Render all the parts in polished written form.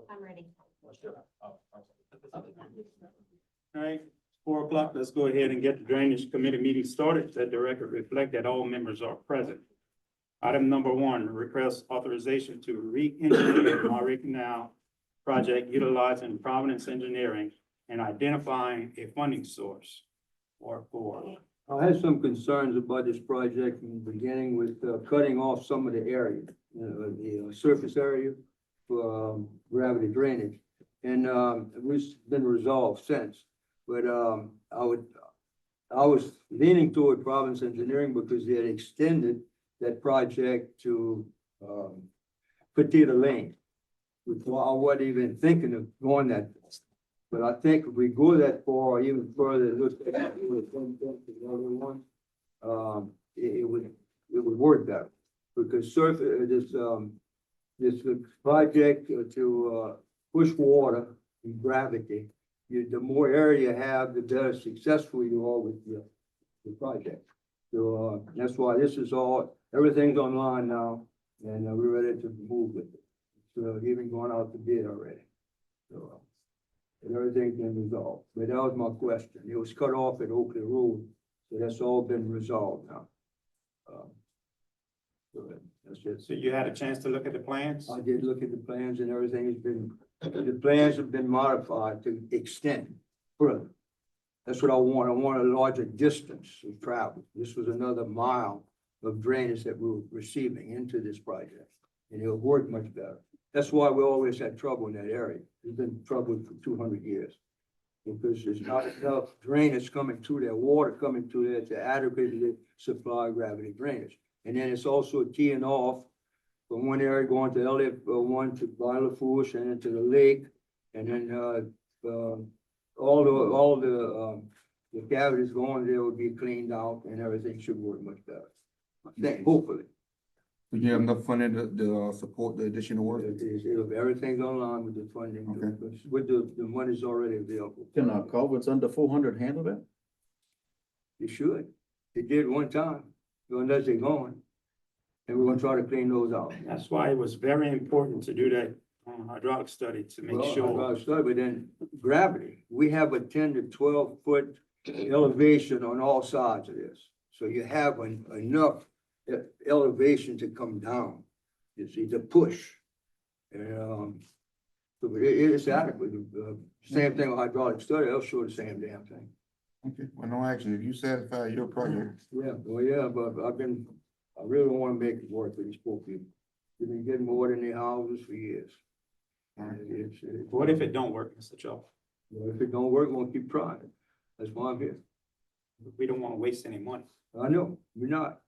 I'm ready. All right, 4 o'clock, let's go ahead and get the drainage committee meeting started. Let the record reflect that all members are present. Item number 1, request authorization to re-engineer Maury Canal project utilizing Providence Engineering and identifying a funding source. Or 4. I had some concerns about this project in the beginning with cutting off some of the area, the surface area for gravity drainage. And it's been resolved since. But I was leaning toward Providence Engineering because they had extended that project to Petita Lane. Which I wasn't even thinking of going that. But I think if we go that far, or even further, look at the other one, it would work better. Because this project to push water and gravity, the more area you have, the better successful you are with the project. So that's why this is everything's online now, and we're ready to move with it. So even going out to bid already. So. And everything's been resolved, but that was my question. It was cut off at Oakley Road, so that's all been resolved now. So that's it. So you had a chance to look at the plans? I did look at the plans and everything has been, the plans have been modified to extend further. That's what I want. I want a larger distance of travel. This was another mile of drainage that we were receiving into this project, and it'll work much better. That's why we always had trouble in that area. There's been trouble for 200 years. Because there's not enough drainage coming through there, water coming through there to adequately supply gravity drainage. And then it's also teeing off from one area going to Elliott, one to Bailafouche and into the lake. And then all the cavities going there will be cleaned out and everything should work much better. I think, hopefully. Do you have enough funding to support the additional work? Everything's online with the funding, Okay. with the money's already available. Can culverts under 400 handle that? You should. It did one time, unless they're going. And we're gonna try to clean those out. That's why it was very important to do that hydraulic study to make Well, sure. I started, but then gravity, we have a 10 to 12 foot elevation on all sides of this. So you have enough elevation to come down, you see, to push. And so it's adequate. Same thing with hydraulic study, I'll show the same damn thing. Okay, well, no action. If you satisfy your project, Yeah, well, yeah, but I really don't wanna make it work for these poor people. They've been getting more than their houses for years. Alright. What if it don't work, Mr. Joe? If it don't work, we'll keep trying. That's why I'm here. We don't want to waste any money. I know, we're not.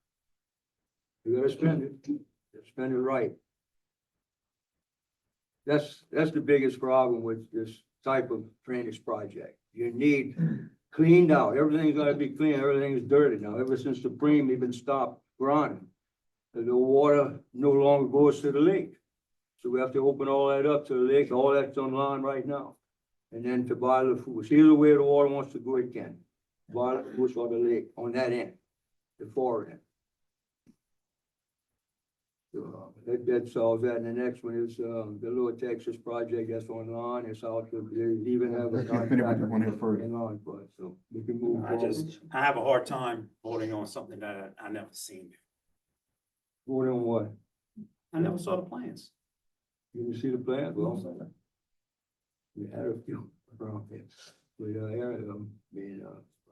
We gotta spend it, spend it right. That's the biggest problem with this type of drainage project. You need cleaned out, everything's gotta be clean, everything is dirty now. Ever since the Supreme even stopped grinding. The water no longer goes to the lake. So we have to open all that up to the lake, all that's online right now. And then to buy the food, either way the water wants to go, it can. Buy the food or the lake on that end, the far end. So that solves that. And the next one is the Lower Texas project that's online. It's out to, they even have a let's finish with this one here first. in line for it, so we can move forward. I have a hard time voting on something that I never seen. Vote on what? I never saw the plans. You can see the plan? Well, we had a few around here. But Aaron,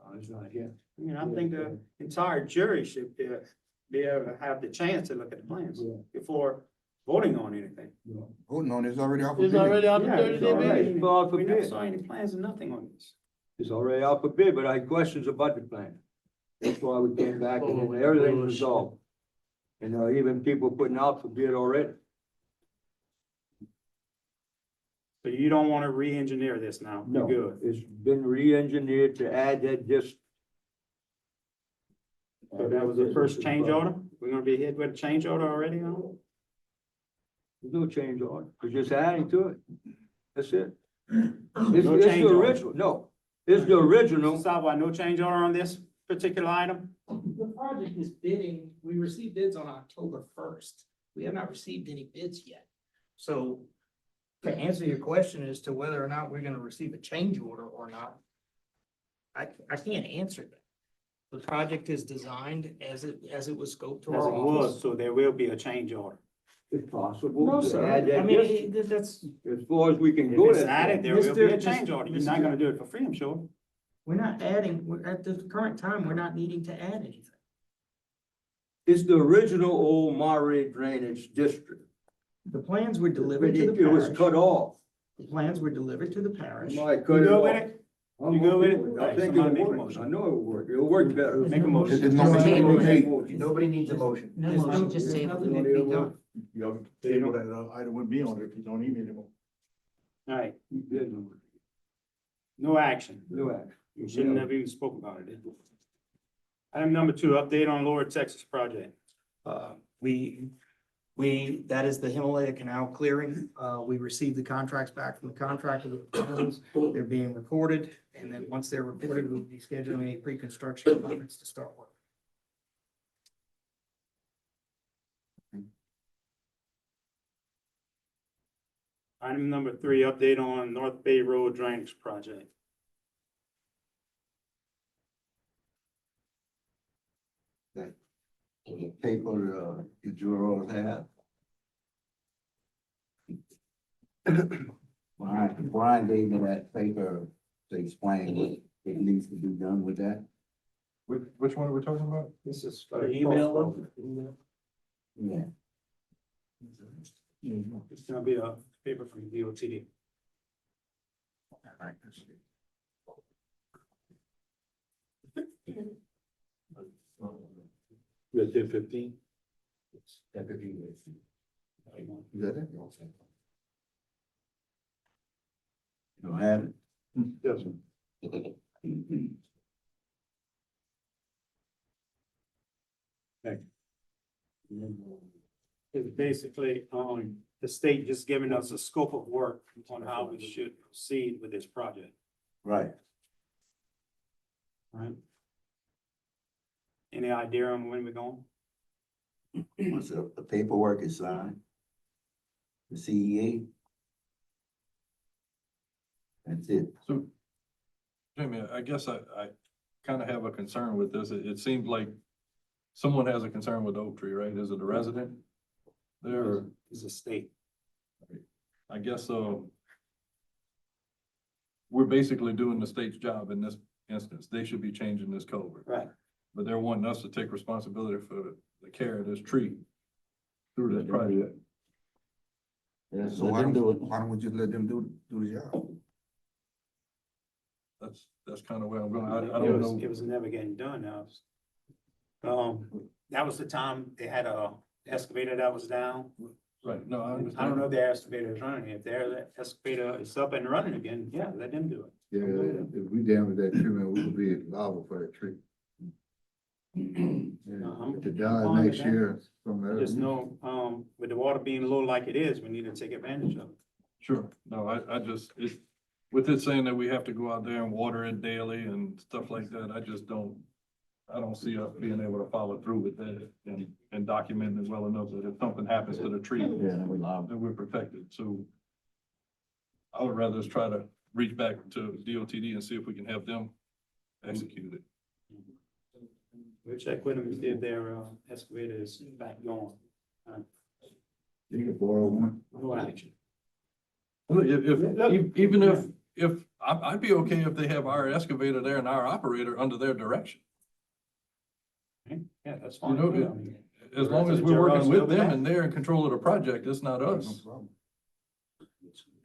Ron's not here. I mean, I think the entire jury should be able to have the chance to look at the plans Yeah. before voting on anything. No. voting on it's already off. of It's bid. already out the Yeah, 30 it's day already- meeting. It's all for We never bid. saw any plans and nothing on this. It's already out for bid, but I had questions about the plan. That's why we came back and then everything's resolved. And even people putting out for bid already. So you don't want to re-engineer this now? You're No, good. it's been re-engineered to add that just. So that was the first change order? We're gonna be hit with a change order already on? There's no change order. We're just adding to it. That's it. No It's change the order. original, no. It's the original. Why no change order on this particular item? The project is bidding, we received bids on October 1st. We have not received any bids yet. So To answer your question as to whether or not we're gonna receive a change order or not, I can't answer that. The project is designed as it was scoped to As our it was, office. so there will be a change order. If possible. No, to sir, add that I mean, distance. that's, As far as we can If go. it's that added, far. there will be a Mr. change order. You're not Mr. gonna do it for free, I'm sure. we're not adding, at the current time, we're not needing to add anything. It's the original old Monterey Drainage District. The plans were delivered to the It was parish. cut off. The plans were delivered to the parish. Might cut You it go off. with it? I'm You go with okay it? I Alright, think somebody it'll make a work. motion. I know it'll work. It'll work better. Make a motion. There's no motion. Nobody needs a motion. No motion, just say nothing to be done. You table that item wouldn't be on there if you don't need it anymore. Alright, no action. No action. You shouldn't have even spoke about it. did you? Item number 2, update on Lower Texas project. That is the Himalaya Canal clearing. We received the contracts back from the contractor. with the plans. They're being recorded, and then once they're recorded, we'll be scheduling a pre-construction conference to start work. Item number 3, update on North Bay Road drainage project. The paper, the jurors have. Brian gave me that paper to explain what it needs to be done with that. Which one are we talking about? This is. Email Yeah. It's gonna be a paper from DOTD. You got 10-15? You got it? You don't have it? Yes, sir. It's basically, the state just giving us a scope of work on how we should proceed with this project, Right. right? Any idea on when we're going? Once the paperwork is signed, the CEA. That's it. So, Jamie, I guess I kind of have a concern with this. It seems like someone has a concern with Oak Tree, right? Is it a resident? There, It's a state. I guess, we're basically doing the state's job in this instance. They should be changing this culvert. Right. But they're wanting us to take responsibility for the care of this tree through this project. Yeah, So so why them do it. why don't we just let them do the job? That's kind of where I'm going. I It don't was, know. it was never getting done now. That was the time they had a excavator that was down. Right, no, I I understand. don't know if their excavator is running. If their excavator is up and running again, yeah, let them do it. Yeah, if we damage that tree, man, we could be liable for that tree. I'm- If it I'm dies fine with next that. year, from I just know, with the water being low like it is, we need to take advantage of it. Sure, no, with it saying that we have to go out there and water it daily and stuff like that, I don't see us being able to follow through with that and document it well enough that if something happens to the tree, Yeah, we liable. that we're protected, so I would rather us try to reach back to DOTD and see if we can have them execute it. We'll check with them and see if their excavator is back going. You can borrow one. No action. Well, I'd be okay if they have our excavator there and our operator under their direction. Yeah, that's You fine. know, I mean, As long as we're working with them and they're in control of the project, it's not us.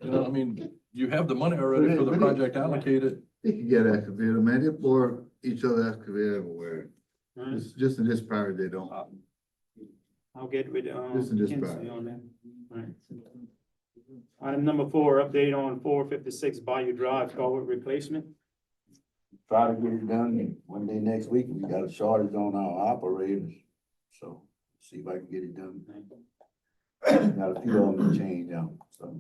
You know, I mean, you have the money already for the project allocated. They can get excavator, man, they bore each other excavator everywhere. all right. Just in this part, they don't. I'll get with, This is Kinsey dispatch. on that. All right. Item number 4, update on 456 Bayou Drive culvert replacement. Try to get it done one day next week. We got a shortage on our operators. So see if I can get it done. Got a few of them to change out, so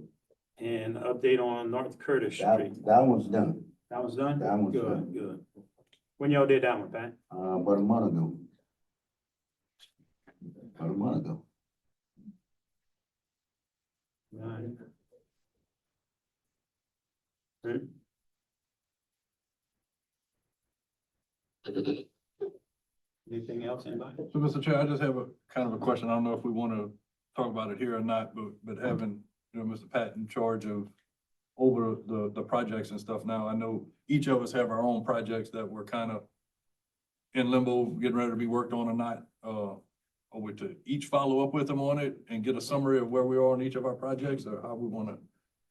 And update on North Curtis Street. that one's done, That was done? that one's Good, done. good. When y'all did that one, Pat? About a month ago. Right. else, anybody? So, Mr. Chair, I just have a kind of a question. I don't know if we want to talk about it here or not, but having, you know, Mr. Pat in charge of over the projects and stuff now, I know each of us have our own projects that we're kind of in limbo, getting ready to be worked on or not. Are we to each follow up with them on it and get a summary of where we are on each of our projects, or how we want to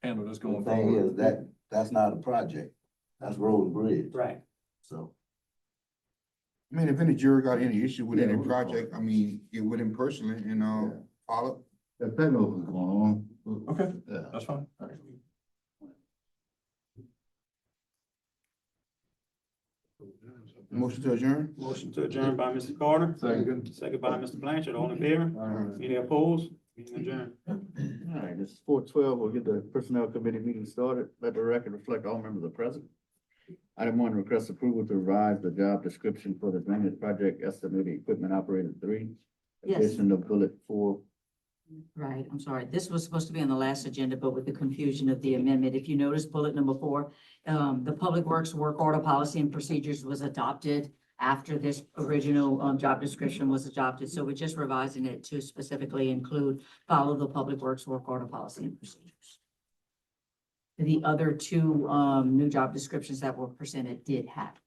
handle this The going thing forward? is, that's not a project, that's road and bridge, Right. so. I mean, if any jury got any issue with Yeah, any we'll call project, it. I mean, get with him personally and, follow. If that knows what's going on. Okay, Yeah. that's fine. Motion to adjourn? Motion to adjourn by Mr. Carter, Second. second by Mr. Blanchard, all in favor? All right. Any opposed? Meeting adjourned. All right, it's 4:12. We'll get the personnel committee meeting started. Let the record reflect all members are present. Item 1, request approval to revise the job description for the drainage project estimated equipment operator 3. Yes. Addition of bullet 4. Right, I'm sorry. This was supposed to be on the last agenda, but with the confusion of the amendment, if you notice bullet number 4, the Public Works Work Order Policy and Procedures was adopted after this original job description was adopted. So we're just revising it to specifically include follow the Public Works Work Order Policy and Procedures. The other two new job descriptions that were presented did have.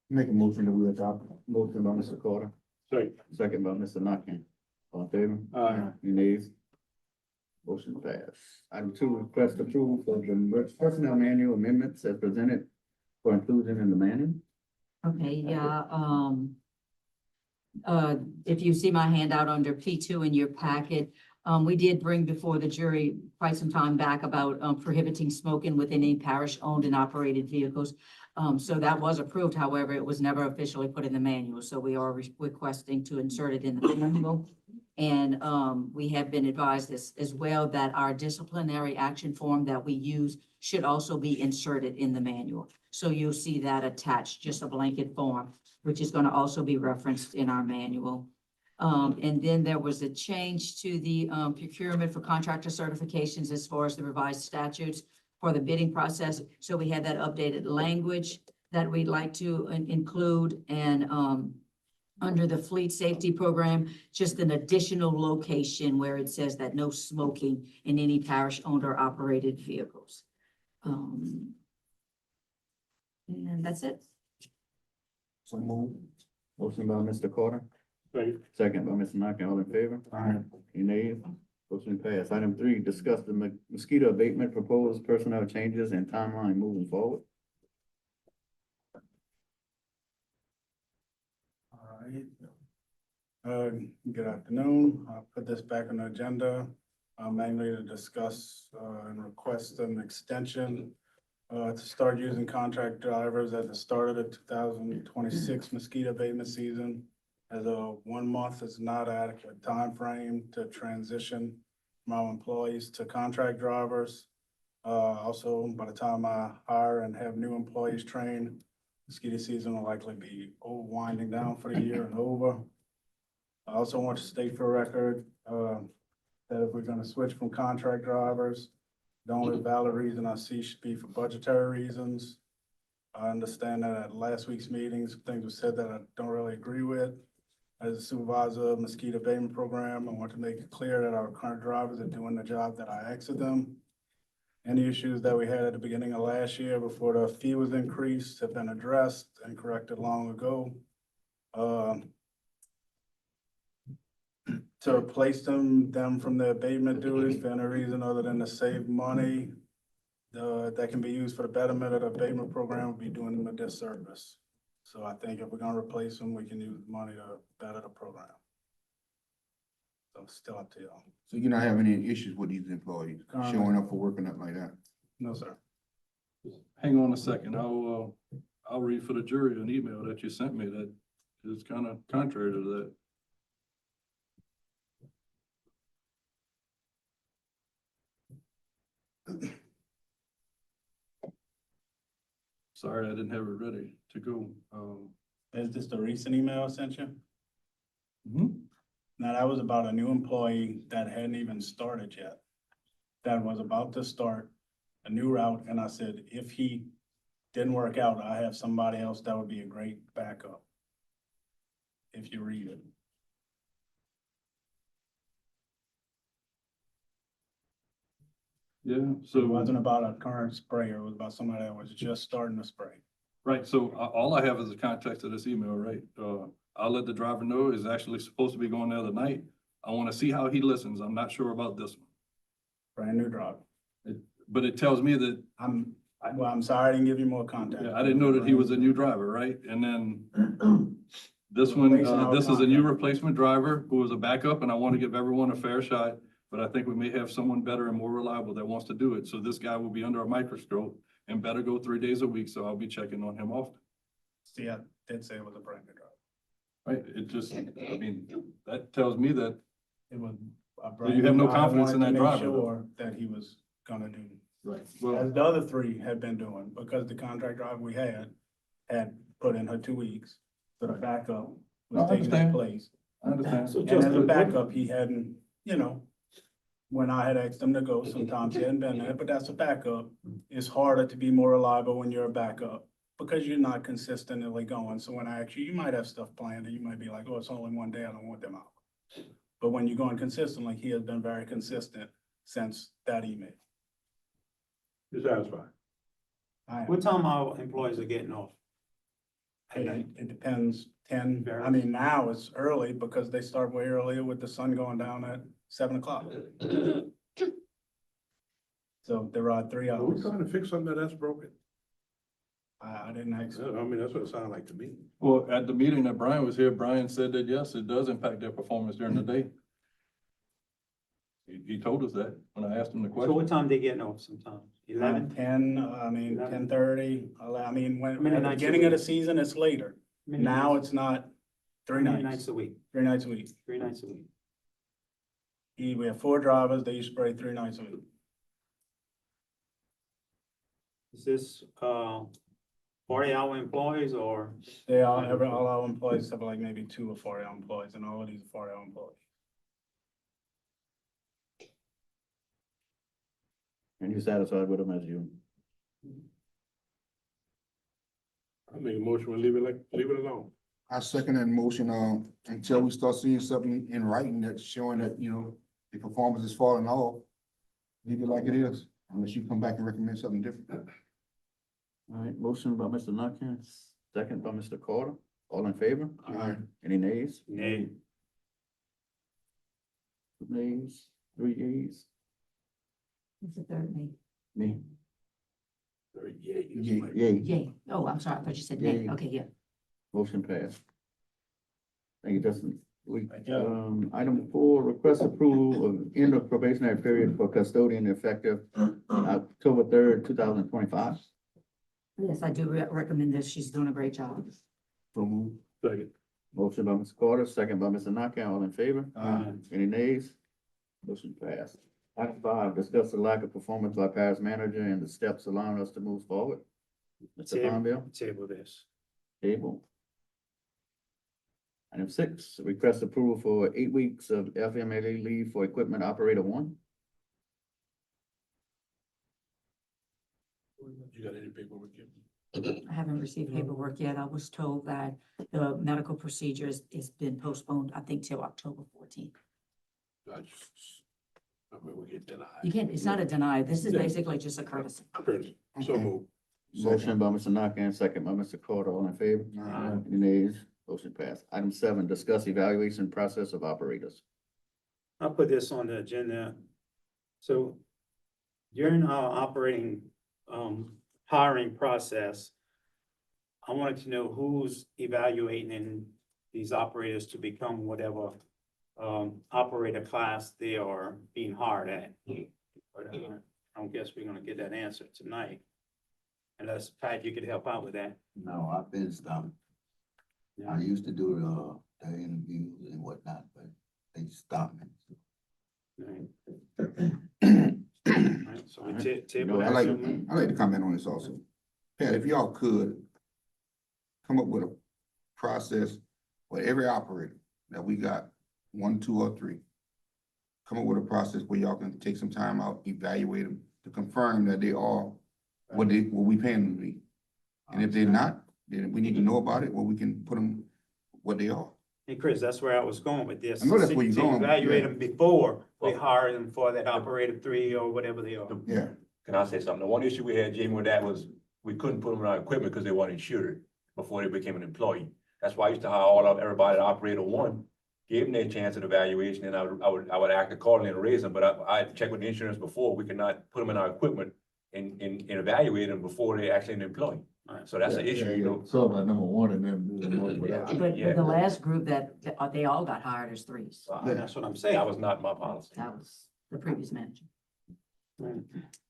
Make a motion that we adopt. Motion by Mr. Carter, Sorry. second by Mr. Knockin. All in favor? Aye. Any nays? Motion passed. Item 2, request approval for the personnel manual amendments as presented for inclusion in the manual. Okay, yeah, if you see my handout under P2 in your packet, we did bring before the jury quite some time back about prohibiting smoking within any parish-owned and operated vehicles. So that was approved, however, it was never officially put in the manual, so we are requesting to insert it in the manual. And we have been advised as well that our disciplinary action form that we use should also be inserted in the manual. So you'll see that attached, just a blanket form, which is going to also be referenced in our manual. And then there was a change to the procurement for contractor certifications as far as the revised statutes for the bidding process. So we had that updated language that we'd like to include, and under the fleet safety program, just an additional location where it says that no smoking in any parish-owned or operated vehicles. And that's it. So move. Motion by Mr. Carter, Right. second by Mr. Knockin. All in favor? Aye. Any nays? Motion passed. Item 3, discuss the mosquito abatement, proposed personnel changes and timeline moving forward. All right. Good afternoon. I'll put this back on the agenda. Mainly to discuss and request an extension to start using contract drivers at the start of the 2026 mosquito abatement season. As a 1 month is not adequate time frame to transition from our employees to contract drivers. Also, by the time I hire and have new employees trained, mosquito season will likely be winding down for the year and over. I also want to state for record that if we're gonna switch from contract drivers, the only valid reason I see should be for budgetary reasons. I understand that at last week's meetings, things were said that I don't really agree with. As a supervisor of mosquito abatement program, I want to make it clear that our current drivers are doing the job that I asked of them. Any issues that we had at the beginning of last year before the fee was increased have been addressed and corrected long ago. To replace them from the abatement duties for any reason other than to save money that can be used for the betterment of the abatement program would be doing them a disservice. So I think if we're gonna replace them, we can use money to better the program. So it's still up to y'all. So you're not having any issues with these employees showing up for work or nothing like that? No, sir. Hang on a second. I'll read for the jury an email that you sent me that is kind of contrary to that. Sorry, I didn't have it ready to go. Is this the recent email I sent you? Mhm. Now, that was about a new employee that hadn't even started yet. That was about to start a new route, and I said, if he didn't work out, I have somebody else that would be a great backup. if you read it. Yeah, So it wasn't so, about a current sprayer, it was about somebody that was just starting to spray. right, so all I have is the context of this email, right? I'll let the driver know it's actually supposed to be going the other night. I want to see how he listens. I'm not sure about this one. Brand new driver. But it tells me that, I'm sorry I didn't give you more context. yeah, I didn't know that he was a new driver, right? And then this one, this is a new replacement driver who was a backup, and I want to give everyone a fair shot. But I think we may have someone better and more reliable that wants to do it. So this guy will be under a microscope and better go 3 days a week, so I'll be checking on him often. See, I did say it was a brand new driver. Right, it just, I mean, that tells me that, It was a you brand have new no driver. I confidence in wanted to that make driver, though. Sure that he was gonna do, right, as well, the other three had been doing, because the contract driver we had put in her 2 weeks. So the backup No, I was taking his understand. place. I understand. So And as a Justin, backup, he hadn't, when I had asked him to go, sometimes he hadn't been there, but that's a backup. It's harder to be more reliable when you're a backup because you're not consistently going. So when I ask you, you might have stuff planned and you might be like, oh, it's only one day, I don't want them out. But when you're going consistently, he has been very consistent since that email. You're satisfied? I am. what time our employees are getting off? It depends, 10, I mean, now it's early because they start way earlier with the sun going down at 7 o'clock. So they ride 3 Are we hours. trying to fix something that's broken? I didn't ask. I mean, that's what it sounded like to me. Well, at the meeting that Brian was here, Brian said that, yes, it does impact their performance during the day. He told us that when I asked him the So what question. time they getting off sometimes? 11? 10, 11. 10:30, I mean, How when, many at the nights a beginning of the week? season, it's later. Now it's not How 3 many nights, nights a week? 3 nights a week. 3 nights a week. We have 4 drivers, they spray 3 nights a week. Is this, 40-hour employees or? They all, all our employees have like maybe 2 or 4 employees, and all of these are 4 employees. And you satisfied with them as you? I make a motion, we leave it alone. I second that motion, until we start seeing something in writing that's showing that, the performance is falling off. Leave it like it is, unless you come back and recommend something different. All right, motion by Mr. Nakane, second by Mr. Carter. All in favor? Aye. Any nays? Nay. Nays, 3 yeas, What's the third name? me, Yeah. yay. Yay. Oh, I'm sorry. I thought you said nay. Yay. Okay, yeah. Motion passed. Thank you, Justin. Thank you. Item 4, request approval of end of probationary period for custodian effective October 3rd, 2025. Yes, I do recommend this. She's doing a great job. So move. Second. Motion by Mr. Carter, second by Mr. Nakane. All in favor? Aye. Any nays? Motion passed. Item 5, discuss the lack of performance by parish manager and the steps allowing us to move forward. Mr. Table. Fonville, Table this. table. Item 6, request approval for 8 weeks of FMLA leave for equipment operator 1. You got any paperwork? I haven't received paperwork yet. I was told that the medical procedure has been postponed, I think, till October 14th. I mean, we get denied. You can't, it's not a denial. This is Yeah. basically just a courtesy. Courtesy. So move. Motion by Mr. Nakane, second by Mr. Carter. All in favor? Aye. Any nays? Motion passed. Item 7, discuss evaluation process of operators. I'll put this on the agenda. So during our operating, hiring process, I wanted to know who's evaluating these operators to become whatever, operator class they are being hired at. But I don't guess we're gonna get that answer tonight. Unless, Pat, you could help out with that. No, I've been stopped. Yeah. I used to do the interviews and whatnot, but they stopped me. Alright, so we table No, that. I like, so I like to comment on this also. Pat, if y'all could come up with a process for every operator that we got, 1, 2, or 3. Come up with a process where y'all can take some time out, evaluate them to confirm that they are what we paying them to be. And if they're not, then we need to know about it, where we can put them what they are. And Chris, that's where I was going with this. I know that's where you're To going, Evaluate yeah. them before we hire them for that operator 3 or whatever they are. Yeah, Can I say something? The one issue we had, Jamie, with that was we couldn't put them in our equipment because they weren't insured before they became an employee. That's why I used to hire everybody to operator 1, gave them their chance at evaluation, and I would act accordingly and raise them, but I checked with the insurance before, we could not put them in our equipment and evaluate them before they're actually an employee. So that's an issue, you know. So about number one and then move them up without. But Yeah. the last group that, they all got hired as 3s. That's what I'm saying. That was not my policy. That was the previous manager.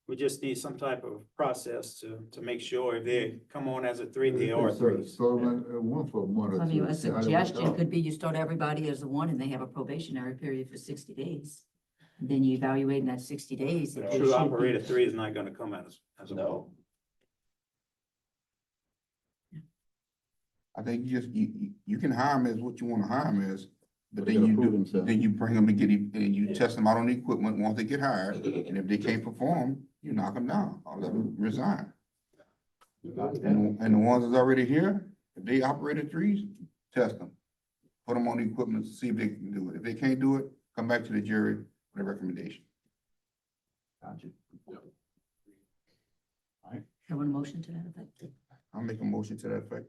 We just need some type of process to make sure if they come on as a 3, they are 3s. So, one for one or I mean, two. a suggestion could be you start everybody as a 1 and they have a probationary period for 60 days. Then you evaluate in that 60 days. if they True should be- operator 3 is not gonna come out as a. No. I think you can hire them as what you wanna hire them as, but But they then gotta you prove do, themselves. then you bring them and and you test them out on the equipment once they get hired, and if they can't perform, you knock them down, or let them resign. And the ones that's already here, if they operated 3s, test them. Put them on the equipment to see if they can do it. If they can't do it, come back to the jury with a recommendation. I want a motion to that effect. I'll make a motion to that effect.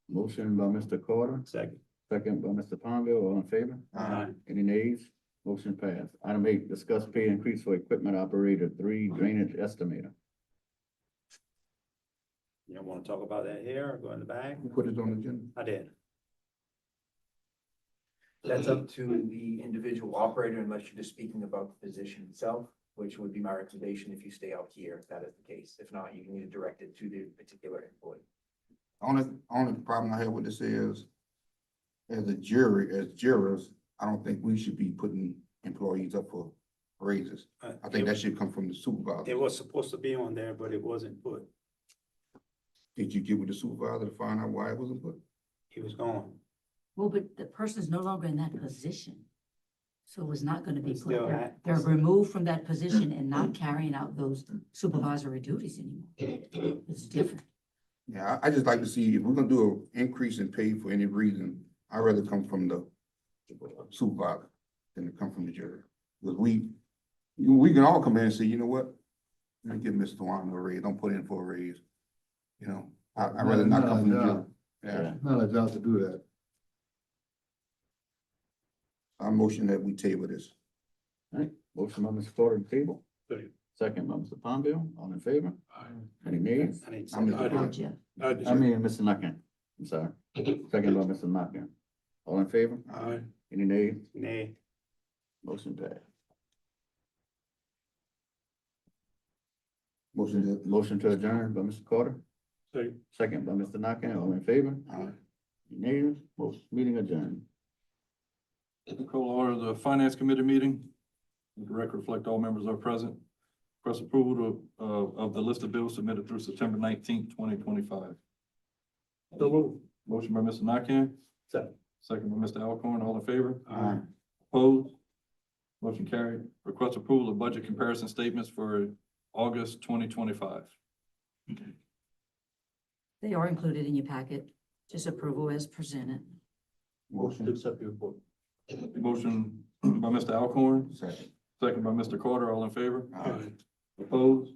Motion by Mr. Carter, Second. second by Mr. Palmville, all in favor? Any nays? Motion passed. Item 8, discuss pay increase for equipment operator 3 drainage estimator. You don't wanna talk about that here or go in the back? We'll put it on the agenda. I did. That's up to the individual operator unless you're just speaking about the position itself, which would be my recommendation if you stay out here, if that is the case. If not, you can either direct it to the particular employee. Only problem I have with this is, as a jury, as jurors, I don't think we should be putting employees up for raises. I think that should come from the It supervisor. was supposed to be on there, but it wasn't put. Did you get with the supervisor to find out why it wasn't put? He was gone. Well, but the person's no longer in that position. So it was not gonna be put. Still They're at- they're removed from that position and not carrying out those supervisory duties anymore. It's different. Yeah, I just like to see, if we're gonna do an increase in pay for any reason, I'd rather come from the supervisor than to come from the jury. Because we can all come in and say, you know what? Let me give Mr. Juan a raise, don't put in for a raise. You know, I'd rather not come from the jury. Yeah, Not a job to do that. I motion that we table this. Motion by Mr. Carter to table. Second. Second by Mr. Palmville, all in favor? Any nays? I need I'm some. just- Oh, Jeff. I mean, Mr. Knockin, I'm sorry. Second by Mr. Knockin. All in favor? Any nays? Nay. Motion passed. Motion To adjourn by Mr. Carter, Second. second by Mr. Knockin, all in favor? Aye. Any nays? Meeting adjourned. Call order the finance committee meeting. The record reflect all members are present. Request approval of the list of bills submitted through September 19th, 2025. Motion by Mr. Nakane. Second by Mr. Alcorn, all in favor? Aye. Opposed? Motion carried. Request approval of budget comparison statements for August 2025. They are included in your packet, just approval as presented. Motion. Accept your report. Motion by Mr. Alcorn, Second. second by Mr. Carter, all in favor? Aye. Opposed?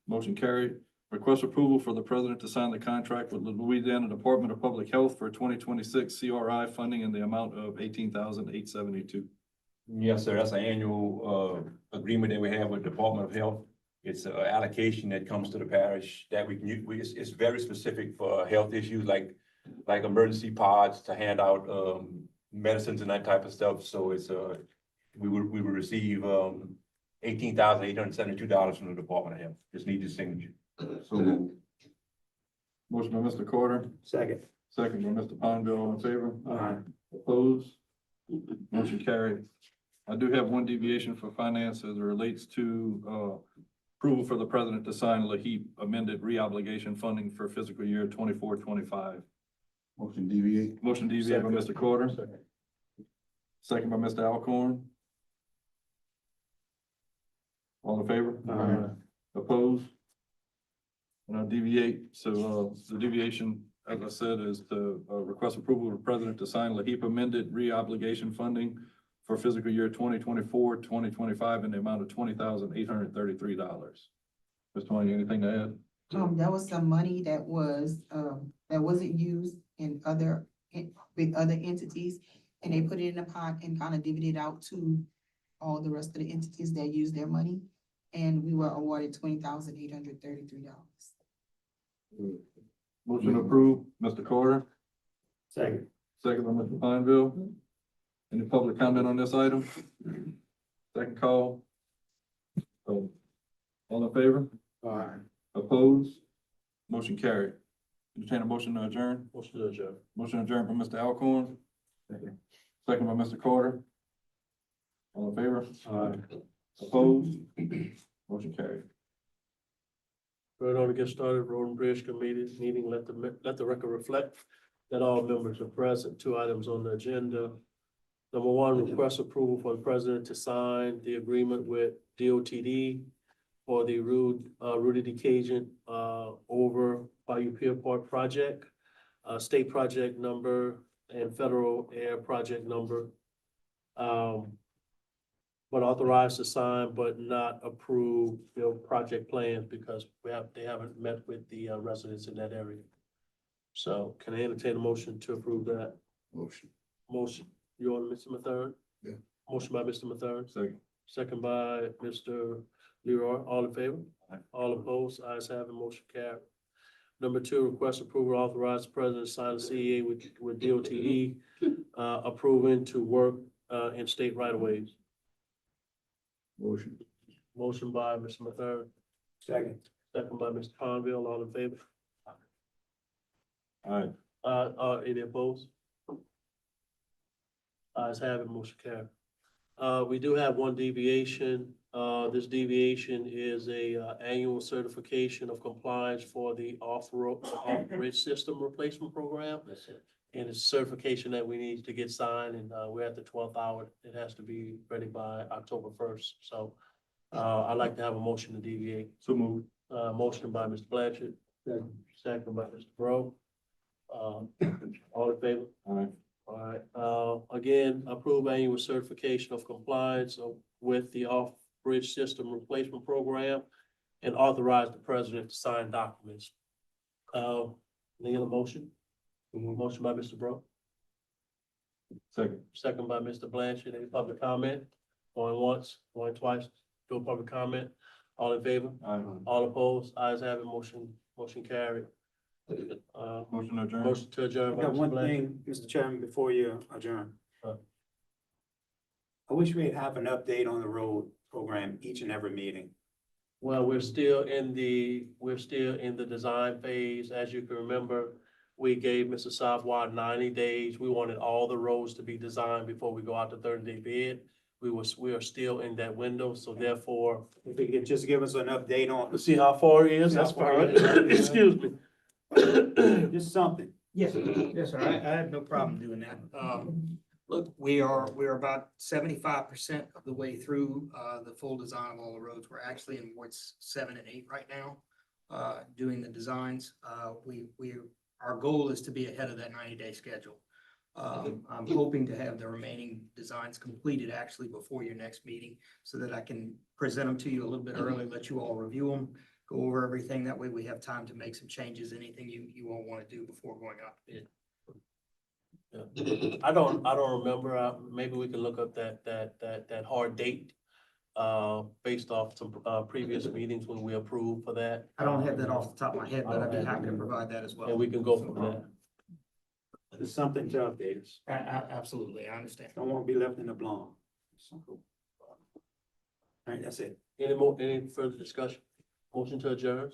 Motion carried. Request approval for the president to sign the contract with the Louisiana Department of Public Health for 2026 CRI funding in the amount of $18,872. Yes, sir. That's an annual agreement that we have with Department of Health. It's an allocation that comes to the parish that we can use. It's very specific for health issues like emergency pods to hand out medicines and that type of stuff. So it's we would receive $18,872 from the Department of Health. Just need your signature. So moved. Motion by Mr. Carter, Second. second by Mr. Pondell, all in favor? Aye. Opposed? Motion carried. I do have one deviation for finance as it relates to approval for the president to sign LAHEAP amended reobligation funding for fiscal year 24-25. Motion deviate. Motion deviated by Mr. Carter. Second by Mr. Alcorn. All in favor? Aye. Opposed? And I'll deviate, so the deviation as I said, is to request approval of the president to sign LAHEAP amended re-obligation funding for fiscal year 2024-2025 in the amount of $20,833. Ms. Twain, anything to add? That was some money that wasn't used with other entities, and they put it in a pot and kind of divvied it out to all the rest of the entities that use their money. And we were awarded $20,833. Motion approved, Mr. Carter, Second. second by Mr. Pineville. Any public comment on this item? Second call. Oh, all in favor? Aye. Opposed? Motion carried. Entertain a motion to adjourn. Motion to adjourn. Motion adjourned by Mr. Alcorn. Second by Mr. Carter. All in favor? Aye. Opposed? Motion carried. We're going to get started, Road and Bridge Committee meeting, let the record reflect that all members are present. 2 items on the agenda. Number 1, request approval for the president to sign the agreement with DOTD for the Rudy Decajan, over Bayou Pier Park project, state project number and federal air project number. But authorized to sign, but not approve their project plans because they haven't met with the residents in that area. So can I entertain a motion to approve that? Motion, you want Mr. Mathern? Yeah. Motion by Mr. Mathern, Second. second by Mr. Leroy, all in favor? All opposed, ayes have it, motion carried. Number 2, request approval, authorize the president to sign a CEA with DOTE, approving to work in state right of ways. Motion. Motion by Mr. Mathern, Second. second by Mr. Conville, all in favor? Aye. Any opposed? Ayes have it, motion carried. We do have one deviation. This deviation is a annual certification of compliance for the off-bridge system replacement program. And it's certification that we need to get signed, and we're at the 12th hour. It has to be ready by October 1st. So I'd like to have a motion to deviate. So moved. Motion by Mr. Blanchard, second by Mr. Bro. All in favor? Aye. All right, again, approve annual certification of compliance with the off-bridge system replacement program and authorize the president to sign documents. Need a motion? Motion by Mr. Bro, Second. second by Mr. Blanchard. Any public comment? Going once, going twice, do a public comment. All in favor? Aye. All opposed? Ayes have it, motion carried. Motion adjourned. Motion to adjourn I by got Mr. one Blanchard. thing, Mr. Chairman, before you adjourn. Huh. I wish we'd have an update on the road program each and every meeting. Well, we're still in the design phase. As you can remember, we gave Mr. Savoy 90 days. We wanted all the roads to be designed before we go out to 30-day bid. We are still in that window, so therefore. If you could just give us an update on, To see how far he is, that's How far fine. he is. Excuse me. just something. Yes, sir. Yes, sir. I have no problem doing that. Look, we're about 75% of the way through, the full design of all the roads. We're actually in wards 7 and 8 right now, doing the designs. Our goal is to be ahead of that 90-day schedule. I'm hoping to have the remaining designs completed actually before your next meeting so that I can present them to you a little bit early, let you all review them, go over everything. That way we have time to make some changes, anything you won't want to do before going out to bid. Yeah. I don't remember, maybe we can look up that hard date, based off some, previous meetings when we approved for that. I don't have that off the top of my head, but I'd be happy to provide that as well. And we can go from there. It's something to update us. Absolutely, I understand. Don't want to be left in the blind. All right, that's it. Any further discussion? Motion to adjourn,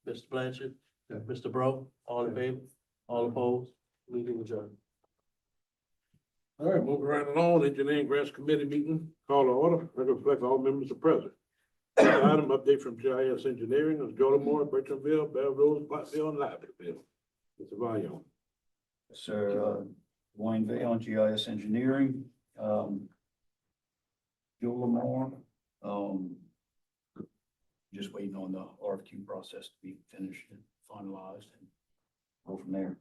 Mr. Blanchard, Yeah. Mr. Bro, all in favor, all opposed, meeting adjourned. All right, moving right along, Engineering Grants Committee meeting, call to order, record reflect all members are present. Item update from GIS Engineering of Jordan-Moore, Bertrandville, Bell Rose, Platteville, and Libreville. Mr. Valion. Sir, Wayne Vale on GIS Engineering, Joe Lamar, just waiting on the RFQ process to be finished and finalized. go from there.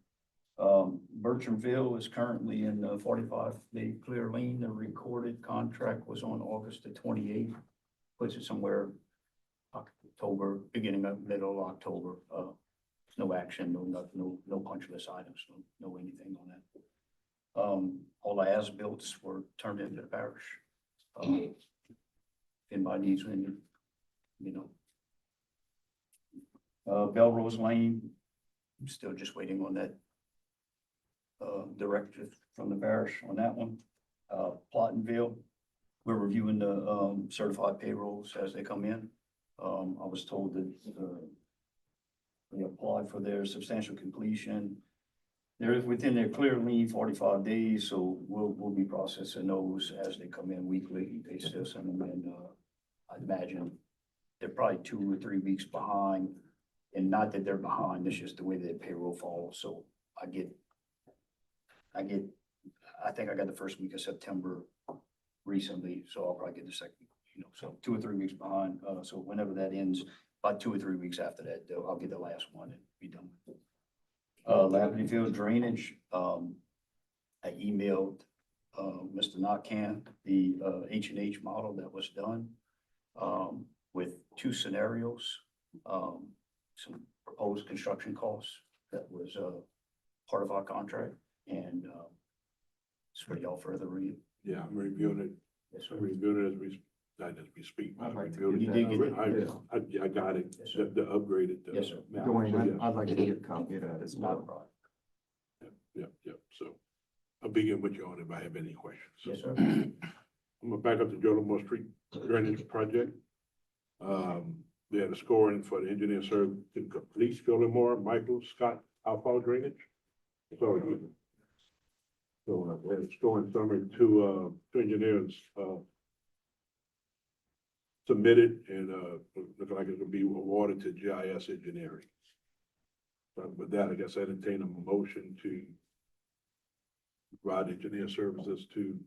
Bertrandville is currently in the 45-day clear lien. The recorded contract was on August the 28th. Puts it somewhere October, beginning of middle of October. No action, no nothing, no punch list items, no anything on that. All the as-bills were turned into the parish. If anybody needs any, Belrose Lane, I'm still just waiting on that directive from the parish on that one. Plottenville, we're reviewing the certified payrolls as they come in. I was told that they applied for their substantial completion. They're within their clear lien 45 days, so we'll be processing those as they come in weekly. They still send them in. I'd imagine they're probably 2 or 3 weeks behind, and not that they're behind, it's just the way that payroll falls. So I think I got the first week of September recently, so I'll probably get the second, so 2 or 3 weeks behind. So whenever that ends, about 2 or 3 weeks after that, I'll get the last one and be done with it. Labadie drainage, I emailed, Mr. Notcan, the, H&H model that was done, with 2 scenarios, some proposed construction costs that was, part of our contract, and, it's for y'all further read. Yeah, I'm reviewing it. Yes, sir. I'm reviewing it as we speak. I'd like to- Reviewing You it. did get it? I got it, Yes, sir. the upgraded. Yes, sir. Dwayne, I'd like to get a copy of that as Not a well. problem. Yep, so I'll begin with you on it if I have any questions. Yes, sir. I'm gonna back up to Jolimore Street Drainage Project. We had a scoring for the engineer served to complete Jolimore, Michael, Scott, outfall drainage. So we had a scoring summary, two engineers, submitted and, looking like it's gonna be awarded to GIS engineering. So with that, I guess I entertain a motion to provide engineer services to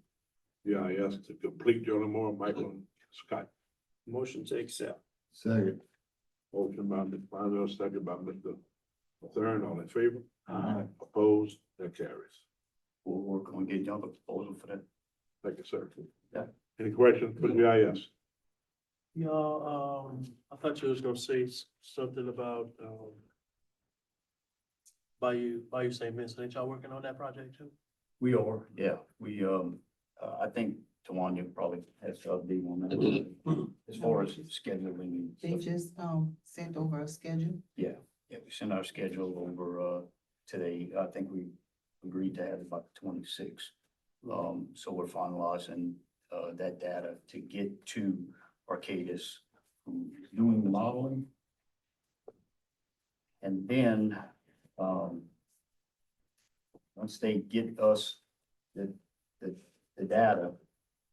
GIS to complete Jolimore, Michael, and Scott. Motion to accept. Second. Motion by Mr. Bonner, second by Mr. Thurn, all in favor? Aye. Opposed? That carries. We'll work on getting y'all a proposal for that. Thank you, sir. Yeah. Any questions for GIS? Y'all, I thought you was gonna say something about, Bayou St. Vincent. Ain't y'all working on that project too? We are, yeah. We, I think Tawanya probably has to update on that. As far as scheduling and They stuff. just, sent over a schedule. Yeah, we sent our schedule over, today. I think we agreed to have it about the 26th. So we're finalizing, that data to get to Arcadis, who's doing the modeling. And then, once they get us the data,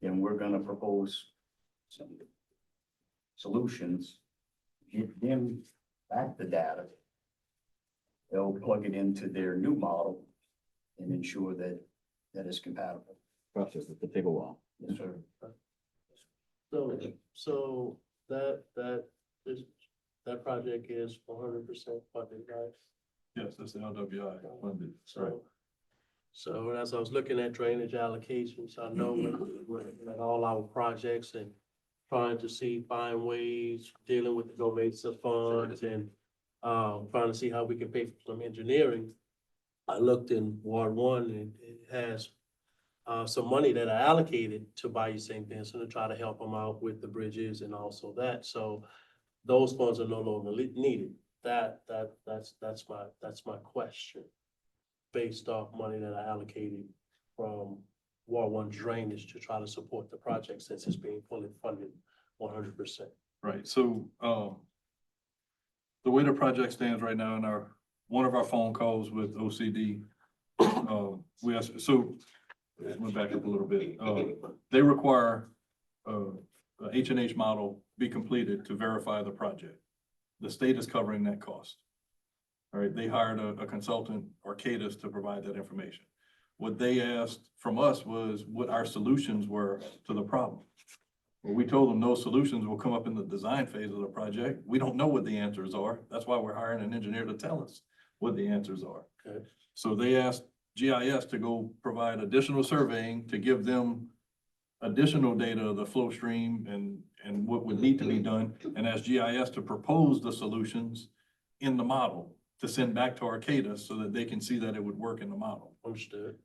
then we're gonna propose some solutions, get them back the data. They'll plug it into their new model and ensure that it's compatible. Process at the table wall. Yes, sir. So that project is 100% funded, right? Yes, that's the LWI funded. So as I was looking at drainage allocations, I know with all our projects and trying to find ways, dealing with the donations of funds and trying to see how we can pay for some engineering. I looked in Ward 1 and it has some money that I allocated to Bayou St. Vincent to try to help them out with the bridges and also that. So those funds are no longer needed. That's my question. Based off money that I allocated from Ward 1 drainage to try to support the project since it's being fully funded 100%. Right, so, the way the project stands right now in one of our phone calls with OCD, we asked, so, went back up a little bit, they require, a H&H model be completed to verify the project. The state is covering that cost. All right, they hired a consultant, Arcadis, to provide that information. What they asked from us was what our solutions were to the problem. Well, we told them those solutions will come up in the design phase of the project. We don't know what the answers are. That's why we're hiring an engineer to tell us what the answers are. Okay. So they asked GIS to go provide additional surveying to give them additional data of the flow stream and what would need to be done, and asked GIS to propose the solutions in the model to send back to Arcata so that they can see that it would work in the model. Understood.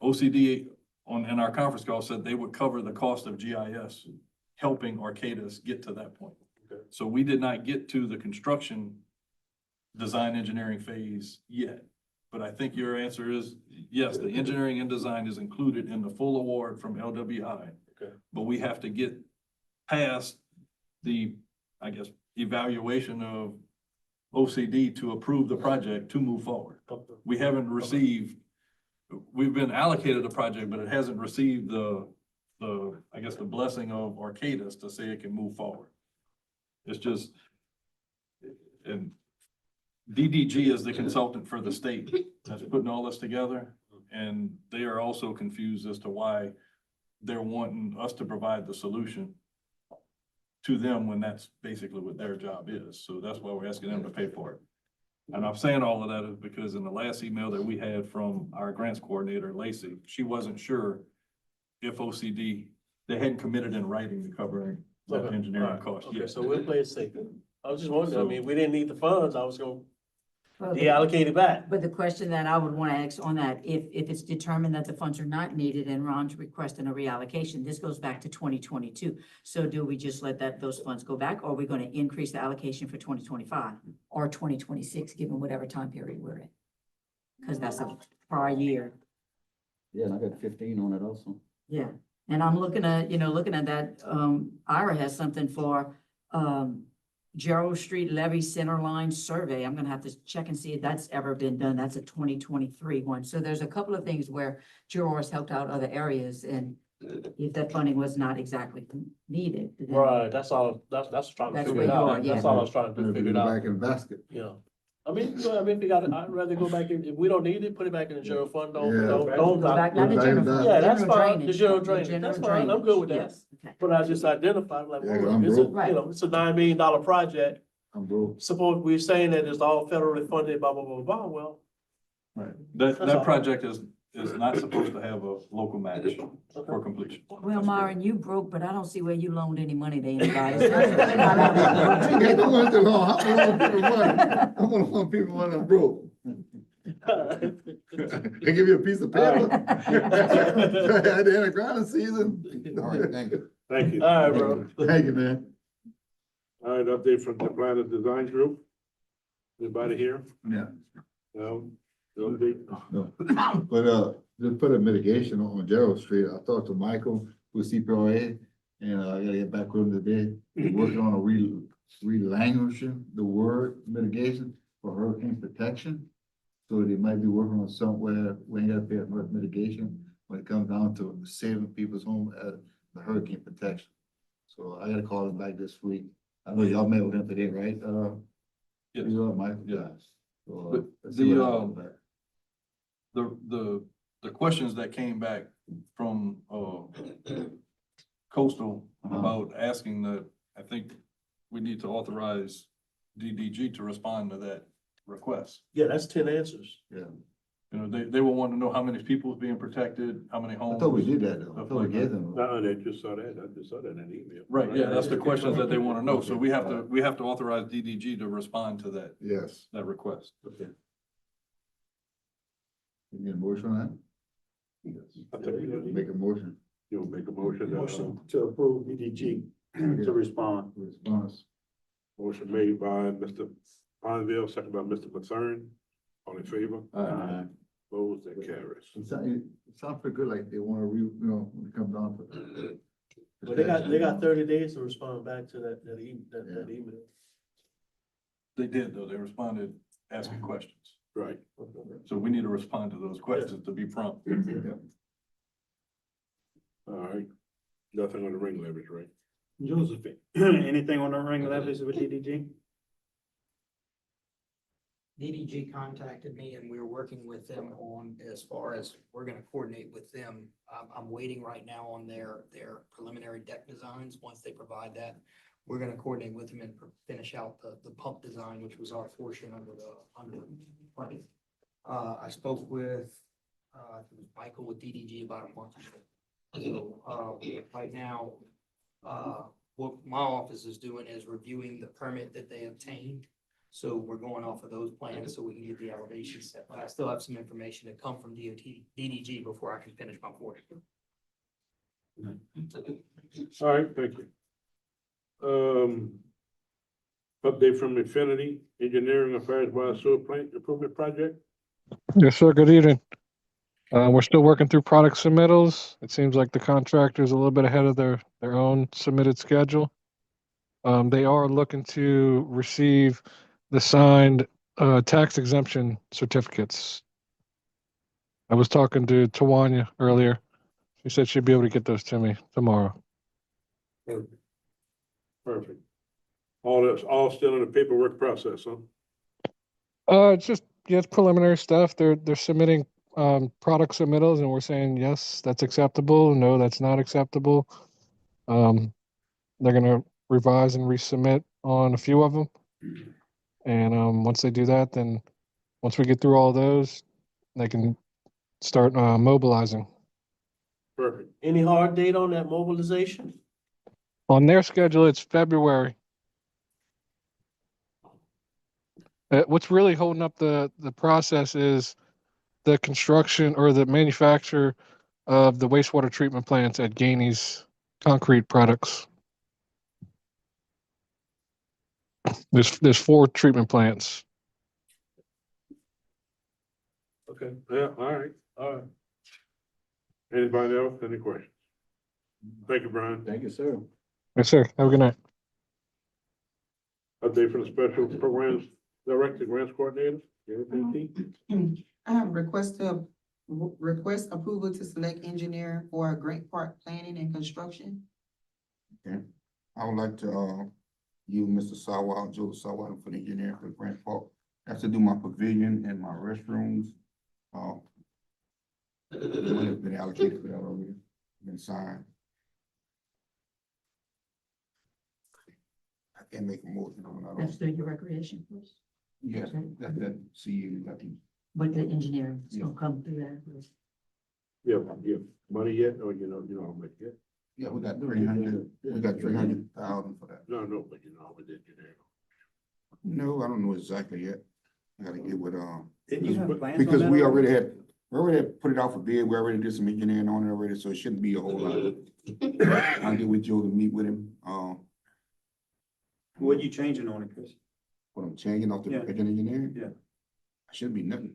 OCD in our conference call said they would cover the cost of GIS helping Arcadis get to that point. Okay. So we did not get to the construction design engineering phase yet. But I think your answer is yes, the engineering and design is included in the full award from LWI. Okay. But we have to get past the, I guess, evaluation of OCD to approve the project to move forward. Okay. We haven't received, we've been allocated a project, but it hasn't received I guess, the blessing of Arcadis to say it can move forward. It's just, and DDG is the consultant for the state that's putting all this together. And they are also confused as to why they're wanting us to provide the solution to them when that's basically what their job is. So that's why we're asking them to pay for it. And I'm saying all of that is because in the last email that we had from our grants coordinator, Lacey, she wasn't sure if OCD, they hadn't committed in writing to covering that Okay. engineering Alright. cost Okay, yet. so we'll play it safe. I was just wondering, I So- mean, we didn't need the funds, I was gonna Well, deallocate it back. But the question that I would want to ask on that, if it's determined that the funds are not needed and Ron's requesting a reallocation, this goes back to 2022. So do we just let those funds go back, or are we going to increase the allocation for 2025 or 2026, given whatever time period we're in? Because that's a prior year. Yeah, and I got 15 on it also. Yeah, and I'm looking at, looking at that, Ira has something for, Gerald Street Levy Center Line Survey. I'm gonna have to check and see if that's ever been done. That's a 2023 one. So there's a couple of things where Gerald has helped out other areas, and if that funding was not exactly needed. then- Right, that's all, that's trying to That's figure it where you are, out. yeah. That's all I was trying to Maybe figure it go out. back in the basket. Yeah. I mean, if we got it, I'd rather go back in, if we don't need it, put it back in the general fund, don't, Yeah. don't. Go back, not the Back general back. fund, Yeah, that's general fine, drainage. the general drainage, that's fine, I'm good with that. Yes, okay. But I just identified, like, Yeah, well, I'm it's a, broke. you know, it's a $9 million project. I'm broke. Suppose we're saying that it's all federally funded, blah, blah, blah, blah, well, Right. That That's all. project is not supposed to have a local match for completion. Well, Myron, you broke, but I don't see where you loaned any money to anybody. Hey, don't want to loan. I'm gonna loan people money. I'm gonna loan people money. I'm broke. They give you a piece of paper. At the end of grinding season. All right, thank you. Thank you. all right, bro. Thank you, man. All right, update from the Planners Design Group. Anybody here? Yeah. No? No update? No. But, just put a mitigation on Gerald Street. I talked to Michael with CPRA, and I gotta get back with him today. We're working on a relanguaging the word mitigation for hurricane protection. So they might be working on somewhere, we ain't gotta pay as much mitigation when it comes down to saving people's home at the hurricane protection. So I gotta call him back this week. I know y'all met with him today, right? Yes. You are, Mike? Yeah. So, But let's see the, what happens back. The questions that came back from, Coastal about asking that, I think we need to authorize DDG to respond to that request. Yeah, that's 10 answers. Yeah, You know, they will want to know how many people is being protected, how many I homes. thought we did that though. I stuff thought we like gave that. them. No, they just saw that. I just saw that in an email. Right, yeah, that's the questions that they want to know. So we have to authorize DDG to respond to Yes. that request. Okay. You need a motion on that? I think you Make a motion. You'll make a motion. Motion to approve DDG to respond. Response. Motion made by Mr. Ponville, second by Mr. Concern. All in favor? Opposed, that carries. It sounds pretty good, like they want to when it comes down to. But they got 30 days to respond back to that email. They did, though. They responded asking questions. Right. So we need to respond to those questions to be prompt. All right. Nothing on the ring leverage, right? Josephine, anything on the ring levies with DDG? DDG contacted me and we're working with them on, as far as, we're gonna coordinate with them. I'm waiting right now on their preliminary deck designs. Once they provide that, we're gonna coordinate with him and finish out the pump design, which was our portion under the budget. I spoke with, it was Michael with DDG about a month ago. So, right now, what my office is doing is reviewing the permit that they obtained. So we're going off of those plans so we can get the elevation set, but I still have some information to come from DDG before I can finish my portion. All right, thank you. Update from Infinity Engineering Affairs Water Sewer Plant Improvement Project. Yes, sir. Good evening. We're still working through product submittals. It seems like the contractor's a little bit ahead of their own submitted schedule. They are looking to receive the signed tax exemption certificates. I was talking to Tawanya earlier. She said she'd be able to get those to me tomorrow. Perfect. All still in the paperwork process, huh? It's just, yeah, it's preliminary stuff. They're submitting product submittals and we're saying, yes, that's acceptable. No, that's not acceptable. They're gonna revise and resubmit on a few of them. And once they do that, then once we get through all those, they can start mobilizing. Perfect. Any hard date on that mobilization? On their schedule, it's February. What's really holding up the process is the construction or the manufacture of the wastewater treatment plants at Gainey's Concrete Products. There's 4 treatment plants. Okay, yeah, all right. Anybody else, any questions? Thank you, Brian. Thank you, sir. Yes, sir. Have a good night. Update from the Special Programs Director, Grants Coordinator. I have request approval to select engineer for Grant Park Planning and Construction. I would like to, use Mr. Sawa, Joe Sawa for the engineer for Grant Park. That's to do my pavilion and my restrooms. The money's been allocated for that already, been signed. I can't make a motion on that. That's through your recreation first, Yes, that, see, that, but the engineering, is gonna come through that first. Yeah, money yet, or you know how much yet? yeah, we got 300,000 for that. No, but you know, with engineering. No, I don't know exactly yet. I gotta get with, Didn't you have plans on because that we already? already had put it out for bid, we already did some engineering on it already, so it shouldn't be a whole lot. I'll get with Joe to meet with him, What you changing on it, Chris? what I'm changing off the Yeah. engineering. Yeah. Shouldn't be nothing.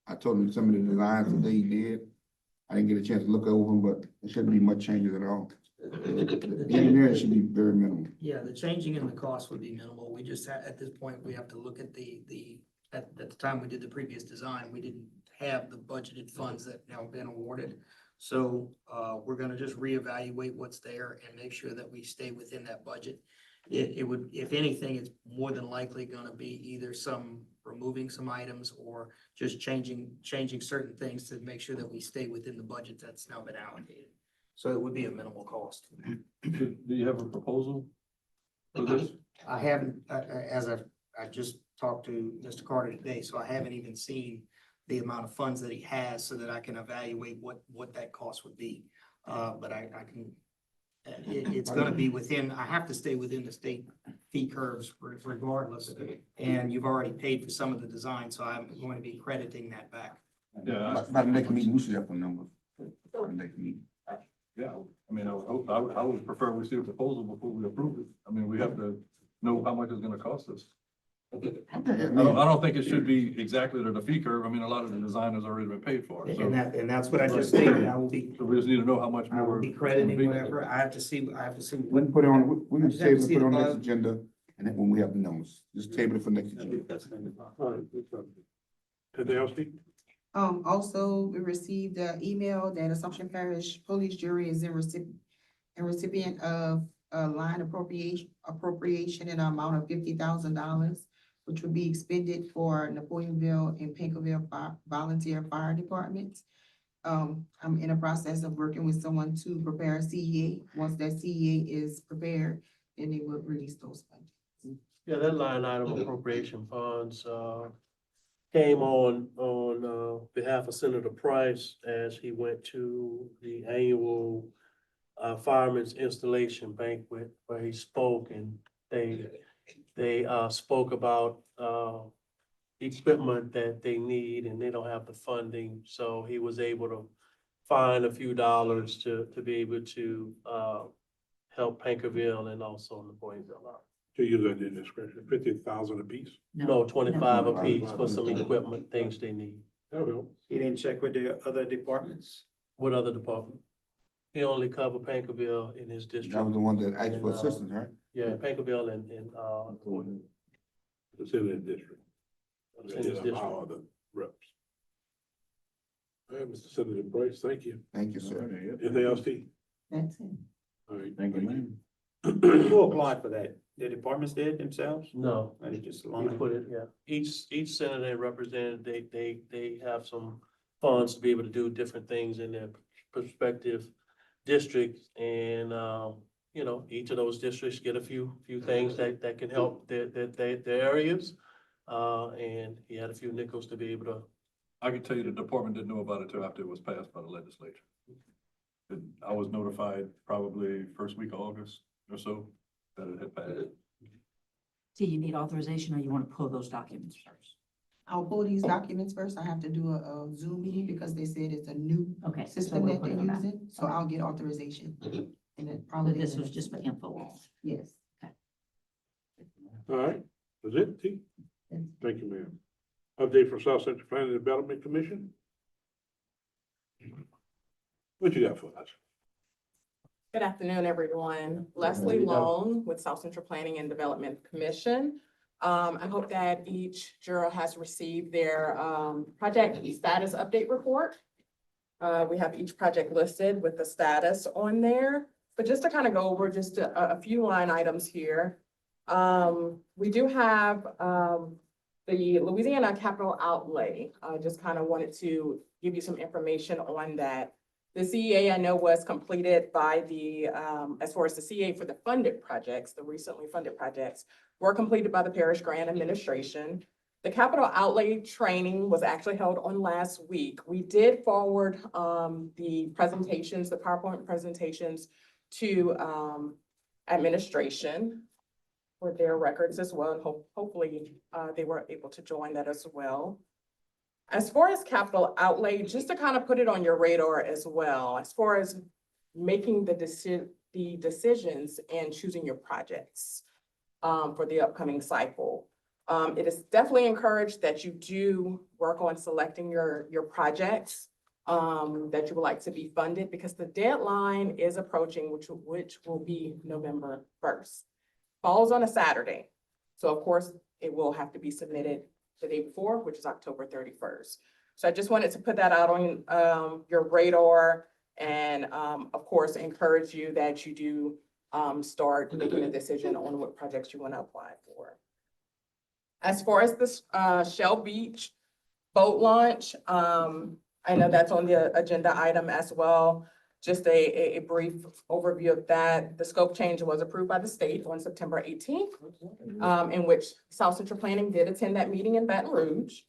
I told him some of the designs that they did, I didn't get a chance to look over them, but there shouldn't be much changes at all. The engineering should be very minimal. Yeah, the changing in the cost would be minimal. We just, at this point, we have to look at at the time we did the previous design, we didn't have the budgeted funds that now been awarded. So, we're gonna just reevaluate what's there and make sure that we stay within that budget. It would, if anything, it's more than likely gonna be either removing some items or just changing certain things to make sure that we stay within the budget that's now been allocated. So it would be a minimal cost. Do you have a proposal for this? I haven't, I just talked to Mr. Carter today, so I haven't even seen the amount of funds that he has so that I can evaluate what that cost would be. But I can, it's gonna be within, I have to stay within the state fee curves regardless. And you've already paid for some of the design, so I'm going to be crediting that back. Yeah, By the next meeting, we should have a number. By the next meeting. yeah. I mean, I would prefer we see a proposal before we approve it. I mean, we have to know how much it's gonna cost us. I don't think it should be exactly to the fee curve. I mean, a lot of the design has already been paid for. So And that's what I just stated. I will be, so we just need to know how much I will more. be it's gonna be. crediting whatever. I have to see. We can put it on, we can I just have to table it, see put it on the next bud- agenda, and then when we have the numbers, just table it for next agenda. All right, anything else, Steve? Also, we received an email that Assumption Parish Police Jury is in recipient of a line appropriation in an amount of $50,000, which will be expended for Napoleonville and Pinkerville Volunteer Fire Departments. I'm in a process of working with someone to prepare a CEA. Once that CEA is prepared, then they would release those funds. Yeah, that line item appropriation funds, came on behalf of Senator Price as he went to the annual fireman's installation banquet where he spoke and they spoke about equipment that they need and they don't have the funding. So he was able to find a few dollars to be able to help Pankerville and also in the Boynesville lot. To use that in discretion, 50,000 apiece. No, 25 No. apiece for some equipment, things they need. That'll help. He didn't check with the other departments. What other department? He only covered Pankerville in his That was district. the one that asked for assistance, right? Yeah, Pankerville and It's in that district. It's in his district. Our other reps. All right, Mr. Senator Price, thank you. Thank you, sir. Anything else, T? That's it. All right. Thank you, ma'am. Who applied for that? The departments did themselves? No, Or they just we aligned? put it, yeah. Each senator and representative, they have some funds to be able to do different things in their prospective districts. And, you know, each of those districts get a few things that can help their areas. And he had a few nickels to be able to. I can tell you the department didn't know about it till after it was passed by the legislature. I was notified probably first week of August or so that it had passed. Do you need authorization or you want to pull those documents first? I'll pull these documents first. I have to do a Zoom meeting because they said it's a new Okay. so system we'll that put they're it on that. using, so I'll get authorization. And then So probably. this was just for info. Yes. All right, that's it, T? Yes. Thank you, ma'am. Update from South Central Planning and Development Commission? What you got for us? Good afternoon, everyone. Leslie Long with South Central Planning and Development Commission. I hope that each juror has received their project status update report. We have each project listed with the status on there, but just to kind of go over just a few line items here. We do have the Louisiana capital outlay. I just kind of wanted to give you some information on that. The CEA I know was completed by the, as far as the CEA for the funded projects, the recently funded projects were completed by the Parish Grant Administration. The capital outlay training was actually held on last week. We did forward the presentations, the PowerPoint presentations to administration for their records as well. And hopefully they were able to join that as well. As far as capital outlay, just to kind of put it on your radar as well, as far as making the decisions and choosing your projects for the upcoming cycle. It is definitely encouraged that you do work on selecting your projects that you would like to be funded, because the deadline is approaching, which will be November 1st. Falls on a Saturday. So of course, it will have to be submitted the day before, which is October 31st. So I just wanted to put that out on your radar and of course, encourage you that you do start making a decision on what projects you want to apply for. As far as this Shell Beach boat launch, I know that's on the agenda item as well. Just a brief overview of that. The scope change was approved by the state on September 18th, in which South Central Planning did attend that meeting in Baton Rouge.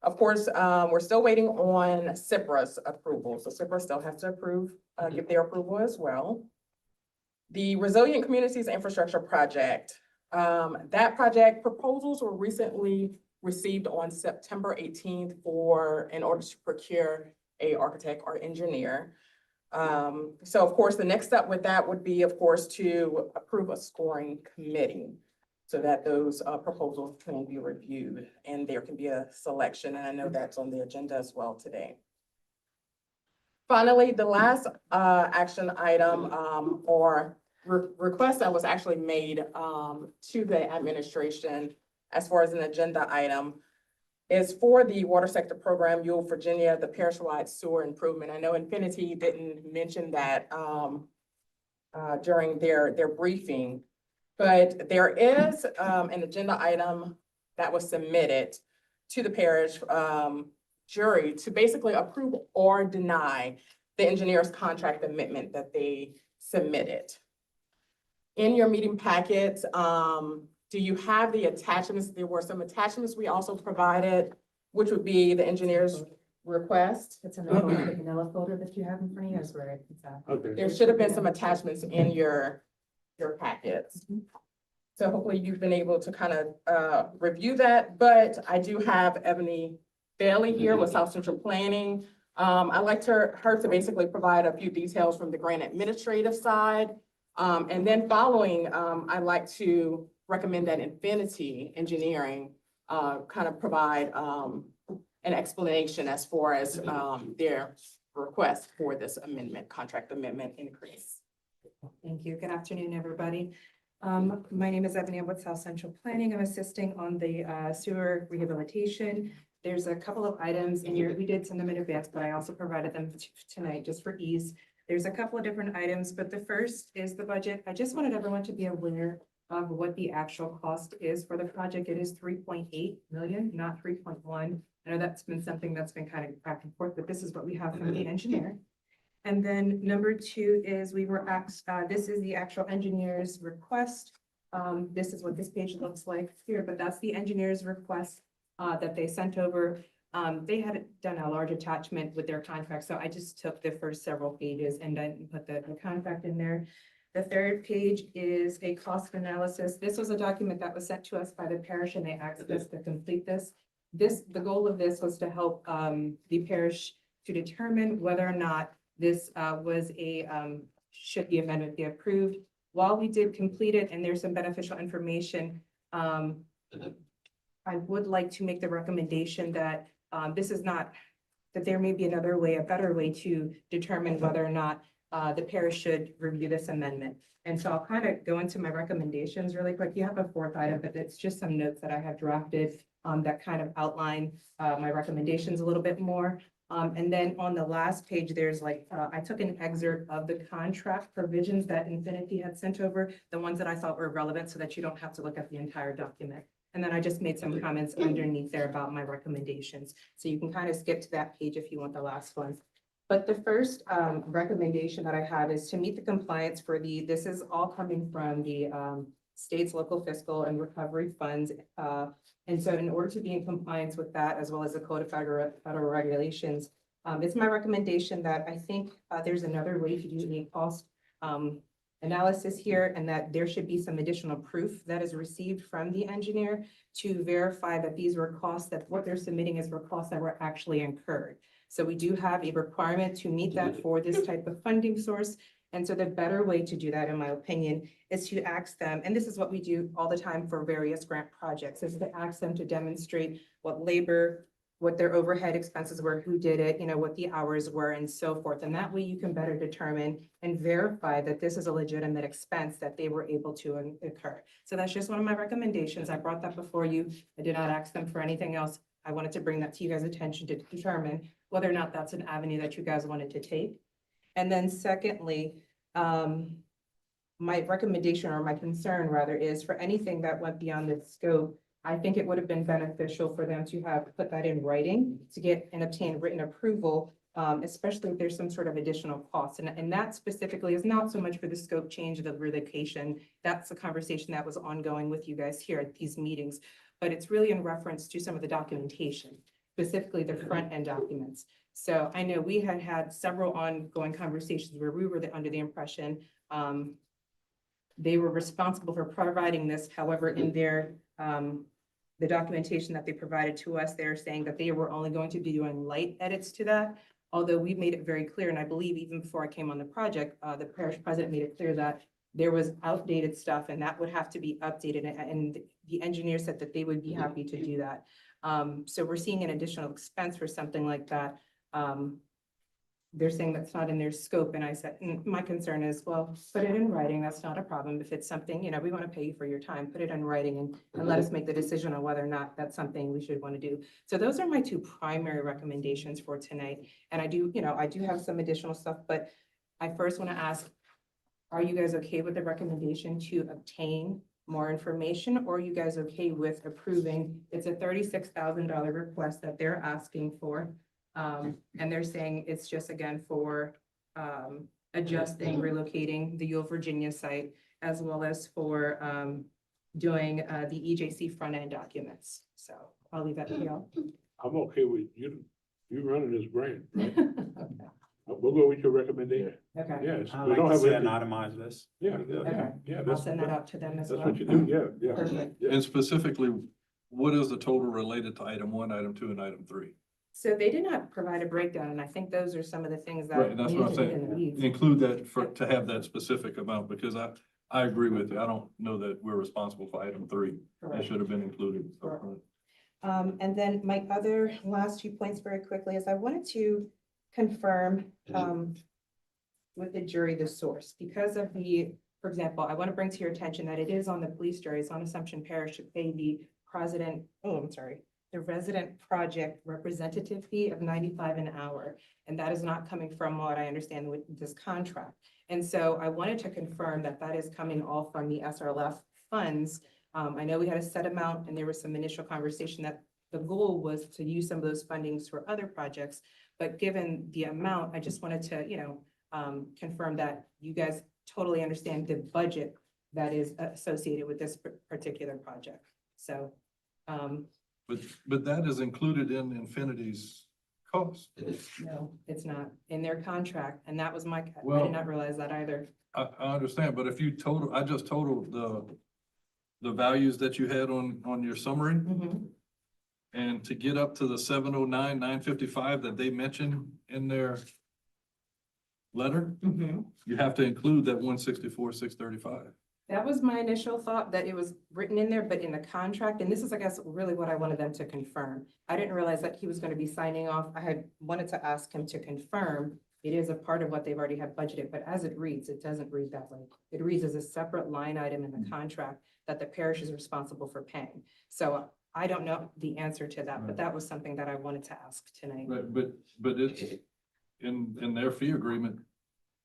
Of course, we're still waiting on CIPRA's approval. So CIPRA still has to approve, give their approval as well. The Resilient Communities Infrastructure Project, that project proposals were recently received on September 18th in order to procure a architect or engineer. So of course, the next step with that would be, of course, to approve a scoring committee so that those proposals can be reviewed and there can be a selection. And I know that's on the agenda as well today. Finally, the last action item or request that was actually made to the administration as far as an agenda item is for the water sector program, UL Virginia, the parish-wide sewer improvement. I know Infinity didn't mention that during their briefing, but there is an agenda item that was submitted to the parish jury to basically approve or deny the engineer's contract amendment that they submitted. in your meeting packet, do you have the attachments? There were some attachments we also provided, which would be the engineer's request. It's in the vanilla folder that you have in front of you, that's where it's at. Okay. There should have been some attachments in your packets. So hopefully you've been able to kind of review that, but I do have Ebony Bailey here with South Central Planning. I'd like her to basically provide a few details from the grant administrative side. And then following, I'd like to recommend that Infinity Engineering kind of provide an explanation as far as their request for this amendment, contract amendment increase. Thank you. Good afternoon, everybody. My name is Ebony. I'm with South Central Planning. I'm assisting on the sewer rehabilitation. There's a couple of items in here. We did send them in advance, but I also provided them tonight just for ease. There's a couple of different items, but the first is the budget. I just wanted everyone to be aware of what the actual cost is for the project. It is 3.8 million, not 3.1. I know that's been something that's been kind of back and forth, but this is what we have from the engineer. And then number two is we were asked, this is the actual engineer's request. This is what this page looks like here, but that's the engineer's request that they sent over. They had done a large attachment with their contract, so I just took the first several pages and then put the contract in there. The third page is a cost analysis. This was a document that was sent to us by the parish and they asked us to complete this. The goal of this was to help the parish to determine whether or not this should the amendment be approved. While we did complete it and there's some beneficial information, I would like to make the recommendation that that there may be another way, a better way to determine whether or not the parish should review this amendment. And so I'll kind of go into my recommendations really quick. You have a fourth item, but it's just some notes that I have drafted that kind of outline my recommendations a little bit more. And then on the last page, there's I took an excerpt of the contract provisions that Infinity had sent over, the ones that I thought were relevant so that you don't have to look at the entire document. And then I just made some comments underneath there about my recommendations. So you can kind of skip to that page if you want the last one. But the first recommendation that I have is to meet the compliance for this is all coming from the state's local fiscal and recovery funds. And so in order to be in compliance with that, as well as the Code of Federal Regulations, it's my recommendation that I think there's another way to do a cost analysis here, and that there should be some additional proof that is received from the engineer to verify that these were costs, that what they're submitting is for costs that were actually incurred. So we do have a requirement to meet that for this type of funding source. And so the better way to do that, in my opinion, is to ask them, and this is what we do all the time for various grant projects, is to ask them to demonstrate what labor, what their overhead expenses were, who did it, what the hours were and so forth. And that way you can better determine and verify that this is a legitimate expense that they were able to incur. So that's just one of my recommendations. I brought that before you. I did not ask them for anything else. I wanted to bring that to you guys' attention to determine whether or not that's an avenue that you guys wanted to take. And then secondly, my recommendation, or my concern rather, is for anything that went beyond the scope, I think it would have been beneficial for them to have put that in writing to get and obtain written approval, especially if there's some sort of additional cost. And that specifically is not so much for the scope change of the relocation. That's a conversation that was ongoing with you guys here at these meetings, but it's really in reference to some of the documentation, specifically the front end documents. So I know we had several ongoing conversations where we were under the impression they were responsible for providing this. However, in their the documentation that they provided to us, they're saying that they were only going to be doing light edits to that. Although we made it very clear, and I believe even before I came on the project, the parish president made it clear that there was outdated stuff and that would have to be updated. And the engineer said that they would be happy to do that. So we're seeing an additional expense for something like that. They're saying that's not in their scope. And I said, my concern is, well, put it in writing. That's not a problem. If it's something, we want to pay you for your time, put it in writing and let us make the decision on whether or not that's something we should want to do. So those are my two primary recommendations for tonight. And I do have some additional stuff, but I first want to ask, are you guys okay with the recommendation to obtain more information, or are you guys okay with approving? It's a $36,000 request that they're asking for. And they're saying it's just again for adjusting, relocating the U of Virginia site. as well as for, doing, the EJC front-end documents. So I'll leave that to y'all. I'm okay with you running this grant, right? Okay. We'll go with your recommendation. Okay. Yes, I we like don't to have see an anything. itemized list. Yeah, Okay. yeah, I'll that's, send that out to them as that's well. what you do, yeah, yeah. Perfect. Yeah. And specifically, what is the total related to item 1, item 2, and item 3? So they did not provide a breakdown, and I think those are some of the things that. Right, that's we what I'm need to get in the saying. weeds. Include that to have that specific amount, because I agree with you. I don't know that we're responsible for item 3. That Correct. should have been included. Correct. And then my other last 2 points very quickly is I wanted to confirm, with the jury, the source, because of the, for example, I want to bring to your attention that it is on the police jury, it's on Assumption Parish to pay the the resident project representative fee of $95 an hour. And that is not coming from what I understand with this contract. And so I wanted to confirm that that is coming all from the SRLF funds. I know we had a set amount and there was some initial conversation that the goal was to use some of those fundings for other projects. But given the amount, I just wanted to, confirm that you guys totally understand the budget that is associated with this particular project. So, But that is included in Infinity's cost. no, it's not in their contract. And that was I Well- did not realize that either. I understand, but if you I just totaled the values that you had on your summary, Mhm. and to get up to the 709, 955 that they mentioned in their letter, Mhm. you have to include that 164, 635. That was my initial thought, that it was written in there, but in the contract, and this is, I guess, really what I wanted them to confirm. I didn't realize that he was gonna be signing off. I had wanted to ask him to confirm it is a part of what they've already had budgeted, but as it reads, it doesn't read that way. It reads as a separate line item in the contract that the parish is responsible for paying. So I don't know the answer to that, but that was something that I wanted to ask tonight. Right, but it's in their fee agreement,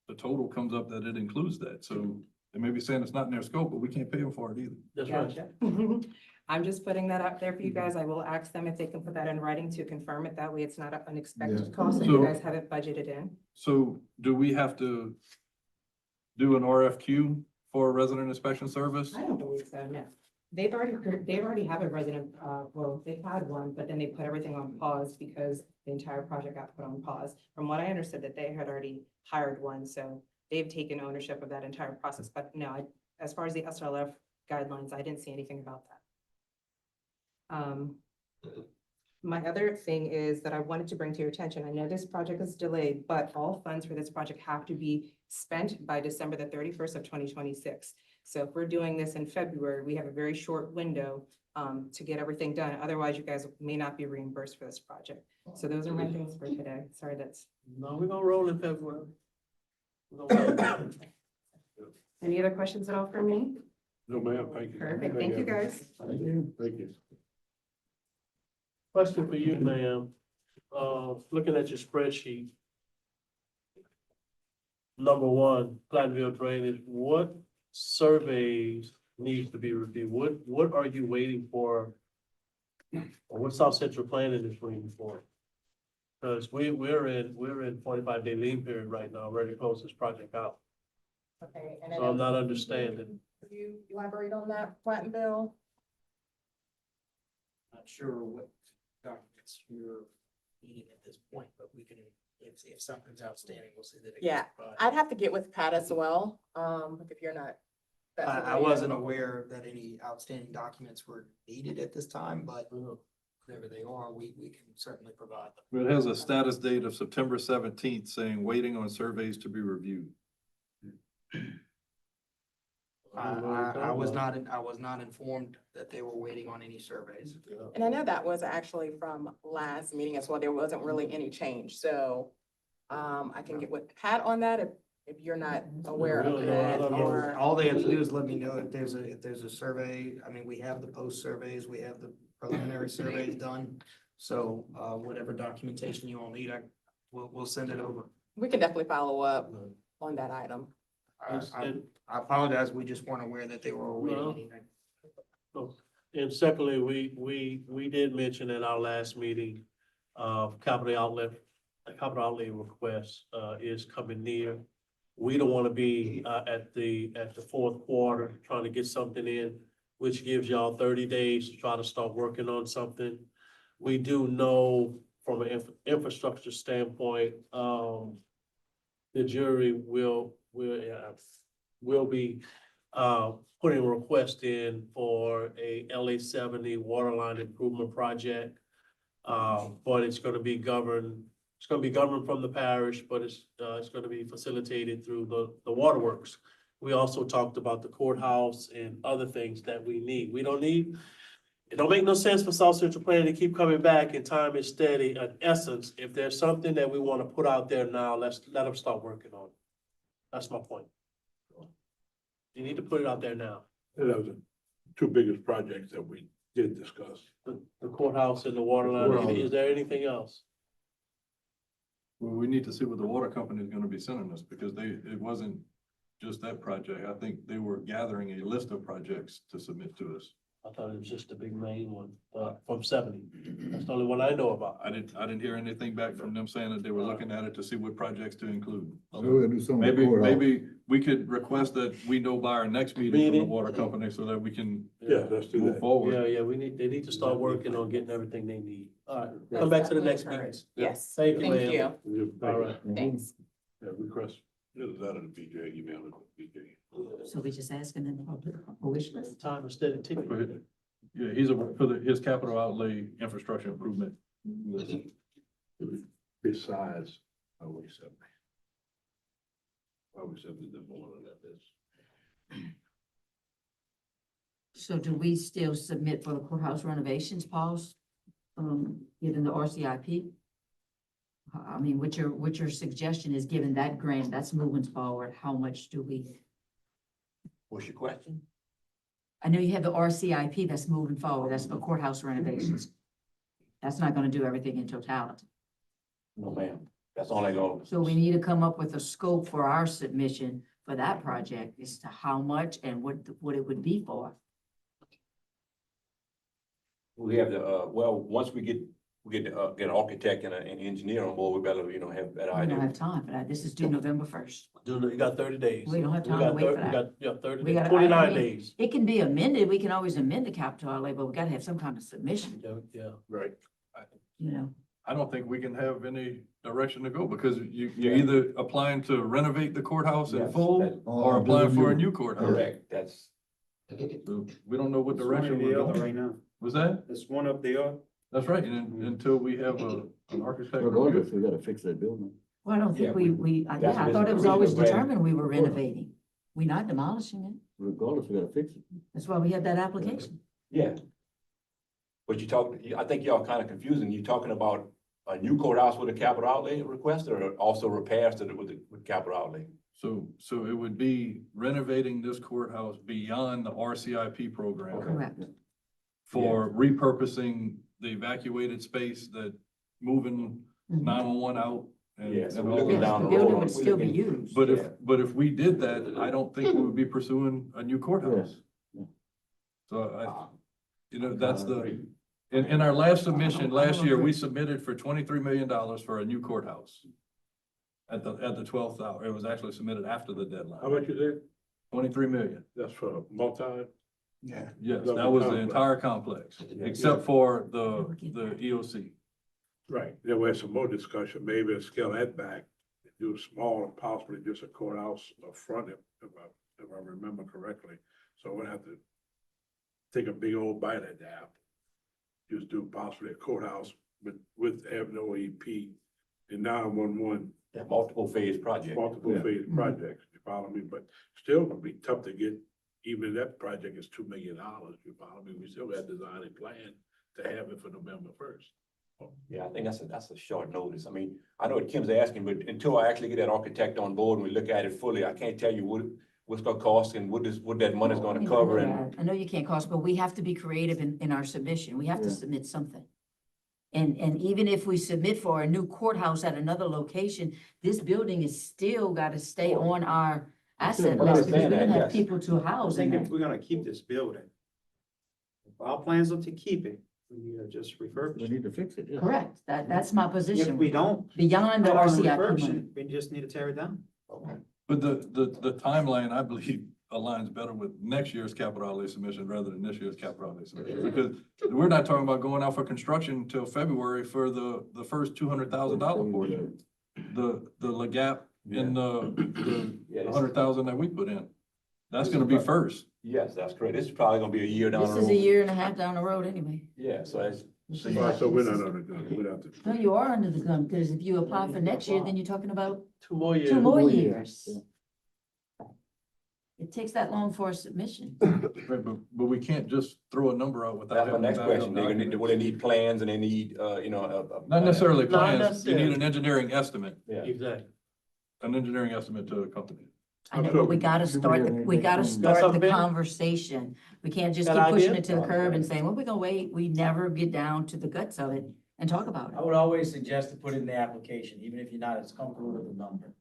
the total comes up that it includes that. So they may be saying it's not in their scope, but we can't pay them for it either. That's right. Gotcha. I'm just putting that out there for you guys. I will ask them if they can put that in writing to confirm it. That way it's not an unexpected Yeah. cost that you So- guys haven't budgeted in. So do we have to do an RFQ for a resident inspection service? I don't believe so, no. They already have a resident, well, they've had one, but then they put everything on pause because the entire project got put on pause. From what I understood, that they had already hired one, so they've taken ownership of that entire process. But no, as far as the SRLF guidelines, I didn't see anything about that. My other thing is that I wanted to bring to your attention, I know this project is delayed, but all funds for this project have to be spent by December the 31st of 2026. So if we're doing this in February, we have a very short window to get everything done. Otherwise, you guys may not be reimbursed for this project. So those are my things for today. Sorry, that's. No, we're gonna roll in February. We're gonna roll in February. Any other questions at all for me? No, ma'am, thank you. Perfect. Thank you, guys. Thank you. Thank you. Question for you, ma'am. Looking at your spreadsheet. Number one, Platteville drainage, what surveys needs to be reviewed? What are you waiting for? Or what South Central Planning is waiting for? Because we're in 45-day lean period right now, ready to close this project out. Okay. So I'm not understanding. Could you elaborate on that, Platteville? Not sure what documents you're needing at this point, but we can, if something's outstanding, we'll see that. it gets Yeah, provided. I'd have to get with Pat as well, if you're not. that I familiar. wasn't aware that any outstanding documents were needed at this time, but whenever they are, we can certainly provide them. It has a status date of September 17th saying waiting on surveys to be reviewed. I was not informed that they were waiting on any surveys. And I know that was actually from last meeting as well. There wasn't really any change, so I can get with Pat on that if you're not aware of that or. All they have to do is let me know if there's a survey. I mean, we have the post surveys, we have the preliminary surveys done. So, whatever documentation you all need, we'll send it over. We can definitely follow up on that item. I apologize, we just weren't aware that they were awaiting No. anything. And secondly, we did mention at our last meeting, capital outlay request, is coming near. We don't want to be, at the fourth quarter trying to get something in, which gives y'all 30 days to try to start working on something. We do know from an infrastructure standpoint, the jury will be, putting a request in for a LA 70 water line improvement project. But it's gonna be governed from the parish, but it's gonna be facilitated through the waterworks. We also talked about the courthouse and other things that we need. It don't make no sense for South Central Planning to keep coming back and time is steady. In essence, if there's something that we wanna put out there now, let them start working on it. That's my point. You need to put it out there now. That was the two biggest projects that we did discuss. The courthouse and the water line. Is there anything else? Well, we need to see what the water company is gonna be sending us, because it wasn't just that project. I think they were gathering a list of projects to submit to us. I thought it was just the big main one, from 70. That's the only one I know about. I didn't hear anything back from them saying that they were looking at it to see what projects to include. So we'll do some of the courthouse. Maybe we could request that we know by our next meeting from the water company so that we can Yeah, let's do move that. forward. Yeah, they need to start working on getting everything they need. All right, come back to the next meeting. Yes, Thank you, thank ma'am. you. All right. Thanks. Yeah, request, it was out of the BJ, email it to BJ. So we just asking them a wish list? Time is steady ticking. Yeah, his capital outlay infrastructure improvement. Besides, Highway 70. Highway 70 is the more than that is. So do we still submit for the courthouse renovations, Paul's, given the RCIP? I mean, what your suggestion is, given that grant, that's moving forward, how much do we? What's your question? I know you have the RCIP that's moving forward, that's for courthouse renovations. That's not gonna do everything in totality. No, ma'am. That's all I go. So we need to come up with a scope for our submission for that project as to how much and what it would be for. We have the, well, once we get an architect and an engineer on board, we better, have better We don't idea. have time for that. This is due November 1st. You got 30 days. We don't have We time got to wait for 30 that. Yeah, 30 We days, gotta- 29 I mean, days. It can be amended. We can always amend the capital outlay, but we gotta have some kind of submission, Yeah. Right. you know? I don't think we can have any direction to go because you're either applying to renovate the courthouse in Yes, full that- or applying for a new courthouse. Correct, that's. So we don't know what It's direction one or we're the other going. right now. Was that? It's one up the other. That's right. And until we have an architect. Regardless, we gotta fix that building. Well, I don't Yeah, think I that's thought it was the always original plan. determined we were renovating. We're not demolishing it. Regardless, we gotta fix it. That's why we have that application. Yeah. But I think y'all kind of confusing. You talking about a new courthouse with a capital outlay request or also repairs to with capital outlay? So it would be renovating this courthouse beyond the RCIP program Correct. for repurposing the evacuated space that moving Mhm. 911 out. and- Yeah, so and we're all looking that. Yes, down the the building road. would still be used. But if we did that, I don't think we would be pursuing a new courthouse. Yeah. So that's in our last submission, last year, we submitted for $23 million for a new courthouse. At the 12th hour, it was actually submitted after the How deadline, much you said? 23 million. That's for multi? Yeah. Yes, Double that was the complex. entire complex, except for the EOC. Right. There was some more discussion, maybe to scale that back, do small and possibly just a courthouse up front, if I remember correctly. So we'll have to take a big old bite at that. Just do possibly a courthouse with having OEP and 911, Yeah, multiple phase project. multiple Yeah. phase projects, you follow me? But still gonna be tough to get, even if that project is $2 million, you follow me? We still got design and plan to have it for November 1st. Yeah, I think that's a short notice. I mean, I know what Kim's asking, but until I actually get that architect on board and we look at it fully, I can't tell you what's gonna cost and what that money's gonna cover and. I know you can't cost, but we have to be creative in our submission. We have to Yeah. submit something. And even if we submit for a new courthouse at another location, this building is still gotta stay on our asset Well, I list because we understand don't that, have yes. people to I house in think there. if we're gonna keep this building, if our plans are to keep it, we need to just refurbish We it. need to fix it, yeah. Correct. That's my If position. we don't, Beyond the don't wanna RCIP refurbish money. it, we just need to tear it down. Okay. But the timeline, I believe, aligns better with next year's capital outlay submission rather than this year's capital outlay submission. Because we're not talking about going out for construction until February for the first $200,000 portion. The gap in the Yeah, this- 100,000 that we put in. That's gonna be first. Yes, that's correct. This is probably gonna be a year down the This road. is a year and a half down the road anyway. Yeah, so that's. This so is you- not- So we're not under gun, we're not. No, you are under the gun, because if you apply for next year, then you're talking about 2 more years. 2 more years. It takes that long for a submission. Right, but we can't just throw a number out without. That's my having a next backup question. They're gonna need, document. well, they need plans and they need, Not necessarily Not plans, you necessarily. need an engineering estimate, Yeah. Exactly. an engineering estimate to accompany. I know, but we gotta start, we gotta start the something? conversation. We can't just Got keep an pushing idea? it to the curb and saying, well, we're gonna wait. We never get down to the guts of it and talk about I it. would always suggest to put it in the application, even if you're not as comfortable with the number.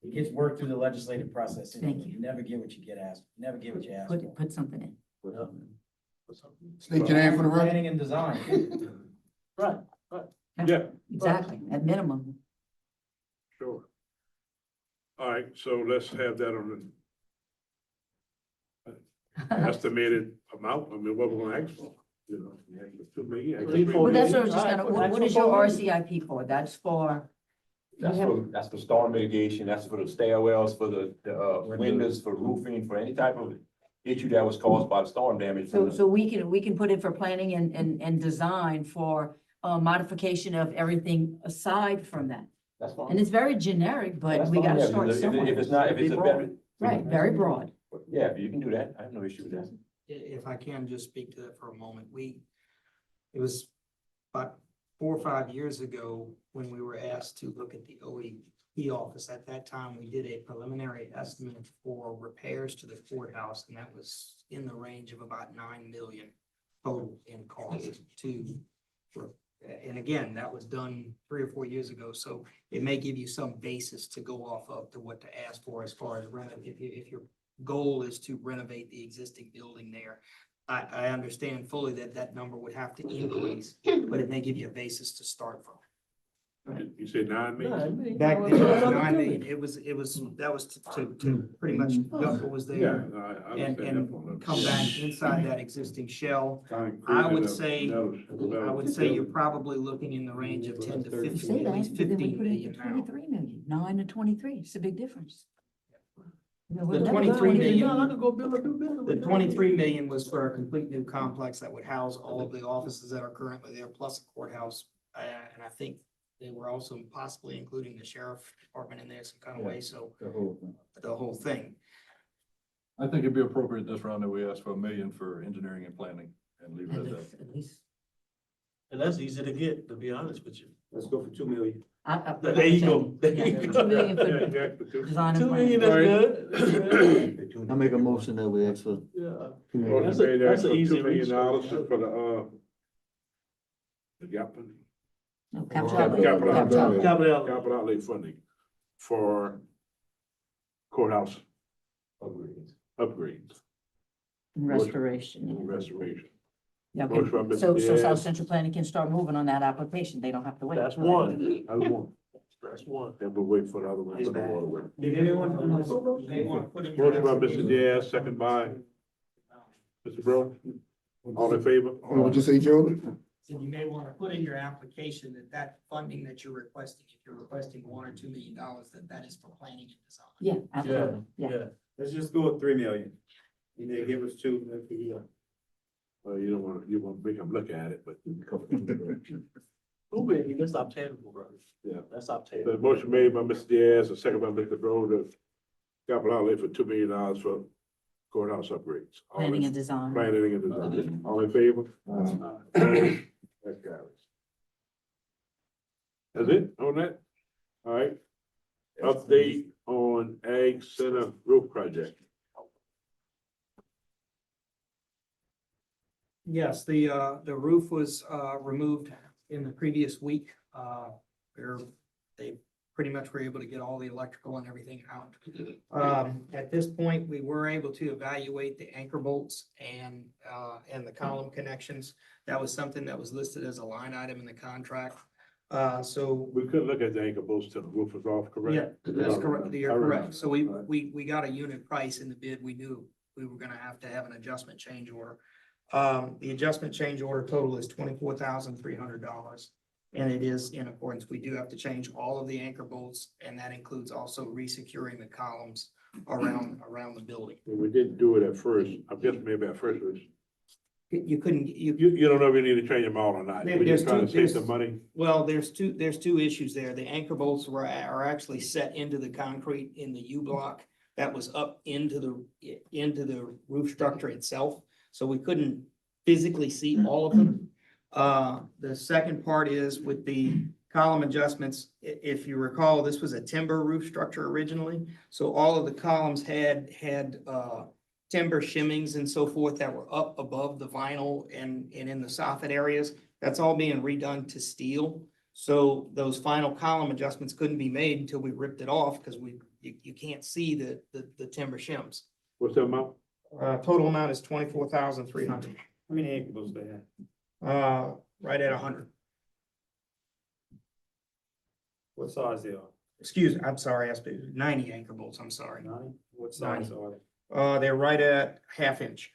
It gets worked through the legislative process. Thank anyway. You never get what you get asked, you never get what you ask for. Put something in. State your name for the record. Planning and design. Right. Yeah, Exactly, at minimum. sure. All right, so let's have that on the estimated amount, I mean, what we're gonna ask for, you know. we ask for 2 million, ask for 3 Well, that's what I was million. just gonna, what is your RCIP for? That's for, That's for storm mitigation, that's for the stairwells, for the windows, for roofing, for any type of issue that was caused by the storm damage. so we can put in for planning and design for modification of everything aside from that. That's fine. And it's very generic, but That's we fine, gotta yeah, start if somewhere. it's not, if it's a better. Right, very broad. Yeah, you can do that. I have no issue with that. If I can just speak to that for a moment, it was about 4 or 5 years ago when we were asked to look at the OEP office. At that time, we did a preliminary estimate for repairs to the courthouse, and that was in the range of about 9 million total in cost and again, that was done 3 or 4 years ago, so it may give you some basis to go off of to what to ask for as far as if your goal is to renovate the existing building there. I understand fully that number would have to increase, but it may give you a basis to start from. You said 9 million? Back then, it was 9 million. That was to pretty much gut what was Yeah, there I and understand that part. come back inside that existing shell. Concrete I and would the say, you're probably looking in the range of 10 to You 15, say at that, least but then we 15 put it million to now. 23 million, 9 to 23, it's a big difference. You know, The we're never 23 going to- million- I could go build a new building. The 23 million was for a complete new complex that would house all of the offices that are currently there, plus a courthouse. And I think they were also possibly including the sheriff department in there some kind of way, so The whole thing. the whole thing. I think it'd be appropriate this round that we ask for $1 million for engineering and planning and leave it And at if- that. at least, And that's easy to get, to be honest with you. Let's go for 2 million. There you go. There you Yeah, go. 2 million Yeah, for you asked for 2. design 2 and million planning. is good. I make a motion that we ask for Yeah. $2 million. Motion That's a- made, that's ask an for easy $2 million reach. for the gap funding. No, capital Capital outlay. outlay. Capital outlay. Capital outlay funding for courthouse upgrades And restoration. and restoration. Yeah, Motion by okay. Mr. So Diaz. South Central Planning can start moving on that application. They don't have to wait. That's one. That's one. That's one. Then we'll wait for the other one for the waterway. Did anyone, they want to put in your Motion by Mr. application- Diaz, second by Mr. Bro. All in favor? What would you say, Joe? So you may want to put in your application that funding that you're requesting, if you're requesting $1 or $2 million, that is for planning and design. Yeah, absolutely. Yeah. Yeah. Let's just go with 3 million. You may give us 2, that'd be, Well, you want to make them look at it, but. Too big, that's obtainable, brother. Yeah. That's The obtainable. motion made by Mr. Diaz, a second by Mr. Bro, the capital outlay for $2 million for courthouse upgrades. All in- Planning and design. Planning and design. All in favor? That carries. That's it on that? All right. Update on Ag Center roof project. Yes, the roof was, removed in the previous week. They pretty much were able to get all the electrical and everything out. At this point, we were able to evaluate the anchor bolts and the column connections. That was something that was listed as a line item in the contract. So We couldn't look at the anchor bolts till the roof was off, correct? yeah, that's correct. I You're remember. correct. So we got a unit price in the bid. We knew we were gonna have to have an adjustment change order. The adjustment change order total is $24,300. And it is in accordance. We do have to change all of the anchor bolts, and that includes also resecuring the columns around the building. Well, we didn't do it at first. I guess maybe at first was, You couldn't, you don't know if you need to change them all or not. We're There's just trying to two- save the money. Well, there's two issues there. The anchor bolts are actually set into the concrete in the U block that was up into the roof structure itself. So we couldn't physically see all of them. The second part is with the column adjustments. If you recall, this was a timber roof structure originally. So all of the columns had timber shimmings and so forth that were up above the vinyl and in the soffit areas. That's all being redone to steel. So those final column adjustments couldn't be made until we ripped it off because you can't see the timber shims. What's the amount? Total amount is $24,300. How many anchor bolts they have? Right at 100. What size they are? Excuse me, I'm sorry, I said 90 anchor bolts, I'm sorry. 90? What size 90. are they? They're right at 1/2 inch.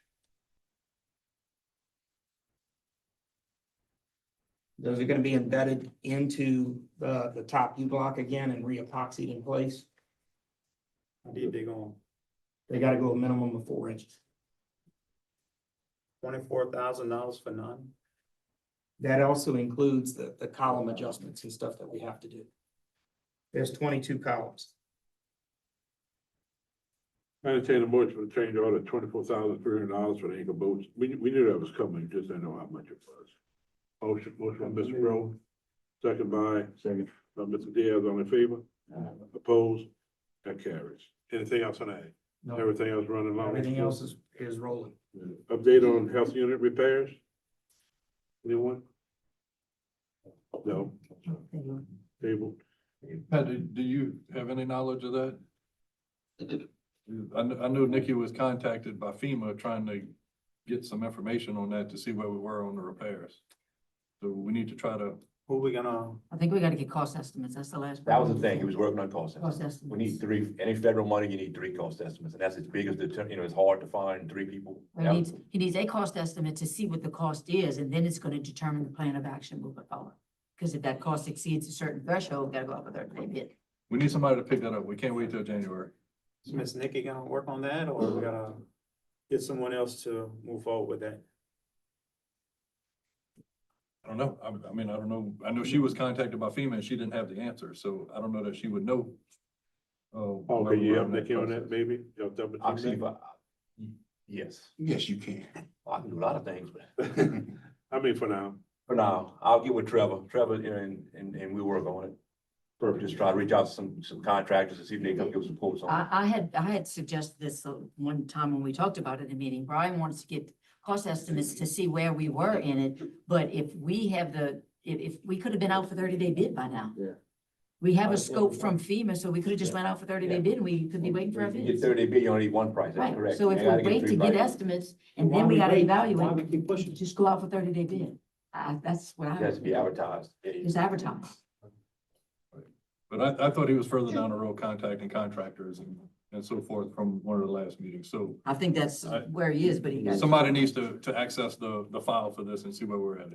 Those are gonna be embedded into the top U block again and re-epoxied in place. How deep they going? They gotta go a minimum of 4 inches. $24,000 for none? That also includes the column adjustments and stuff that we have to do. There's 22 columns. I entertain a motion to change order $24,300 for the anchor bolts. We knew that was coming, just didn't know how much it was. Motion by Mr. Rowe, second by Mr. Diaz, all in favor? Opposed? That carries. Anything else on that? No, Everything else running along? everything else is rolling. Update on health unit repairs? Anyone? No? Table? Pat, do you have any knowledge of that? I know Nikki was contacted by FEMA trying to get some information on that to see where we were on the repairs. So we need to try to, Who we gonna? I think we gotta get cost estimates. That's the last. That was the thing, he was working on cost Cost estimates. We estimates. need three, any federal money, you need three cost estimates, and that's as big as it's hard to find three people. He needs a cost estimate to see what the cost is, and then it's gonna determine the plan of action moving forward. Because if that cost exceeds a certain threshold, we gotta go up a 30-day bid. we need somebody to pick that up. We can't wait till January. Is Miss Nikki gonna work on that, or we gotta get someone else to move forward with that? I don't know. I mean, I don't know. I know she was contacted by FEMA and she didn't have the answer, so I don't know that she would know. Oh, can you help Nikki on that, maybe? Y'all double I'll check see if that? yes, Yes, you can. I can do a lot of things, but I mean, for now. for now, I'll get with Trevor, and we'll work on it. Perfect. Just try to reach out to some contractors to see if they can give us some quotes on it. I had suggested this one time when we talked about it in a meeting. Brian wanted to get cost estimates to see where we were in it, but if we have if we could have been out for 30-day bid by now. Yeah. We have a scope from FEMA, so we could have just went out for 30-day bid and we could be waiting for our If you get bids. 30 bid, you only need one price, that's Right, correct. so if You gotta we wait three to get prices. estimates and Why then we we gotta wait? evaluate, Why we keep pushing? just go out for 30-day bid. That's what It has to be I, advertised. it's advertised. But I thought he was further down the road contacting contractors and so forth from one of the last meetings. So I think that's where he is, but he got. somebody needs to access the file for this and see where we're at.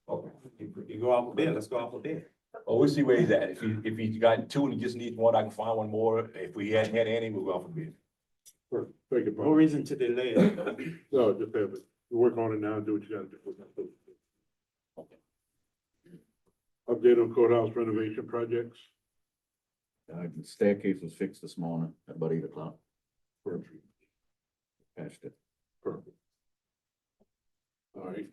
Okay. You go out for bid, let's go out for bid. Well, we'll see where he's at. If he's got two and he just needs one, I can find one more. If we hadn't had any, we'll go out for bid. Perfect. Thank you, No Brian. reason to delay it. No, just have it. Work on it now and do what you gotta do. Update on courthouse renovation projects. The staircase was fixed this morning at about 8 o'clock. Perfect. Patched it. Perfect. All right.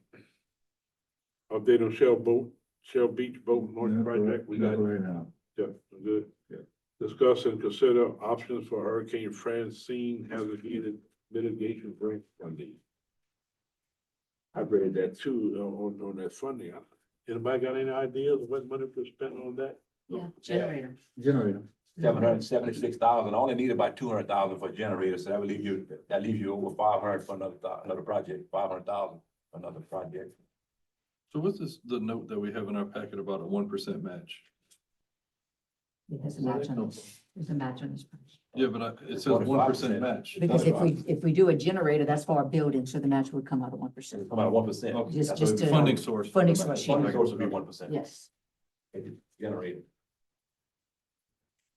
Update on Shell Beach Boat Launch Project. We got, right now. yeah, good. Yeah. Discuss and consider options for Hurricane Francine hazard mitigation grant funding. I read that too, on that funding. Anybody got any ideas of what money to spend on that? Yeah, generator. Generator. 776,000, I only need about 200,000 for a generator, so that leaves you over 500 for another project, 500,000 for another project. So what's this, the note that we have in our packet about a 1% match? It has a match on it. There's a match on this. Yeah, but it says 1% match. Because if we do a generator, that's for our building, so the match would come out of 1%. Come out of 1%. Just to. Funding source. Funding source, Funding yeah. source would be 1%. Yes. Generator.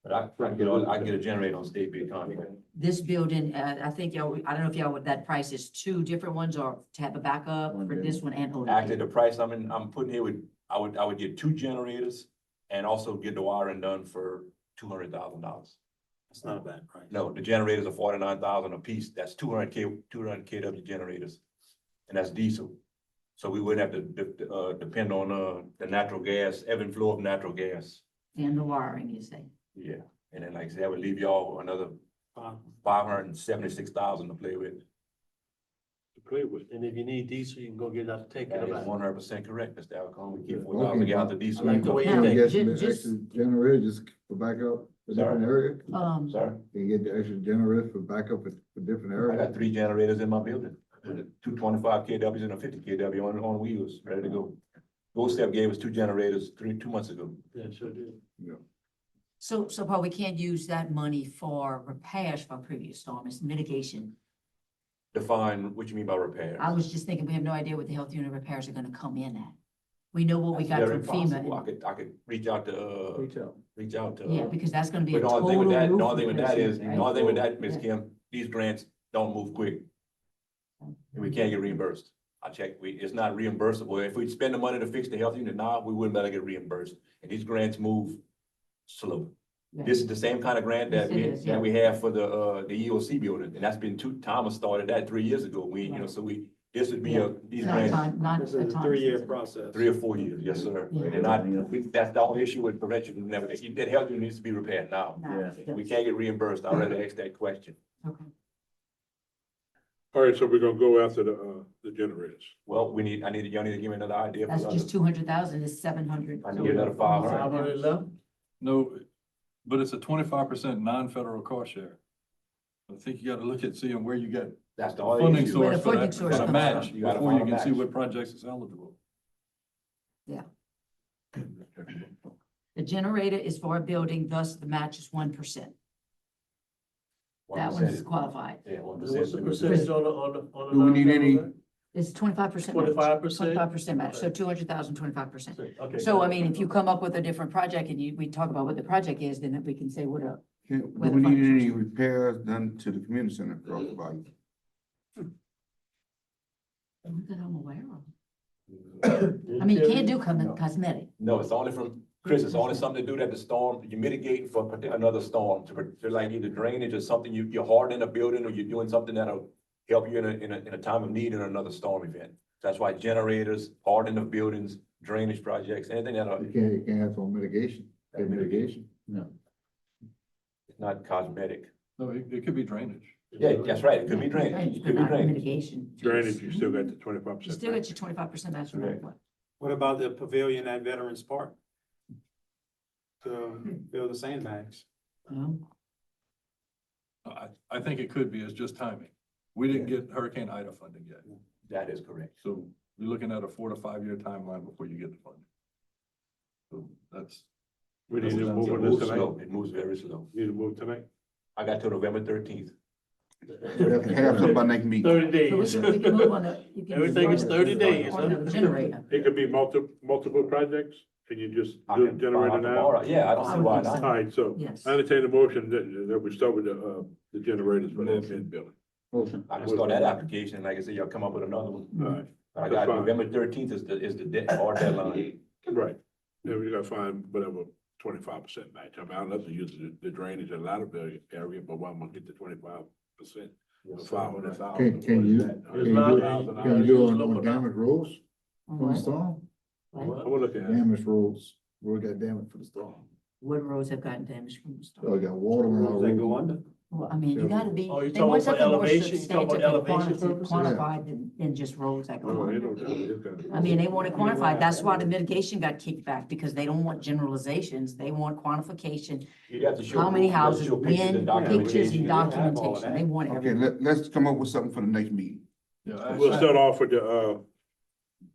But I get a generator on state bid contract. This building, I think y'all, I don't know if y'all, that price is two different ones or to have a backup for this one and. Actually, the price I'm putting here would, I would get 2 generators and also get the wiring done for $200,000. That's not a bad price. No, the generators are 49,000 a piece. That's 200 kW generators. And that's diesel. So we wouldn't have to depend on the natural gas, ebb and flow of natural gas. And the wiring, you say. Yeah, and then like I said, that would leave y'all another 576,000 to play with. To play with. And if you need diesel, you can go get that, take it That is back. 100% correct, Mr. Alcon. We keep Okay. 4,000 gallons of diesel. I like the way you Now, think. Get ju- the just- extra generator just for backup for different area? Sorry, You get the extra generator for backup for different I areas? got 3 generators in my building, 2 25 kWs and a 50 kW on wheels, ready to go. Gold Step gave us 2 generators 2 months ago. Yeah, sure did. So Paul, we can't use that money for repairs from previous storm, it's mitigation. Define what you mean by repair. I was just thinking, we have no idea what the health unit repairs are gonna come in at. We know what we got Very from FEMA. possible. I could reach out to, reach out to. Yeah, because that's gonna be a But the only total thing with that, the roof only thing with that is, replacement, the only thing with right? that, Ms. Yeah. Kim, these grants don't move quick. And we can't get reimbursed. I checked, it's not reimbursable. If we spend the money to fix the health unit now, we wouldn't better get reimbursed. And these grants move slow. Yeah. This is the same kind of grant Yes, that it is, yeah. we have for the EOC building, and that's been Thomas started that 3 years ago. So this would be these Not grants, time, not This a is a time. 3-year sensitive. process. 3 or 4 years, yes, sir. Yeah. And that's the only issue with prevention, never, that health unit needs to be repaired now. No, We can't get reimbursed. I'd rather ask that question. Okay. All right, so we're gonna go after the generators. Well, y'all need to give me another idea. That's just 200,000 is 700. I need another 500. 500 left? No, but it's a 25% non-federal cost share. I think you gotta look at seeing where you get That's the only funding issue. Where the source for funding that, source for the comes match, from. You gotta before you find a can see match. what projects is eligible. The generator is for a building, thus the match is 1%. That 1%. one's qualified. Yeah, What's the 1%. percentage on the? Do we need any- non-federal It's 25%. 25%? 25% match, so 200,000, 25%. rate? Okay. So I mean, if you come up with a different project and we talk about what the project is, then we can say what a. Do Where the we need funding any source is. repairs done to the community center across the body? Not that I'm aware of. I mean, you can't do cosmetic. No, it's only from, Chris, it's only something to do that the storm, you're mitigating for another storm, to like either drainage or something, you're hardening a building or you're doing something that'll help you in a time of need in another storm event. That's why generators, hardening of buildings, drainage projects, anything that'll, You can't have some mitigation, mitigation. it's not cosmetic. No, it could be drainage. Yeah, that's right, it could be drainage, it could be Not drainage. Mitigation. Drainage, you still got the 25%. You still get your 25% match no matter what. What about the pavilion at Veterans Park? To build the sandbags. No? I think it could be, it's just timing. We didn't get Hurricane Ida funding yet. That is correct. So you're looking at a 4 to 5 year timeline before you get the funding. So that's. We need to It move It on this moves tonight. slow, it moves very slow. Need to move tonight. I got till November 13th. Have something by next meeting. 30 So days. we can move on the. you can Everything is move 30 days, on huh? the generator. It could be multiple projects, and you just I do the can find generator out now. tomorrow. Yeah, I don't I see would why think so. not. All right, so Yes. I entertain a motion that we start with the generators for that main building. Motion. I can start that application, and like I said, y'all come up with another one. All right, I That's got fine. November 13th is our deadline. right. Then we gotta find whatever 25% match. I mean, I'd love to use the drainage in a lot of the area, but why I'm gonna get the 25%? Can you do it on damaged roads from the storm? I'm gonna look at it. Damaged roads, road got damaged for the storm. What roads have gotten damaged from the storm? Oh, you got water on our They go roads. under. Well, I mean, you gotta be, Oh, you they talking want about for something more elevation? You talking substantive about and elevation purposes? quantified than just roads that go No, on. ain't no doubt. It's got- I mean, they want it quantified. That's why the mitigation got kicked back, because they don't want generalizations. They want quantification. You'd have to show. How many you have to houses, show pictures and when, pictures documentation. and You have all of documentation. that. They want Okay, everything. let's come up with something for the next meeting. Yeah, We'll start off with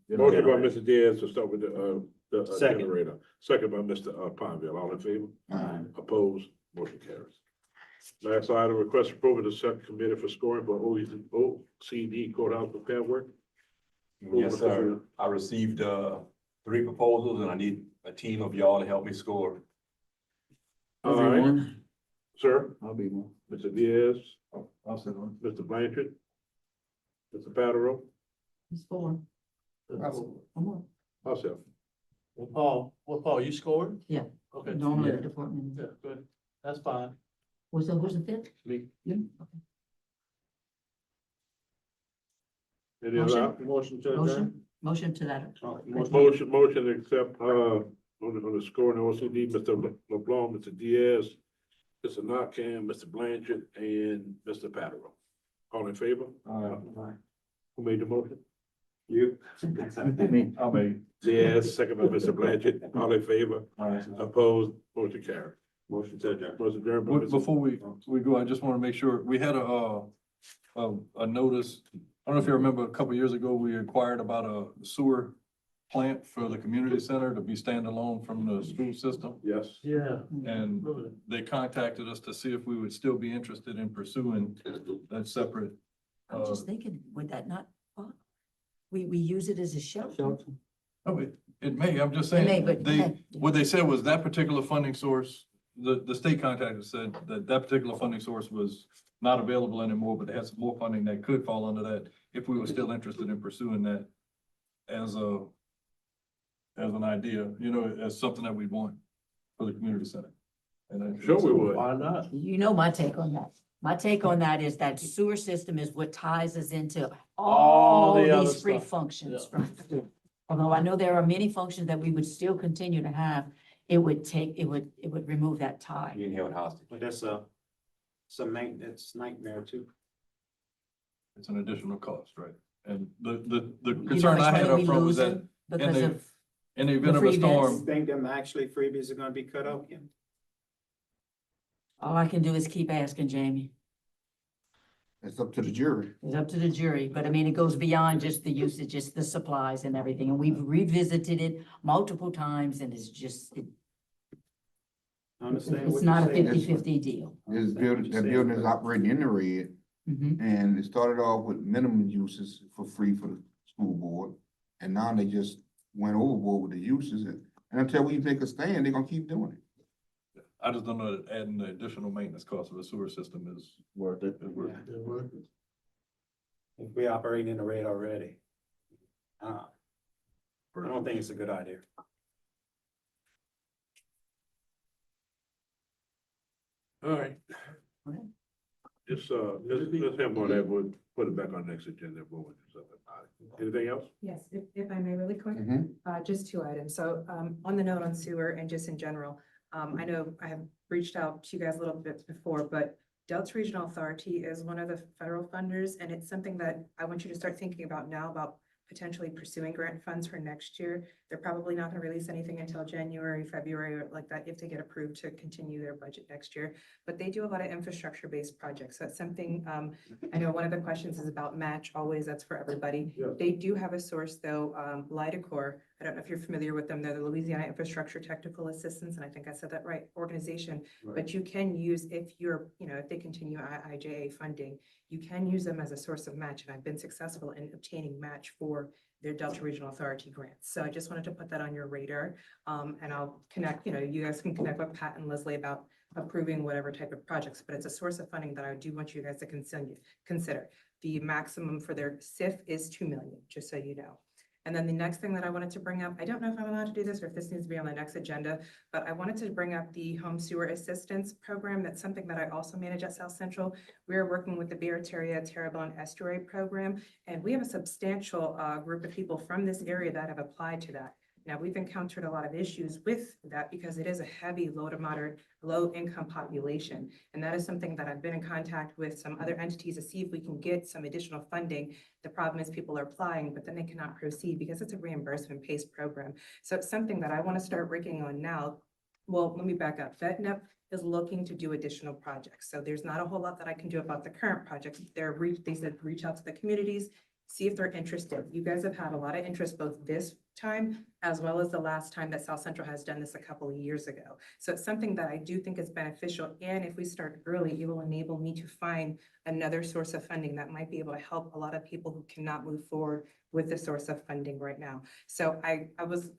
Motion by Mr. Diaz to start with the Second. generator. Second by Mr. Pineville. All in favor? Opposed? Motion carries. Last item, request approval to set committee for scoring for OCD courthouse repair work. Yes, sir. I received, 3 proposals and I need a team of y'all to help me score. All right, sir. I'll be one. Mr. Diaz, I'll sit on. Mr. Blanchard, Mr. Patero, It's 4. myself. Well, Paul, you scored? Yeah. Okay. Normally the department. Yeah, good. That's fine. Who's the fifth? Me. You? Any other? Motion to Motion to that. Motion to accept, on the scoring OCD, Mr. LeBlanc, Mr. Diaz, Mr. Narcan, Mr. Blanchard, and Mr. Patero. All in favor? Who made the motion? You? Me. I mean, Diaz, second by Mr. Blanchard. All in favor? all Opposed? Motion carried. Motion to adjourn. Motion adjourned by right. Mr. Before we go, I just want to make sure, we had a notice. I don't know if you remember, a couple of years ago, we inquired about a sewer plant for the community center to be standalone from the school system. Yes. Yeah. And they contacted us to see if we would still be interested in pursuing that separate. I'm just thinking, would that not, we use it as a shelter? Oh, it may, I'm just It may, saying, but go they, ahead. what they said was that particular funding source, the state contacted said that that particular funding source was not available anymore, but they had some more funding that could fall under that if we were still interested in pursuing that as an idea, as something that we want for the community center. And Sure we would. Why not? You know my take on that. My take on that is that sewer system is what ties us into All all the other these free stuff. functions. Yeah. Right? Although I know there are many functions that we would still continue to have, it would remove that tie. Being held hostage. But that's it's a maintenance nightmare too. It's an additional cost, right? And the You know concern how I much had money up we front was that losing because the- of in the event of the a free storm, vents? Think them actually freebies are gonna be cut out again? all I can do is keep asking, Jamie. It's up to the jury. It's up to the jury, but I mean, it goes beyond just the usage, just the supplies and everything, and we've revisited it multiple times, and it's just, I understand it's what not a you're saying. 50-50 deal. This building, that building is operating in the red, Mhm. and it started off with minimum uses for free for the school board. And now they just went overboard with the uses, and until we make a stand, they're gonna keep doing it. I just don't know that adding the additional maintenance cost of a sewer system is Worth it. worth it. If we operate in the red already. I don't think it's a good idea. All right. Just, let's have more of that, we'll put it back on next agenda. We'll do something about it. Anything else? Yes, if I may, really quick, just 2 items. So, on the note on sewer and just in general, I know I have reached out to you guys a little bit before, but Delta Regional Authority is one of the federal funders, and it's something that I want you to start thinking about now about potentially pursuing grant funds for next year. They're probably not going to release anything until January, February, or like that, if they get approved to continue their budget next year. But they do a lot of infrastructure-based projects. So that's something, I know one of the questions is about match, always, that's for everybody. Yeah. They do have a source though, Lidacor. I don't know if you're familiar with them. They're the Louisiana Infrastructure Technical Assistance, and I think I said that right, organization. But you can use, if you're, if they continue IIJA funding, you can use them as a source of match. And I've been successful in obtaining match for their Delta Regional Authority grants. So I just wanted to put that on your radar. And I'll connect, you guys can connect with Pat and Leslie about approving whatever type of projects, but it's a source of funding that I do want you guys to consider. The maximum for their SIF is 2 million, just so you know. And then the next thing that I wanted to bring up, I don't know if I'm allowed to do this or if this needs to be on the next agenda, but I wanted to bring up the home sewer assistance program. That's something that I also manage at South Central. We're working with the Barataria Terrebonne Estuary Program, and we have a substantial group of people from this area that have applied to that. Now, we've encountered a lot of issues with that because it is a heavy low to moderate, low income population. And that is something that I've been in contact with some other entities to see if we can get some additional funding. The problem is people are applying, but then they cannot proceed because it's a reimbursement-based program. So it's something that I want to start working on now. Well, let me back up. FedNep is looking to do additional projects. So there's not a whole lot that I can do about the current projects. They said, reach out to the communities. see if they're interested. You guys have had a lot of interest both this time as well as the last time that South Central has done this a couple of years ago. So it's something that I do think is beneficial. And if we start early, it will enable me to find another source of funding that might be able to help a lot of people who cannot move forward with the source of funding right now. So I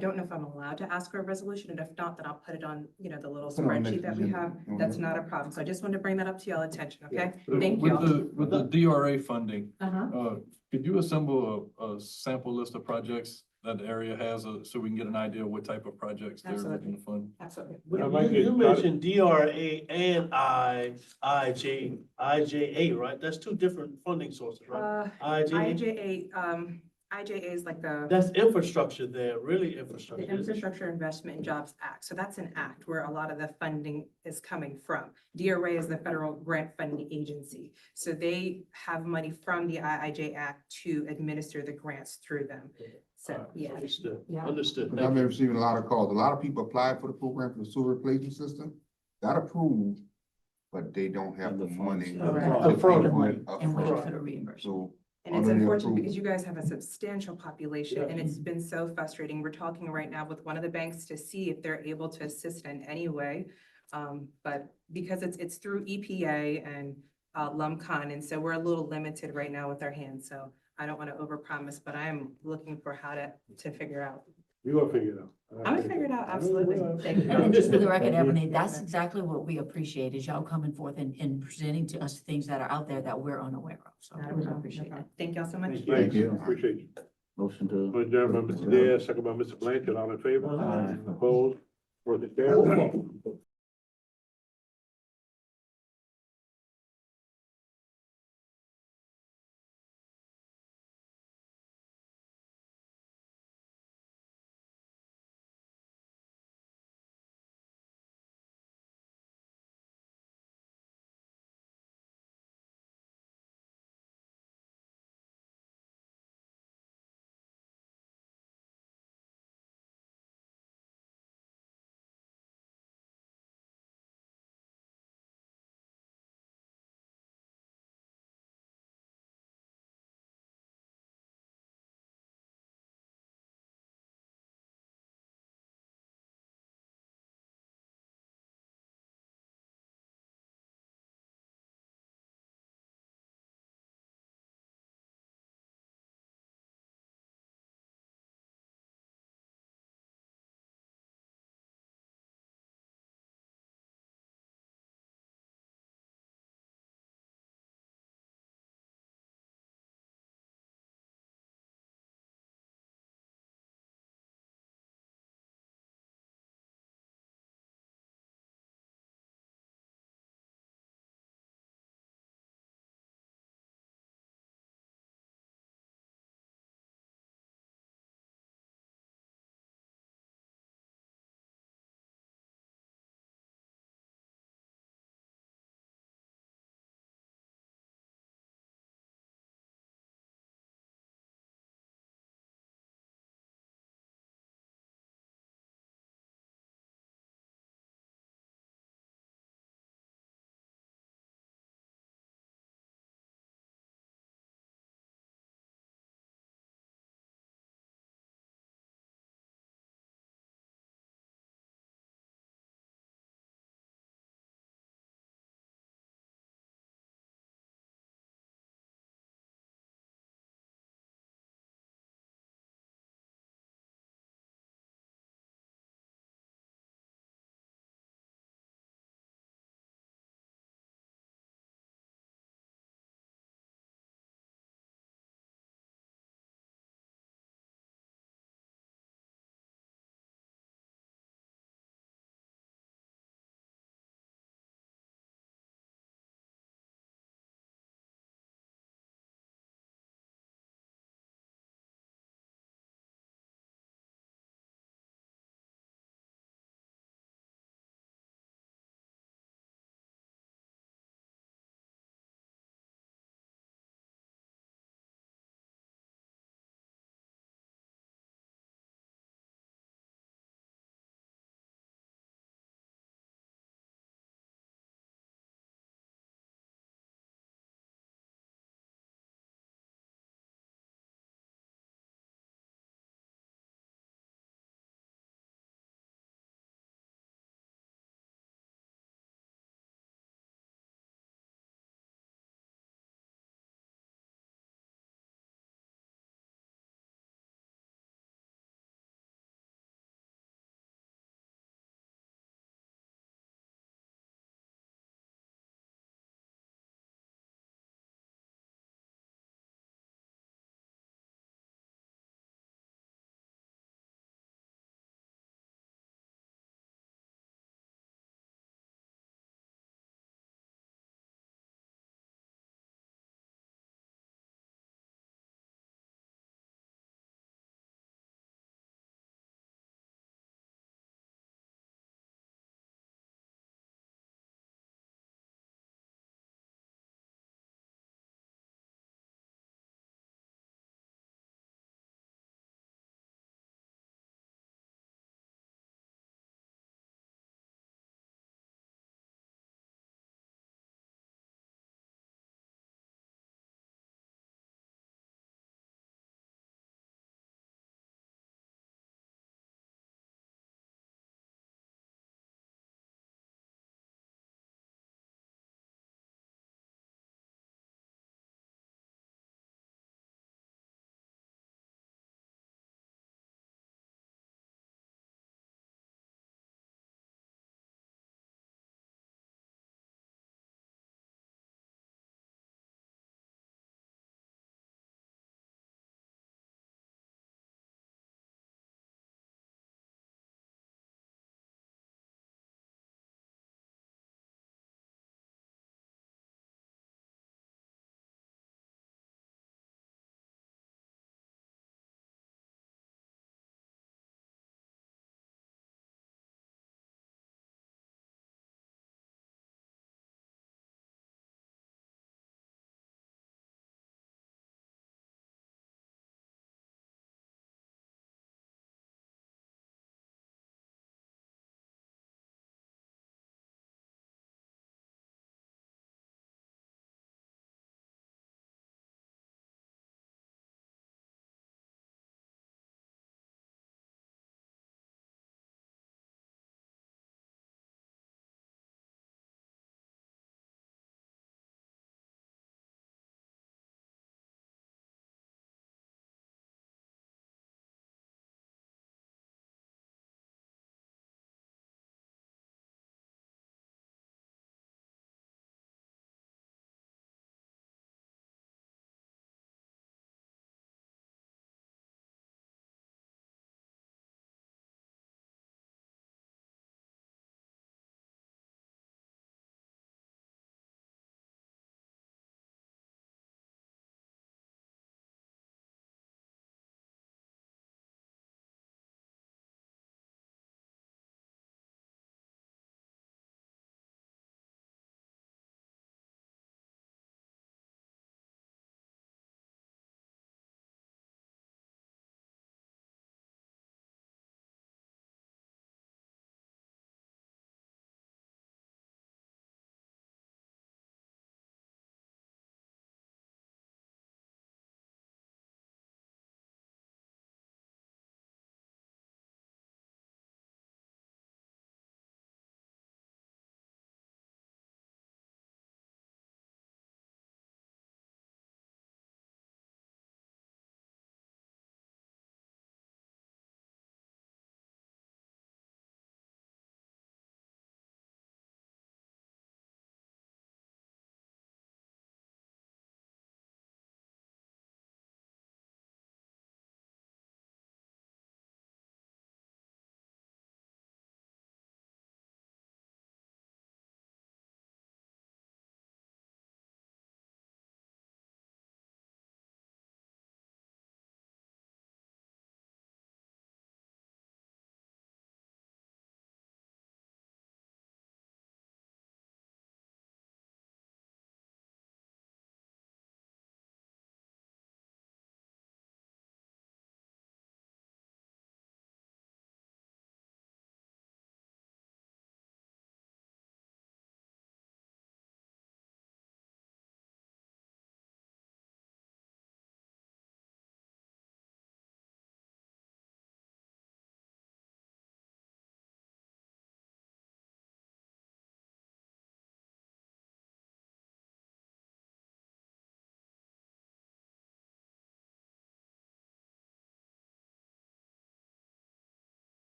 don't know if I'm allowed to ask for a resolution, and if not, then I'll put it on, you know, the little Put it on spreadsheet that we next have. agenda. That's not a problem. So I just wanted to bring that up to y'all attention, okay? Thank With you. with the DRA funding, Uh-huh. could you assemble a sample list of projects that the area has, so we can get an idea of what type of projects they're looking to fund? Absolutely. You mentioned DRA and IJA, right? That's two different funding sources, right? IJA is like the That's infrastructure there, really infrastructure. the Infrastructure Investment and Jobs Act. So that's an act where a lot of the funding is coming from. DRA is the federal grant funding agency. So they have money from the IIJ Act to administer the grants through them. So, yeah. Understood, Yeah. understood. But I've been receiving a lot of calls. A lot of people applied for the program for the sewer replacement system, got approved, but they don't have the money. Correct. to pay Upfront. for it And wait upfront. for the reimbursement. So. And it's already unfortunate approved. because you guys have a substantial population and it's been so frustrating. We're talking right now with one of the banks to see if they're able to assist in any way. But because it's through EPA and LUMCON, and so we're a little limited right now with our hands. So I don't want to overpromise, but I am looking for how to figure out. You gonna figure it out. I'm gonna figure it out, absolutely. Thank you. And just for the record, Thank you. Ebony, that's exactly what we appreciate, is y'all coming forth and presenting to us things that are out there that we're unaware of. So Not I a really problem, no appreciate that. problem. Thank y'all so much. Thank you. you. Appreciate you. Motion to. Adjourned by Mr. Diaz, second by Mr. Blanchard, all in favor? Opposed? Motion carried.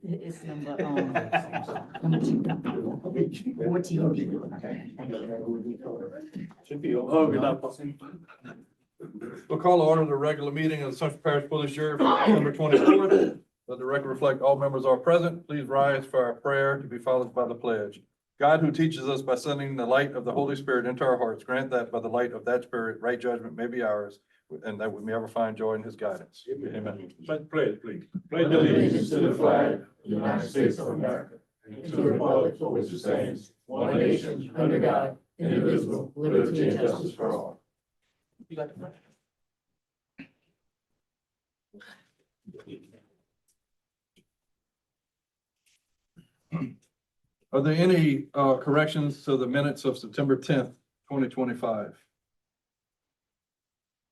It's number 14. Should be. We'll call to order the regular meeting of the Central Parish Police Jury for September 24th. Let the record reflect all members are present. Please rise for our prayer to be followed by the pledge. God, who teaches us by sending the light of the Holy Spirit into our hearts, grant that by the light of that Spirit, right judgment may be ours, and that we may ever find joy in his guidance. Amen. Pledge, please. Pledge allegiance to the flag of the United States of America, and to the republic for which it stands, one nation, under God, indivisible, liberty and justice for all. You got the flag? Are there any corrections to the minutes of September 10th, 2025?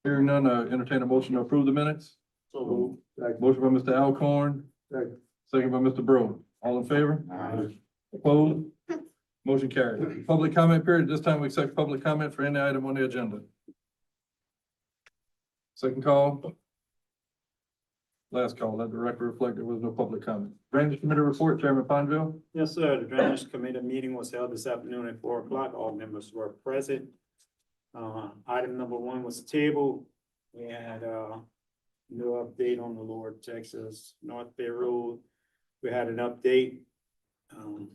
Hearing none, entertain a motion to approve the minutes. So moved. Motion by Mr. Alcorn. Second by Mr. Brewer. All in favor? Opposed? Motion carried. Public comment period. This time we accept public comment for any item on the agenda. Second call. Last call. Let the record reflect there was no public comment. Drainage Committee report, Chairman Ponville. Yes, sir. The Drainage Committee meeting was held this afternoon at 4 o'clock. All members were present. Item number 1 was tabled. We had, no update on the Lower Texas North Bay Road. We had an update, and,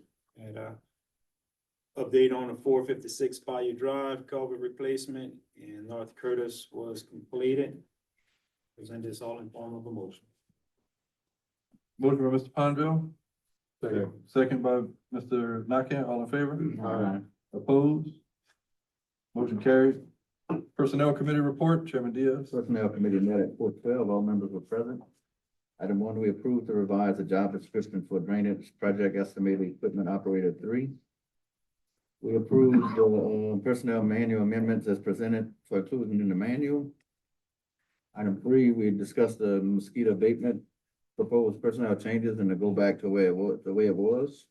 update on the 456 Bayou Drive culvert replacement, and North Curtis was completed. Present this all in form of a motion. Motion by Mr. Ponville. Second by Mr. Nakam. All in favor? Aye. Opposed? Motion carried. Personnel Committee report, Chairman Diaz. Personnel Committee met at 4:12. All members were present. Item 1, we approved to revise the job description for drainage project estimated equipment operator 3. We approved the personnel manual amendments as presented for inclusion in the manual. Item 3, we discussed the mosquito abatement, proposed personnel changes and to go back to the way it was.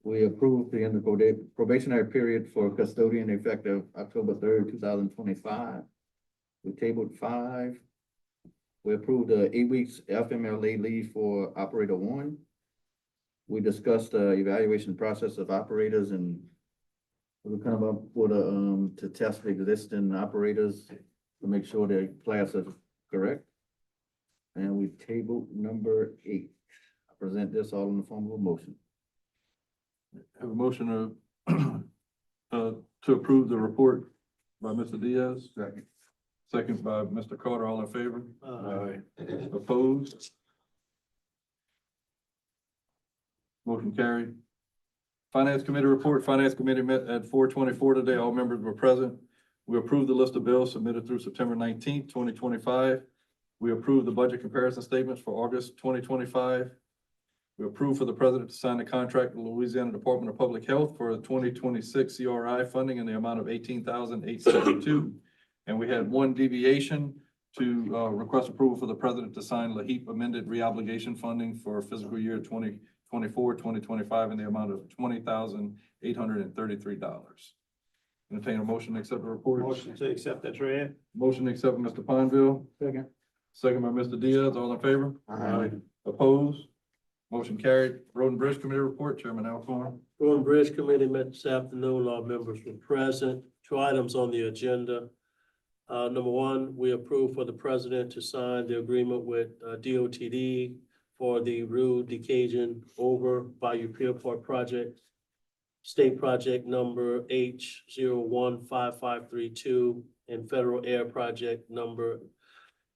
We approved the end of probationary period for custodian effective October 3rd, 2025. We tabled 5. We approved 8 weeks FMLA leave for operator 1. We discussed the evaluation process of operators and we come up with to test the existing operators to make sure their class is correct. And we tabled number 8. I present this all in the form of a motion. Have a motion to approve the report by Mr. Diaz. Second by Mr. Carter. All in favor? Aye. Opposed? Motion carried. Finance Committee report. Finance Committee met at 4:24 today. All members were present. We approved the list of bills submitted through September 19th, 2025. We approved the budget comparison statements for August 2025. We approved for the president to sign the contract with Louisiana Department of Public Health for the 2026 CRI funding in the amount of $18,872. And we had one deviation to request approval for the president to sign LAHEAP amended reobligation funding for fiscal year 2024-2025 in the amount of $20,833. Entertain a motion to accept the report. Motion to accept that read. Motion to accept Mr. Ponville. Second. Second by Mr. Diaz. All in favor? Aye. Opposed? Motion carried. Road and Bridge Committee report, Chairman Alcorn. Road and Bridge Committee met this afternoon. All members were present. 2 items on the agenda. Number 1, we approved for the president to sign the agreement with DOTD for the Rude Decajan over Bayou Pierpont project. State project number H015532 and federal air project number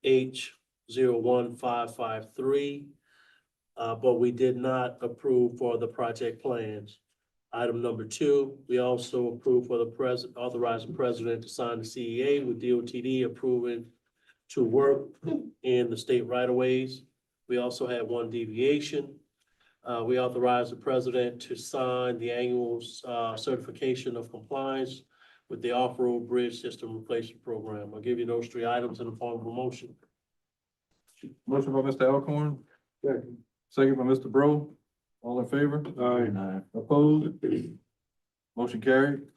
H015553. But we did not approve for the project plans. Item number 2, we also approved for the authorize the president to sign the CEA with DOTD approving to work in the state right-of-ways. We also had one deviation. We authorized the president to sign the annual certification of compliance with the off-road bridge system replacement program. I'll give you those 3 items in the form of a motion. Motion by Mr. Alcorn. Second by Mr. Bro. All in favor? Aye. Opposed? Motion carried.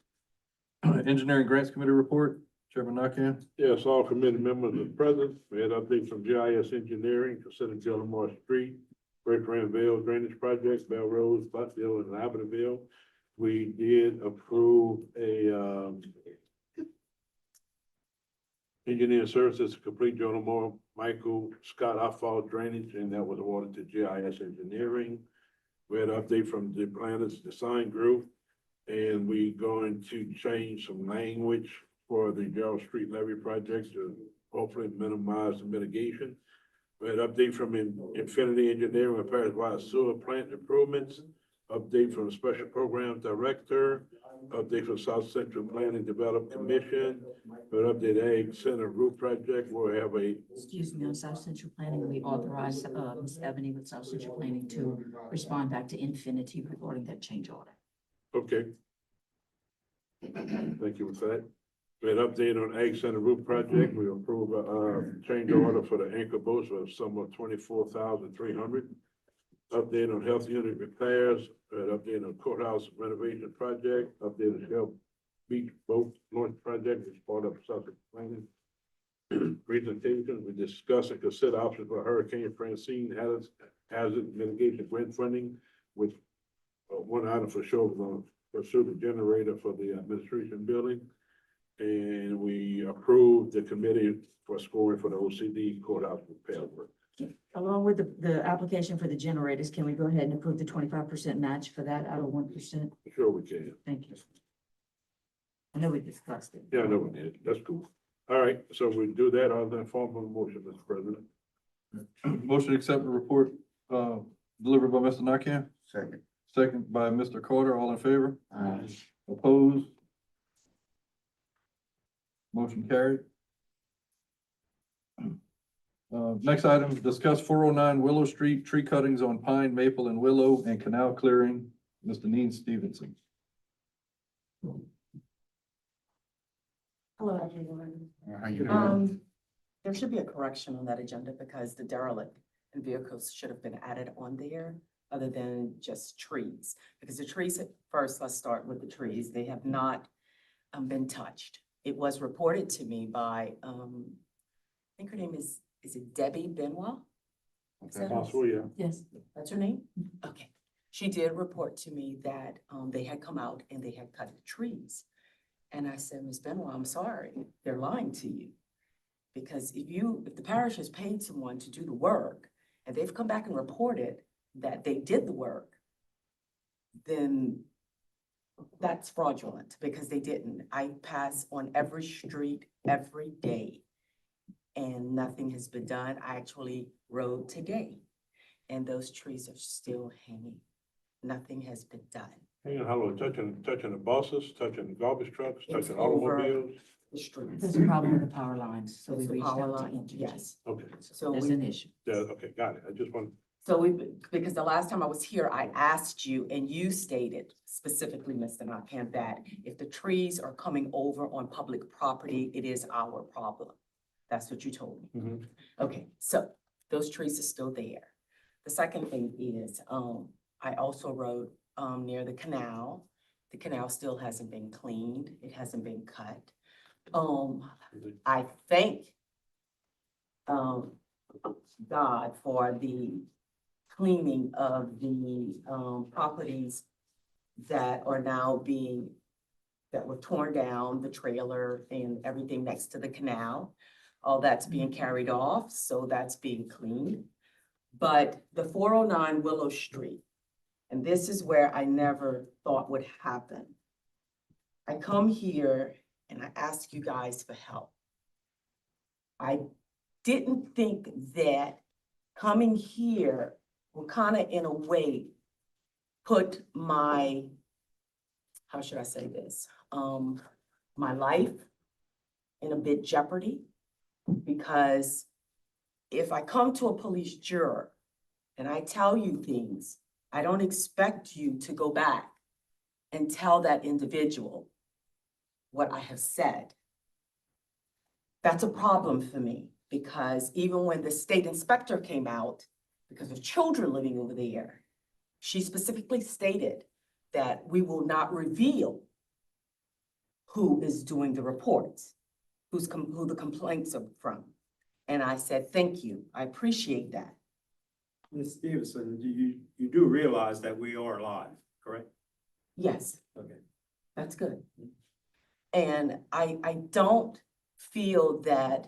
Engineering Grants Committee report, Chairman Nakam? Yes, all committee members are present. We had updates from GIS Engineering, consider Gilmore Street, Bertrandville Drainage Project, Bell Rose, Buttville, and Abbeville. We did approve a, engineering services to complete Gilmore Michael Scott Outfall Drainage, and that was awarded to GIS Engineering. We had an update from the Planners Design Group, and we going to change some language for the Gerald Street Levy project to hopefully minimize the mitigation. We had update from Infinity Engineering with Parish Sewer Plant Improvements, update from the Special Program Director, update from South Central Planning Development Commission, an update Ag Center Roof Project, where we have a, Excuse me, on South Central Planning, we authorized, Ms. Ebony with South Central Planning to respond back to Infinity regarding that change order. okay. Thank you for that. We had update on Ag Center Roof Project. We approved a change order for the anchor bolts for a sum of $24,300. Update on health unit repairs, an update on courthouse renovation project, update on Shell Beach Boat Launch Project as part of Suffolk Planning. Presentation, we discuss and consider options for Hurricane Francine hazard mitigation grant funding, with one item for sure, we're going to pursue the generator for the administration building. And we approved the committee for scoring for the OCD courthouse repair work. Along with the application for the generators, can we go ahead and approve the 25% match for that out of 1%? Sure we can. Thank you. I know we discussed it. Yeah, I know we did. That's cool. All right, so we do that on the form of a motion, Mr. President. Motion to accept the report, delivered by Mr. Nakam, Second. second by Mr. Carter. All in favor? Opposed? Motion carried. Next item, discuss 409 Willow Street, tree cuttings on Pine, Maple, and Willow, and canal clearing. Mr. Neen Stevenson. Hello, everyone. How you doing? There should be a correction on that agenda because the derelict and vehicles should have been added on there other than just trees. Because the trees, first, let's start with the trees. They have not been touched. It was reported to me by, I think her name is it Debbie Benoit? Is that her? Possible, yeah. Yes. That's her name? Okay. She did report to me that they had come out and they had cut the trees. And I said, Ms. Benoit, I'm sorry, they're lying to you. Because if the parish has paid someone to do the work and they've come back and reported that they did the work, then that's fraudulent because they didn't. I pass on every street every day and nothing has been done. I actually rode today and those trees are still hanging. Nothing has been done. Hang on, hello, touching the buses, touching the garbage trucks, It's touching over automobiles. the streets. There's a problem with the power lines, so we It's the reached power out to line, Entergy. yes. Okay, So There's we, an issue. yeah, okay, got it. I just want, because the last time I was here, I asked you and you stated specifically, Mr. Nakam, that if the trees are coming over on public property, it is our problem. That's what you told me. mhm. Okay, so those trees are still there. The second thing is, I also rode, near the canal. The canal still hasn't been cleaned. It hasn't been cut. I thank, God for the cleaning of the, properties that are now that were torn down, the trailer and everything next to the canal. All that's being carried off, so that's being cleaned. But the 409 Willow Street, and this is where I never thought would happen. I come here and I ask you guys for help. I didn't think that coming here will kind of, in a way, put my, how should I say this? My life in a bit jeopardy, because if I come to a police juror and I tell you things, I don't expect you to go back and tell that individual what I have said. That's a problem for me, because even when the state inspector came out, because of children living over there, she specifically stated that we will not reveal who is doing the reports. who the complaints are from. And I said, thank you, I appreciate that. Ms. Stevenson, you do realize that we are live, correct? Yes, Okay. that's good. And I don't feel that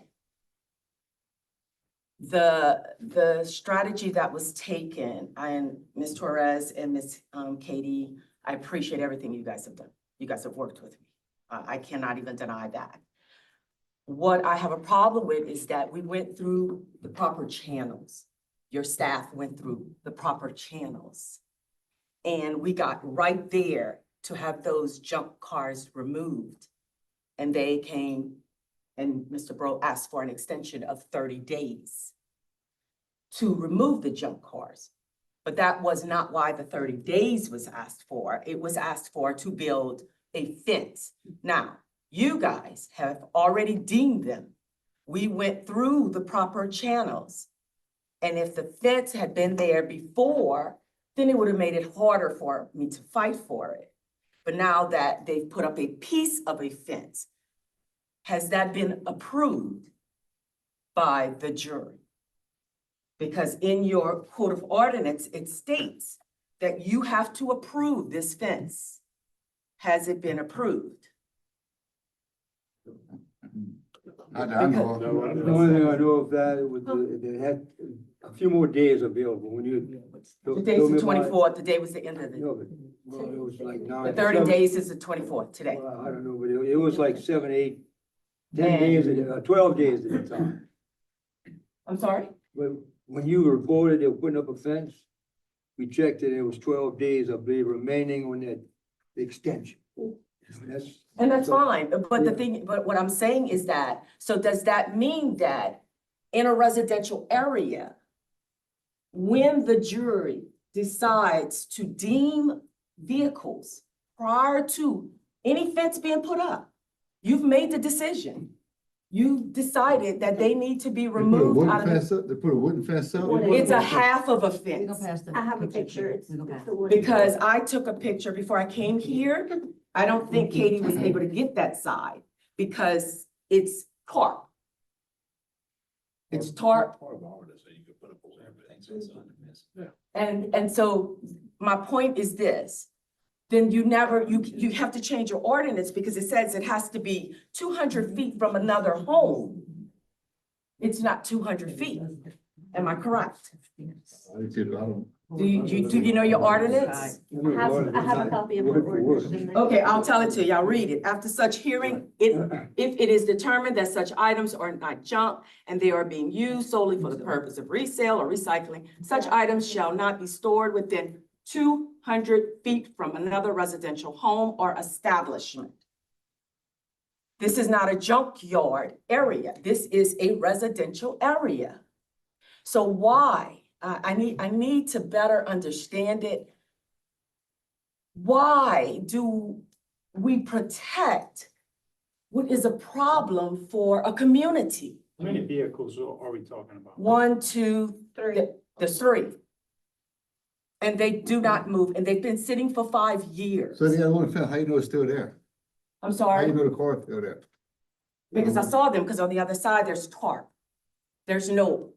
the strategy that was taken, and Ms. Torres and Ms. Katie, I appreciate everything you guys have done. You guys have worked with me. I cannot even deny that. What I have a problem with is that we went through the proper channels. Your staff went through the proper channels. And we got right there to have those junk cars removed. And they came, and Mr. Bro asked for an extension of 30 days to remove the junk cars. But that was not why the 30 days was asked for. It was asked for to build a fence. Now, you guys have already deemed them. We went through the proper channels. And if the fence had been there before, then it would have made it harder for me to fight for it. But now that they've put up a piece of a fence, has that been approved by the jury? Because in your code of ordinance, it states that you have to approve this fence. Has it been approved? I know. The only thing I know of that, it was, they had a few more days available when you. Today's the 24th, today was the end of No, the, but, well, it was like the nine. 30 seven- days is the 24th, today. Well, I don't know, but it was like 7, 8, 10 And- days, 12 days at a time. I'm sorry? But when you reported they were putting up a fence, we checked it, it was 12 days, I believe, remaining on that extension. And that's fine, but the Yeah. thing, but what I'm saying is that, so does that mean that in a residential area, when the jury decides to deem vehicles prior to any fence being put up, you've made the decision. You decided that they need to be They put a removed wooden out of fence the, up, they put a wooden fence up. it's a half of a We go fence. past the. I have a picture. We go past. Because I took a picture before I came here. I don't think Katie was able to get that side because it's tarp. It's tarp. Part of our ordinance, so you could put up a fence on the fence. Yeah. And so my point is this, then you have to change your ordinance because it says it has to be 200 feet from another home. It's not 200 feet. Am I correct? I don't. Do you know your ordinance? I have a copy of our ordinance. Okay, I'll tell it to you. I'll read it. After such hearing, if it is determined that such items are not junk and they are being used solely for the purpose of resale or recycling, such items shall not be stored within 200 feet from another residential home or establishment. This is not a junkyard area. This is a residential area. So why? I need to better understand it. Why do we protect what is a problem for a community? How many vehicles are we talking about? 1, 2, 3. There's 3. And they do not move, and they've been sitting for 5 years. So they got a wooden fence, how you know it's still there? I'm How sorry, you know the car's still there? because I saw them, because on the other side, there's tarp. There's no.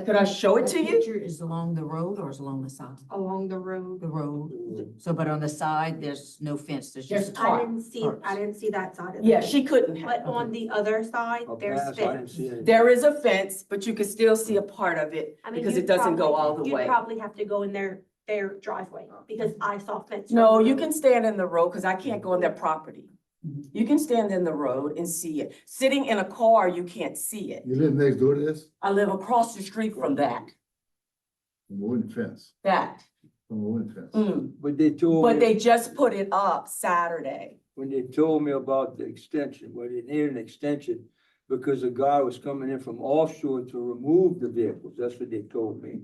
Could I show it to The you? picture is along the road or is along the side? Along the road. The road. So, but on the side, there's no fence, there's There's just. tarp. I didn't see that side of it. Yeah, she couldn't have. But on the other side, Up there's past, I didn't fence. see it. There is a fence, but you can still see a part of it I mean, because you'd it doesn't go probably- all the you'd way. probably have to go in their driveway because I saw fence. from No, the you road. can stand in the road because I can't go on their property. You can stand in the road and see it. Sitting in a car, you can't see it. You live next door to this? I live across the street from that, From a wooden fence, that. from a wooden fence. But they told But me, they just put it up Saturday. when they told me about the extension, well, they needed an extension because a guy was coming in from offshore to remove the vehicles. That's what they told me.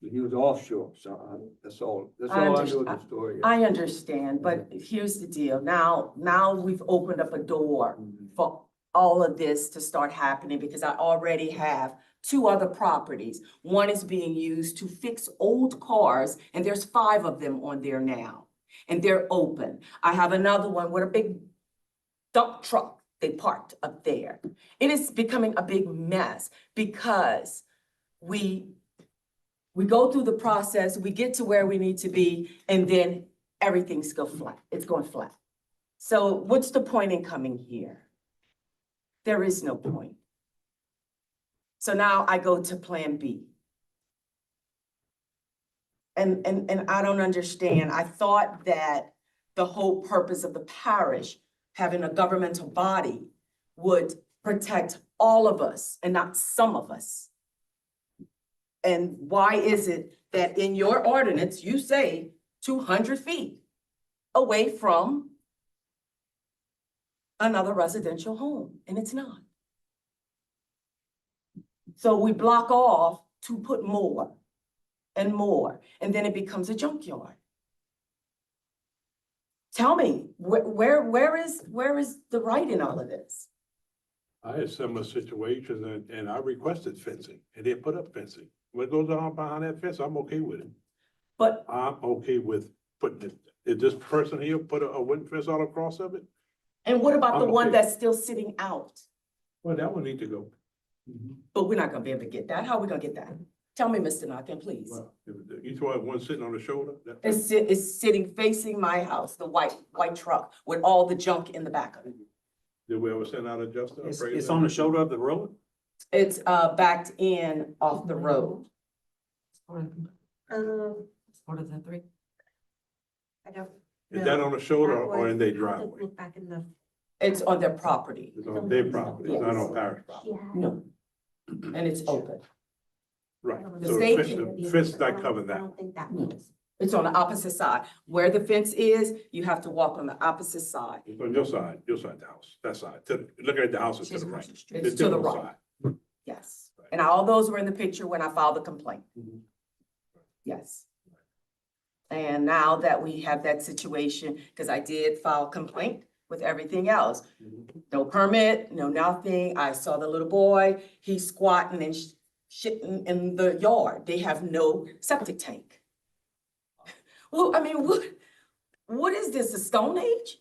But he was offshore, so that's all I know of the story. I understand, but here's the deal. Now we've opened up a door for all of this to start happening because I already have 2 other properties. One is being used to fix old cars, and there's 5 of them on there now, and they're open. I have another one with a big dump truck they parked up there. It is becoming a big mess because we go through the process, we get to where we need to be, and then everything's go flat. It's going flat. So what's the point in coming here? There is no point. So now I go to Plan B. And I don't understand. I thought that the whole purpose of the parish, having a governmental body, would protect all of us and not some of us. And why is it that in your ordinance, you say 200 feet away from another residential home, and it's not? So we block off to put more and more, and then it becomes a junkyard. Tell me, where is the right in all of this? I had similar situations and I requested fencing and they put up fencing. What goes on behind that fence, I'm okay with it. But I'm okay with putting it. Did this person here put a wooden fence all across of it? and what about the I'm one okay. that's still sitting out? Well, that one need to go. But we're not gonna be able to get that. How are we gonna get that? Tell me, Mr. Knockin, please. Well, each one sitting on the shoulder. It's sitting facing my house, the white truck with all the junk in the back of it. Did we ever send out a adjuster? It's on the shoulder of the road? It's backed in off the road. It's part of the three. I don't. Is that on the shoulder or in their driveway? Look back in the. It's on their property. It's on their property, it's not on parish property. No. And it's open. Right, The so state- the fence not covering that. don't think that No. It's on the opposite side. Where the fence is, you have to walk on the opposite side. It's on your side, the house, that side. Looking at the house is to the right. It's to the different right. side. Yes. And all those were in the picture when I filed the complaint. Yes. And now that we have that situation, because I did file complaint with everything else. No permit, no nothing. I saw the little boy, he's squatting and shitting in the yard. They have no septic tank. Well, I mean, what is this, a Stone Age?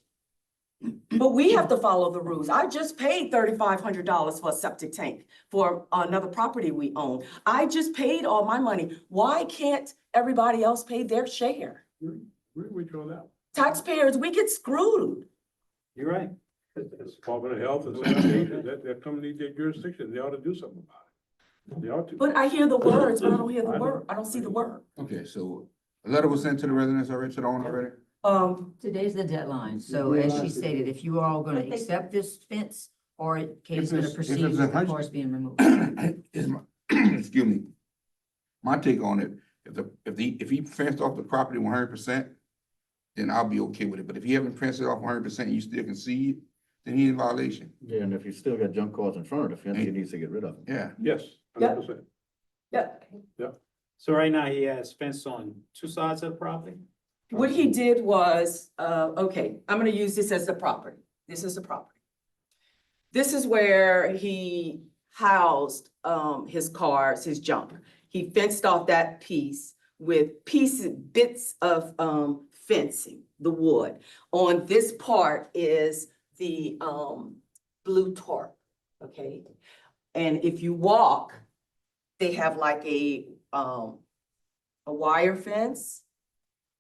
But we have to follow the rules. I just paid $3,500 for a septic tank for another property we own. I just paid all my money. Why can't everybody else pay their share? Where we draw that? Taxpayers, we get screwed. You're right. It's Department of Health and Sanitation, that come need their jurisdiction, they ought to do something about it. They ought to. But I hear the words, but I don't hear the word. I don't see the word. Okay, so a letter was sent to the residents already, to the owner already? Today's the deadline, so as she stated, if you are all gonna accept this fence, or Katie's gonna If proceed it's with the 100 cars being removed. Excuse me. My take on it, if he fenced off the property 100%, then I'll be okay with it. But if he haven't fenced it off 100% and you still can see it, then he's in violation. Yeah, and if you still got junk cars in front of the fence, he needs to get rid of them. Yeah. Yes, 100%. Yeah. So right now he has fence on two sides of the property? What he did was, okay, I'm gonna use this as the property. This is the property. This is where he housed, his cars, his junk. He fenced off that piece with bits of, fencing, the wood. On this part is the, blue tarp, okay? And if you walk, they have like a wire fence.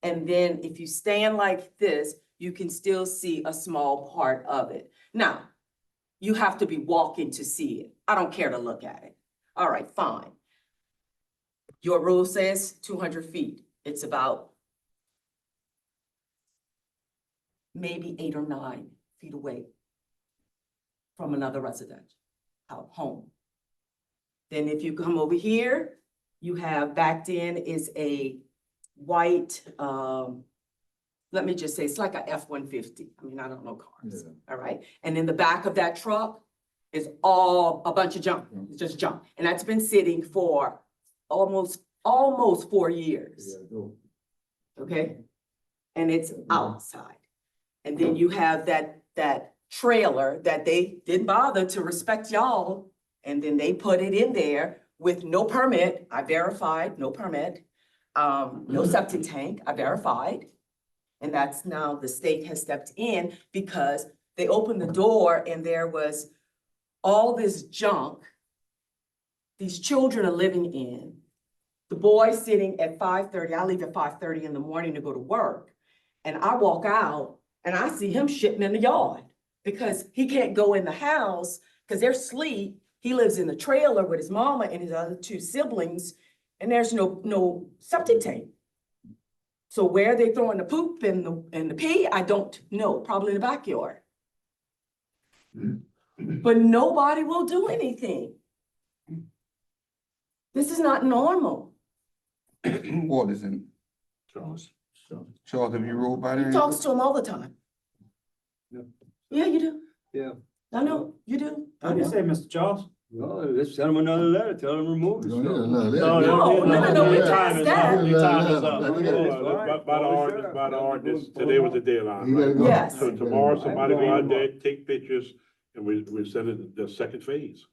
And then if you stand like this, you can still see a small part of it. Now, you have to be walking to see it. I don't care to look at it. All right, fine. Your rule says 200 feet. It's about maybe 8 or 9 feet away from another residential home. Then if you come over here, you have backed in is a white, let me just say, it's like a F-150. I mean, I don't know cars, all right? And in the back of that truck is all a bunch of junk, it's just junk. And that's been sitting for almost 4 years, okay? And it's outside. And then you have that trailer that they didn't bother to respect y'all. And then they put it in there with no permit. I verified, no permit. No septic tank, I verified. And that's now the state has stepped in because they opened the door and there was all this junk these children are living in. The boy sitting at 5:30, I leave at 5:30 in the morning to go to work. And I walk out and I see him shitting in the yard because he can't go in the house because they're asleep. He lives in the trailer with his mama and his other two siblings, and there's no septic tank. So where they throwing the poop and the pee, I don't know, probably in the backyard. But nobody will do anything. This is not normal. Who waters in? Charles. Charles, have you rode by there? He talks to him all the time. Yeah. Yeah, you do. Yeah. I know, you do. What do you say, Mr. Charles? No, let's send them another letter, tell them to remove the Don't need stuff. another letter. No, we Yeah. passed that. Your time is Yeah. up. Yeah. By the ordinance, today was the deadline. You gotta right? go. Yes. So tomorrow, somebody go out there, take pictures, and we send it the second phase.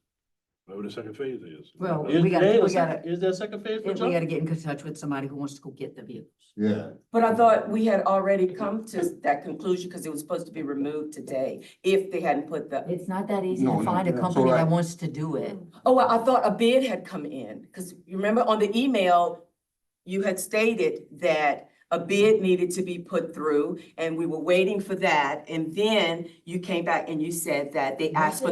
Whatever the second phase is. Well, Is we gotta, is there a second phase for we John? gotta get in touch with somebody who wants to go get the vehicles. Yeah. But I thought we had already come to that conclusion because it was supposed to be removed today, if they hadn't put the, It's not that easy No, to no, find a no. company So, that like- wants to do it. oh, well, I thought a bid had come in, because you remember on the email, you had stated that a bid needed to be put through, and we were waiting for that, and then you came back and you said that they asked for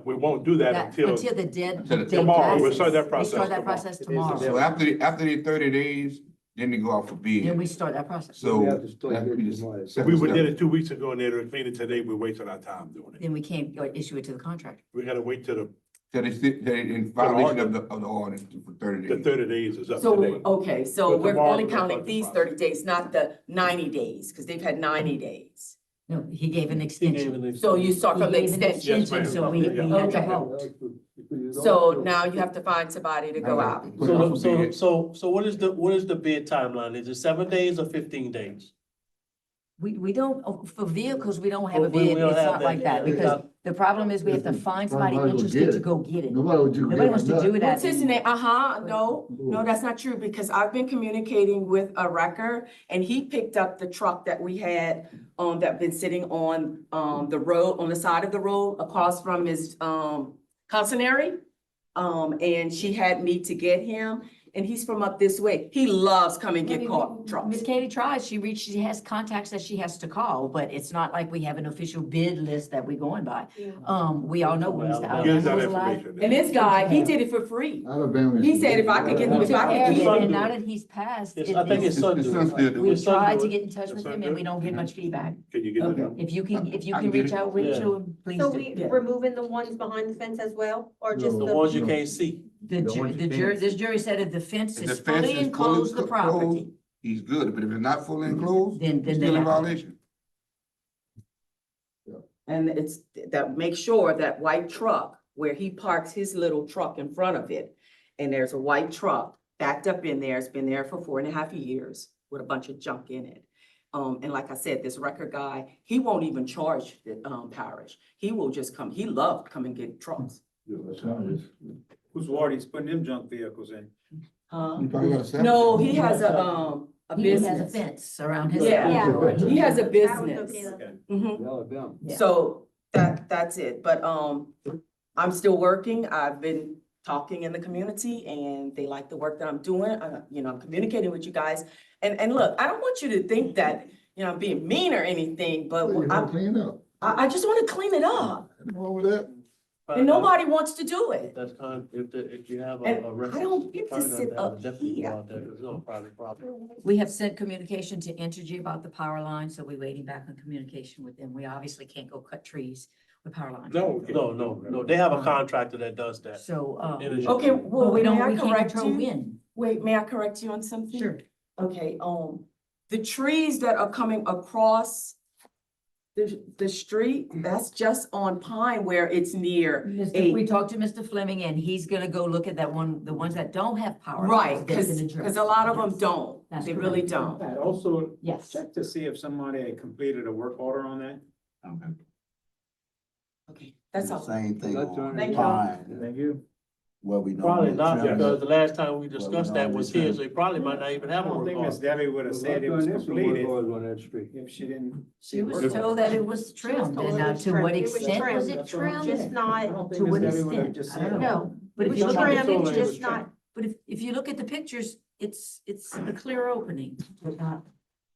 We won't do that Until until the dead. Until the- date tomorrow. We'll passes. start that We process start that tomorrow. process tomorrow. So after the 30 days, then they go out for Then bid. we start that process. So. We have to start that'd be getting the tomorrow. second we step. did it 2 weeks ago and they're cleaning today, we're wasting our time doing it. Then we can't issue it to the contractor. We gotta wait till So they're in violation of the ordinance for 30 the days. 30 days is up So, today. okay, so But we're tomorrow only we're gonna counting start the these process. 30 days, not the 90 days, because they've had 90 days. No, he gave an He gave extension. an So you start He from the gave an extension. Yes, ma'am. So we Yeah. had to Okay. vote. So now you have to find somebody to go out. Put it out for bid. So what is the bid timeline? Is it 7 days or 15 days? We don't, for vehicles, we don't have a We bid. don't It's have not like that. that, because the problem is we have to find somebody Somebody go interested get to it. go get it. Nobody would do. Nobody wants to do that. What's his name? No, that's not true, because I've been communicating with a wrecker, and he picked up the truck that we had, that been sitting on, the road, on the side of the road, across from his, concessionary. And she had me to get him, and he's from up this way. He loves coming and get caught trucks. Miss Katie tries, she has contacts that she has to call, but it's not like we have an official bid list that we're going by. We all know when Mr. Gives Alabama that was alive. information. And this guy, he did it for free. Alabama. He said if I could get, if I could get. And now that he's passed, I think his son His do son's it. still doing we it. His son tried do to it. get in touch His with son him do and it? we don't get much feedback. Can you get it done? If you can I reach can get out it. to him, please So do. we Yeah. removing the ones behind the fence as well, or just The the? ones you can't see. The jury, this jury said if the fence If the is fence fully is fully enclosed the property, closed, he's good, but if it's not fully enclosed, then he's they still in have to. violation. And it's that, make sure that white truck where he parks his little truck in front of it. And there's a white truck backed up in there. It's been there for 4.5 years with a bunch of junk in it. And like I said, this record guy, he won't even charge the, parish. He will just come. He loved come and get trucks. Whose ward he's putting them junk vehicles in? Huh? You probably got a separate- No, he has a He has a business. fence around his. Yeah, he has a That was business. okay then. Mhm. Alabama. Yeah. So that's it, but, I'm still working, I've been talking in the community and they like the work that I'm doing, I'm communicating with you guys. And look, I don't want you to think that, I'm being mean or anything, but You I, want to clean up. I just wanna clean it up, Nothing wrong with that. and nobody wants to do it. That's kind, if you have And a I don't get to probably sit gonna have a up deputy here. out there, 'cause it's not private property. We have sent communication to Entergy about the power line, so we're waiting back on communication with them. We obviously can't go cut trees with power lines. No, they have a contractor that does that. So, Energy. Okay, but well, we may don't, I we can't correct control you? wind. Wait, may I correct you on something? Sure. Okay, the trees that are coming across the street, that's just on Pine where it's near We talked to Mr. Fleming and he's gonna go look at that one, the ones that don't have power. Right, lines, that's because, an address. a lot of them Yes. don't, That's they really correct. don't. And also, Yes. check to see if somebody had completed a work order on that. Okay, that's all. Same thing That's on all. Thank you. Pine. Thank you. Where we Probably normally not, trim because it. the last time we discussed that was here, so they probably might not even I have a don't work think Ms. order. Debbie would have said it was I've done some work completed orders on that street. if she didn't. She was told that it was trimmed, and to what extent was it trimmed? Just not, To what Debbie would have extent? just I don't said. know, but if was you look at trimmed, the told her it was pictures, trimmed. but if you look at the pictures, it's a clear opening, but not.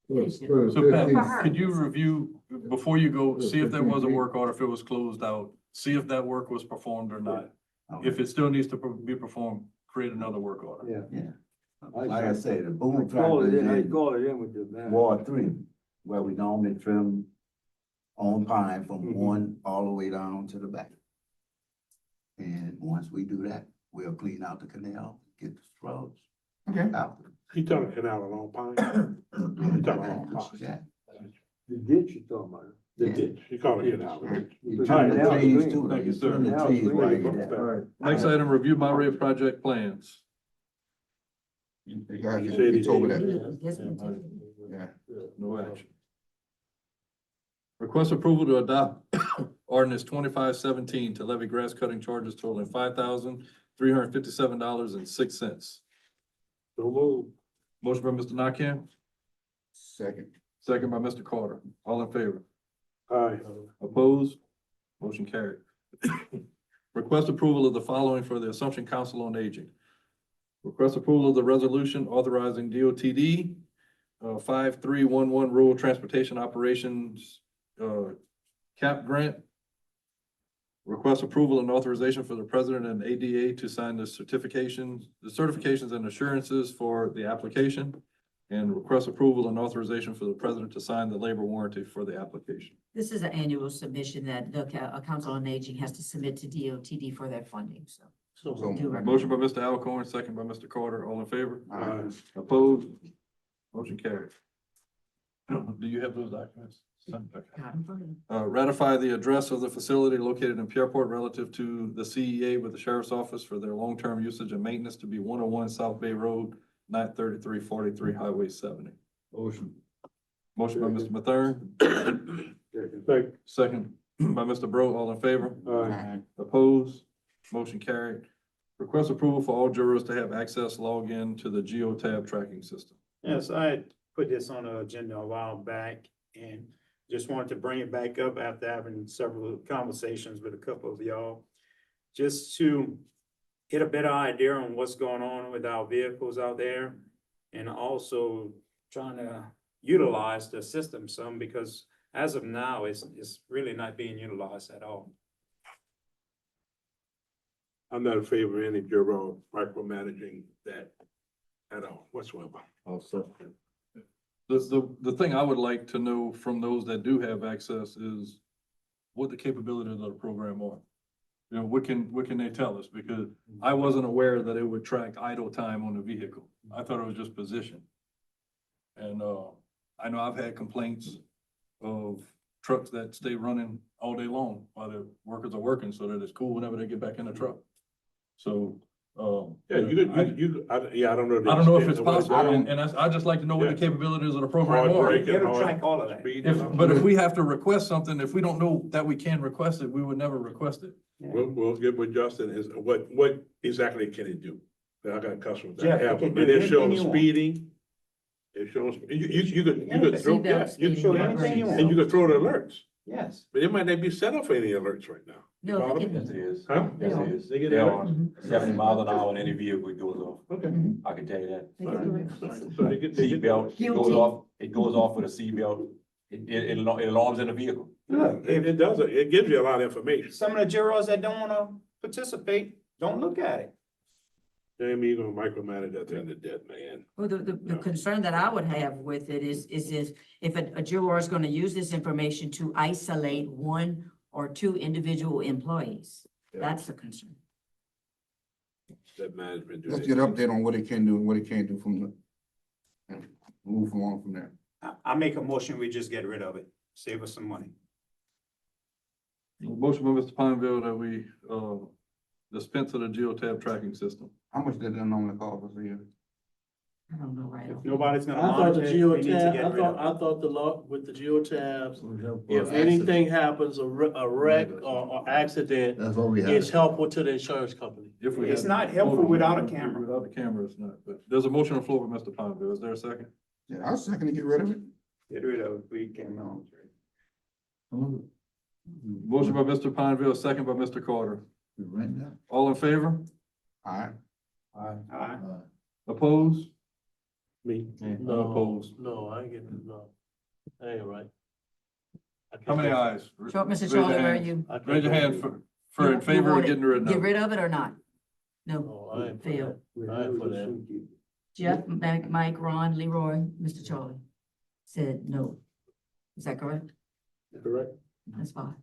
So Pat, could you review, before you go, see if there was a work order, if it was closed out, see if that work was performed or not? If it still needs to be performed, create another work order. Yeah. Like I said, the boom I call factor it in, I is in call it in with the van. Ward 3, where we normally trim on pine from Mhm. one all the way down to the back. And once we do that, we'll clean out the canal, get the shrubs Okay. out. You talking canal along Pine? You talking along Pine? Yeah. The ditch you talking about. The ditch, you call it canal. You trim the Now it's trees green. too, Thank you, you trim sir. the Now trees it's while green. you're there. All right. Next item, review Monterey project plans. Yeah, you told me that. Yes, we did. Yeah. No action. Request approval to adopt ordinance 2517 to levy grass cutting charges totaling $5,357.06. So move. Motion by Mr. Nakam, Second. second by Mr. Carter. All in favor? Aye. Opposed? Motion carried. Request approval of the following for the Assumption Council on Aging. Request approval of the resolution authorizing DOTD 5311 Rural Transportation Operations CAP grant. Request approval and authorization for the president and ADA to sign the certifications and assurances for the application. And request approval and authorization for the president to sign the labor warranty for the application. This is an annual submission that the Council on Aging has to submit to DOTD for their funding, so. So we do recommend. Motion by Mr. Alcorn, second by Mr. Carter. All in favor? Aye. Opposed? Motion carried. Do you have those documents? Okay. Got 'em for you. Ratify the address of the facility located in Pierreport relative to the CEA with the sheriff's office for their long-term usage and maintenance to be 101 South Bay Road, 93343 Highway 70. Motion. Motion by Mr. Mathern, Second. second by Mr. Bro. All in favor? Aye. Opposed? Motion carried. Request approval for all jurors to have access login to the GeoTab tracking system. Yes, I had put this on the agenda a while back and just wanted to bring it back up after having several conversations with a couple of y'all. Just to get a better idea on what's going on with our vehicles out there. And also trying to utilize the system some, because as of now, it's really not being utilized at all. I'm not in favor of any bureau micromanaging that at all whatsoever. Also. The thing I would like to know from those that do have access is what the capabilities of the program are. You know, what can they tell us? Because I wasn't aware that it would track idle time on the vehicle. I thought it was just position. And, I know I've had complaints of trucks that stay running all day long while the workers are working so that it's cool whenever they get back in the truck. So, Yeah, I don't know. I don't know if it's possible, and I'd just like to know what the capabilities of the program Hard are. braking, It'll hard track all of that. speed. But if we have to request something, if we don't know that we can request it, we would never request it. We'll get with Justin, is what exactly can it do? I got customers Yeah, that it have can them, and do it shows anything you want. speeding. It shows, you could throw, Seatbelt yeah, you speeding, could, anything you want. and you could throw the alerts, Yes. but it might not be set up for any alerts right now. No, they Follow can- me? Yes, it is. Huh? Yes, it is. They get There alerts? are 70 miles an hour in any vehicle it goes off. Okay. I can tell you that. They can do it. So they get. Seatbelt, Guilty. it goes off with a seatbelt. It alarms in the vehicle. Yeah, it does, it gives you a lot of information. Some of the jurors that don't wanna participate, don't look at it. Jamie, you're gonna micromanage at the end of that, man. Well, the concern that I would have with it is if a juror is gonna use this information to isolate one or two individual employees. Yeah. That's the concern. That management. Let's get an update on what it can do and what it can't do from the, and move on from there. I make a motion, we just get rid of it, save us some money. Motion by Mr. Pineville that we, dispense of the GeoTab tracking system. How much did that normally cost us a year? I don't know right If off. nobody's I gonna thought the monitor it, we need to geotab, get rid of it. I thought the law with the geotabs, We have for if accident. anything happens, a wreck or accident, That's what we have. it's helpful to the insurance company. If we It's had- not helpful without a camera. Without the camera, it's not, but there's a motion on the floor with Mr. Ponville. Is there a second? Yeah, I'll second to get rid of it. Get rid of it, we can monitor it. Motion by Mr. Ponville, second by Mr. Carter. Right now. All in favor? All right. Alright, Opposed? Me? I'm No, opposed. no, I ain't getting, no. That ain't right. I can't How many go- ayes? Sure, Mr. Raise your Charlie, where are hand. you? I can't Raise your go hand for- for in You favor of want it- getting rid of Get it. rid of it or not? No, No, I ain't for fail. that. I ain't for that. Jeff, Mike, Ron, Leroy, Mr. Charlie said no. Is that correct? Correct. That's fine.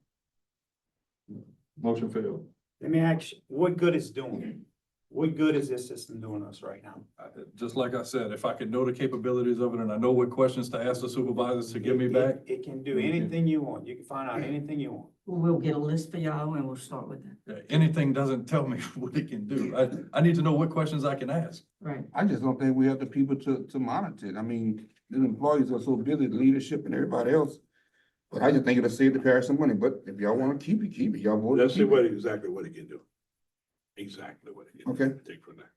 Motion failed. let me ask you, what good is doing? What good is this system doing us right now? Just like I said, if I could know the capabilities of it and I know what questions to ask the supervisors to give me back, It can do anything you want, you can find out anything you want. We'll get a list for y'all and we'll start with that. anything doesn't tell me what it can do. I need to know what questions I can ask. Right. I just don't think we have the people to monitor it. I mean, the employees are so busy, the leadership and everybody else. But I just think it'll save the parish some money, but if y'all wanna keep it, keep it. Y'all vote. to Let's see keep it. what exactly what it can do. Exactly what it can do. Okay. Take from there.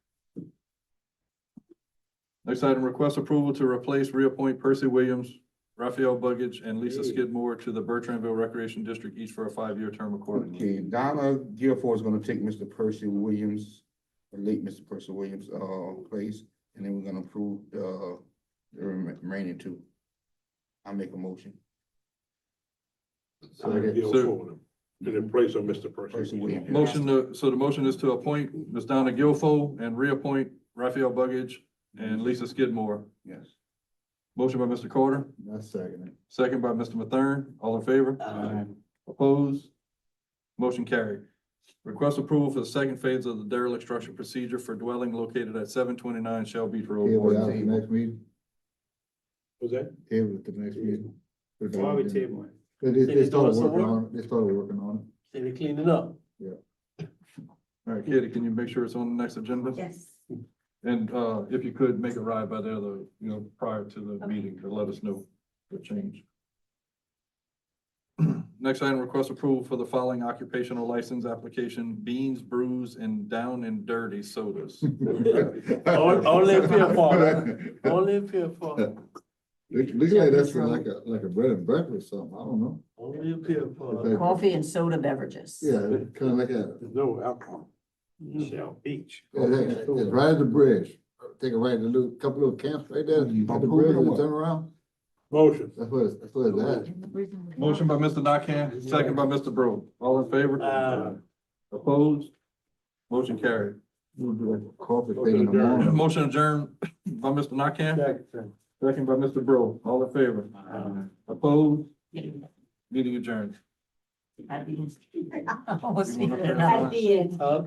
Next item, request approval to replace, reappoint Percy Williams, Raphael Buggage, and Lisa Hey. Skidmore to the Bertrandville Recreation District, each for a 5-year term accordingly. Okay, Donna Guilford is gonna take Mr. Percy Williams, the late Mr. Percy Williams, place, and then we're gonna approve, the remaining two. I'll make a motion. Second. Deal So- for them. In place of Mr. Percy Percy. Williams. So the motion is to appoint Ms. Donna Guilfoyle and reappoint Raphael Buggage and Lisa Skidmore. Yes. Motion by Mr. Carter, That's second. second by Mr. Mathern. All in favor? Opposed? Motion carried. Request approval for the second phase of the derelict structure procedure for dwelling located at 729 Shell Beach Road. Table out Ward the C. next meeting, Was that? table at the next meeting. Why we tabling? They started working on it, they started working on it. Say they cleaned it up. All right, Katie, can you make sure it's on the next agenda? Yes. And, if you could, make a ride by there, prior to the meeting to let us know the change. Next item, request approval for the following occupational license application, Beans, Brews, and Down and Dirty Sodas. Only if you're for, only if you're for, Looks like that's like a bread and breakfast or something, I don't know. only if you're It's for. like- Coffee and soda beverages. Yeah, kinda like a, There's no alcohol. Shell Beach. it's right at the bridge. Take a right, a little, couple of camps right there, at the bridge, and turn around. Motion. That's what it's at. Motion by Mr. Nakhan, second by Mr. Bro. All in favor? Opposed? Motion carried. We'll do like a coffee thing in the morning. Motion adjourned by Mr. Nakhan, second by Mr. Bro. All in favor? Opposed? Meeting adjourned. At the end. I almost You wanna- figured it out. Huh?